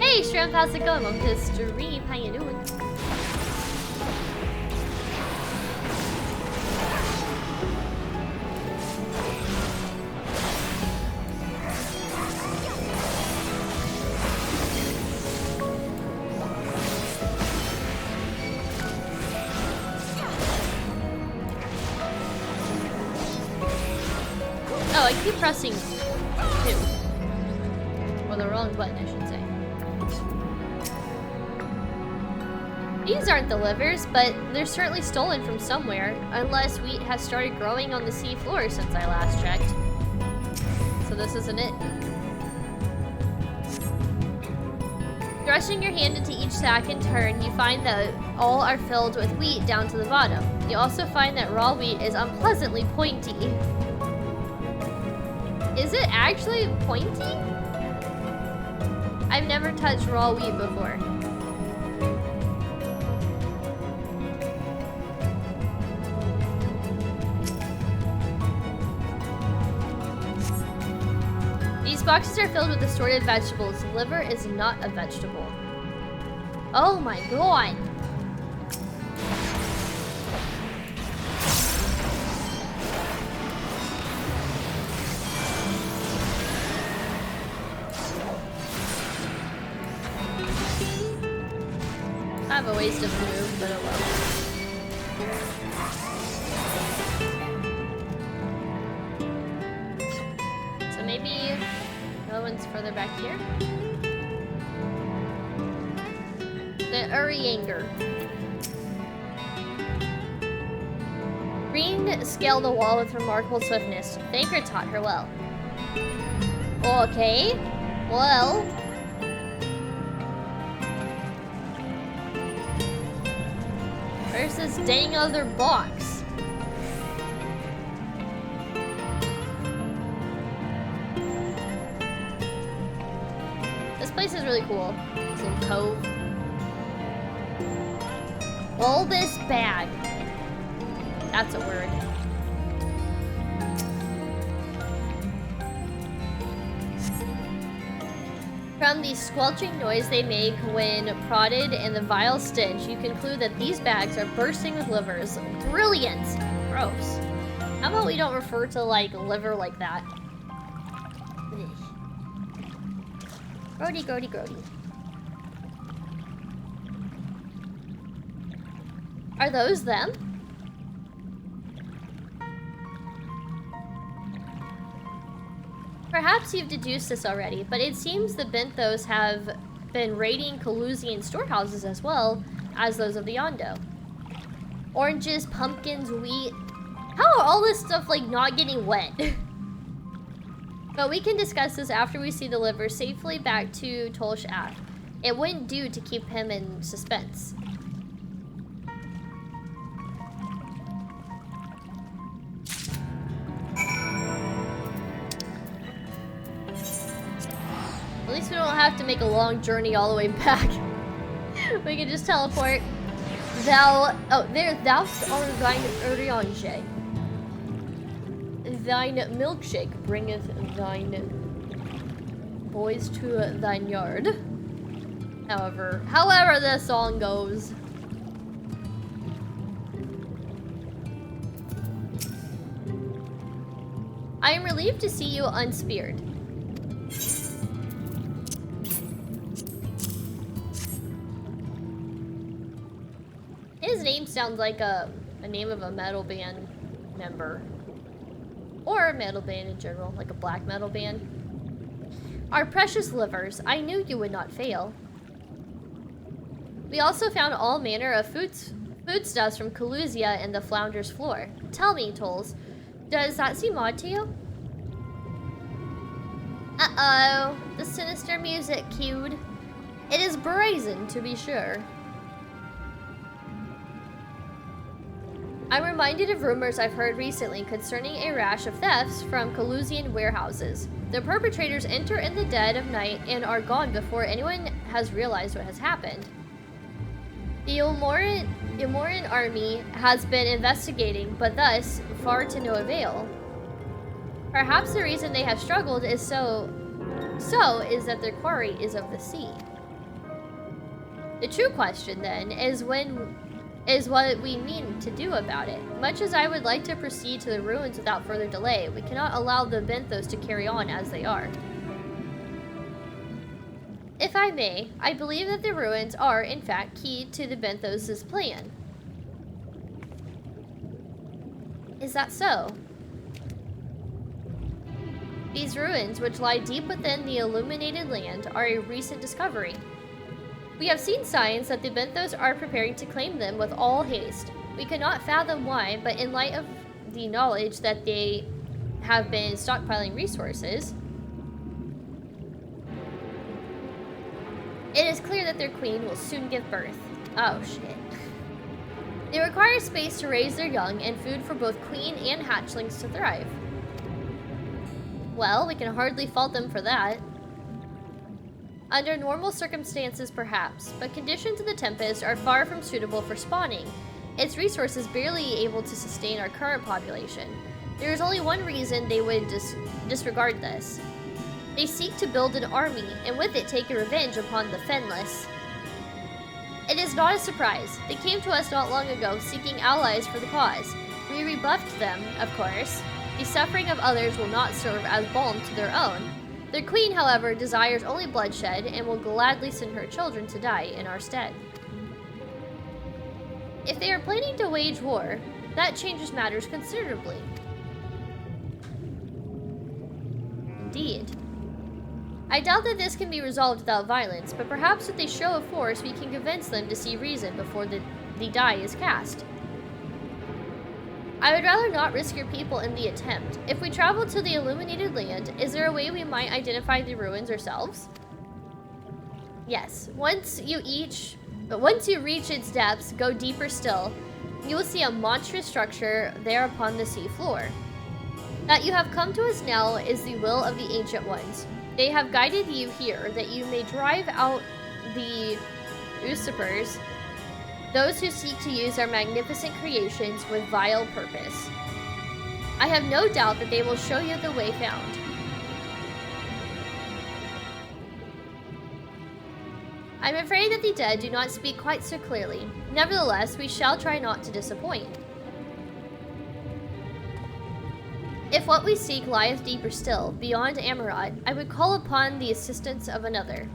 Hey, Shrimp, how's it going? Welcome to the stream. How you doing? Oh, I keep pressing 2. Or the wrong button, I should say. These aren't the livers, but they're certainly stolen from somewhere, unless wheat has started growing on the sea floor since I last checked. So this isn't it. Thrusting your hand into each sack in turn, you find that all are filled with wheat down to the bottom. You also find that raw wheat is unpleasantly pointy. Is it actually pointy? I've never touched raw wheat before. These boxes are filled with assorted vegetables. Liver is not a vegetable. Oh my god! I have a waste of move, but oh well. So maybe no one's further back here. The Urianger. Green scaled the wall with remarkable swiftness. Thanker taught her well. Okay. Well. Where's this dang other box? This place is really cool. This little cove. Bulbous bag. That's a word. From the squelching noise they make when prodded and the vile stench, you conclude that these bags are bursting with livers. Brilliant! Gross. How about we don't refer to, like, liver like that? Grody, grody, grody. Are those them? Perhaps you've deduced this already, but it seems the Benthos have been raiding Calusian storehouses as well as those of the Yondo. Oranges, pumpkins, wheat. How are all this stuff, like, not getting wet? But we can discuss this after we see the liver safely back to Tolsh Ath. It wouldn't do to keep him in suspense. At least we don't have to make a long journey all the way back. We can just teleport. Thou art thine Uriange. Thine milkshake bringeth thine boys to thine yard. However the song goes. I am relieved to see you unspeared. His name sounds like a name of a metal band member. Or a metal band in general, like a black metal band. Our precious livers, I knew you would not fail. We also found all manner of foodstuffs from Calusia and the Flounder's floor. Tell me, Tolls, does that seem odd to you? Uh-oh, the sinister music cued. It is brazen, to be sure. I'm reminded of rumors I've heard recently concerning a rash of thefts from Calusian warehouses. The perpetrators enter in the dead of night and are gone before anyone has realized what has happened. The Ilmoran army has been investigating, but thus far to no avail. Perhaps the reason they have struggled is is that their quarry is of the sea. The true question then is what we mean to do about it. Much as I would like to proceed to the ruins without further delay, we cannot allow the Benthos to carry on as they are. If I may, I believe that the ruins are, in fact, key to the Benthos' plan. Is that so? These ruins, which lie deep within the illuminated land, are a recent discovery. We have seen signs that the Benthos are preparing to claim them with all haste. We cannot fathom why, but in light of the knowledge that they have been stockpiling resources, it is clear that their queen will soon give birth. Oh shit. They require space to raise their young and food for both queen and hatchlings to thrive. Well, we can hardly fault them for that. Under normal circumstances, perhaps, but conditions in the Tempest are far from suitable for spawning. Its resources barely able to sustain our current population. There is only one reason they would disregard this. They seek to build an army, and with it take a revenge upon the Fenless. It is not a surprise. They came to us not long ago, seeking allies for the cause. We rebuffed them, of course. The suffering of others will not serve as balm to their own. Their queen, however, desires only bloodshed, and will gladly send her children to die in our stead. If they are planning to wage war, that changes matters considerably. Indeed. I doubt that this can be resolved without violence, but perhaps with a show of force we can convince them to see reason before the die is cast. I would rather not risk your people in the attempt. If we travel to the illuminated land, is there a way we might identify the ruins ourselves? Yes. Once you reach its depths, go deeper still, you will see a monstrous structure there upon the sea floor. That you have come to us now is the will of the Ancient Ones. They have guided you here that you may drive out the usurpers, those who seek to use our magnificent creations with vile purpose. I have no doubt that they will show you the way found. I'm afraid that the dead do not speak quite so clearly. Nevertheless, we shall try not to disappoint. If what we seek lieth deeper still, beyond Amarod, I would call upon the assistance of another.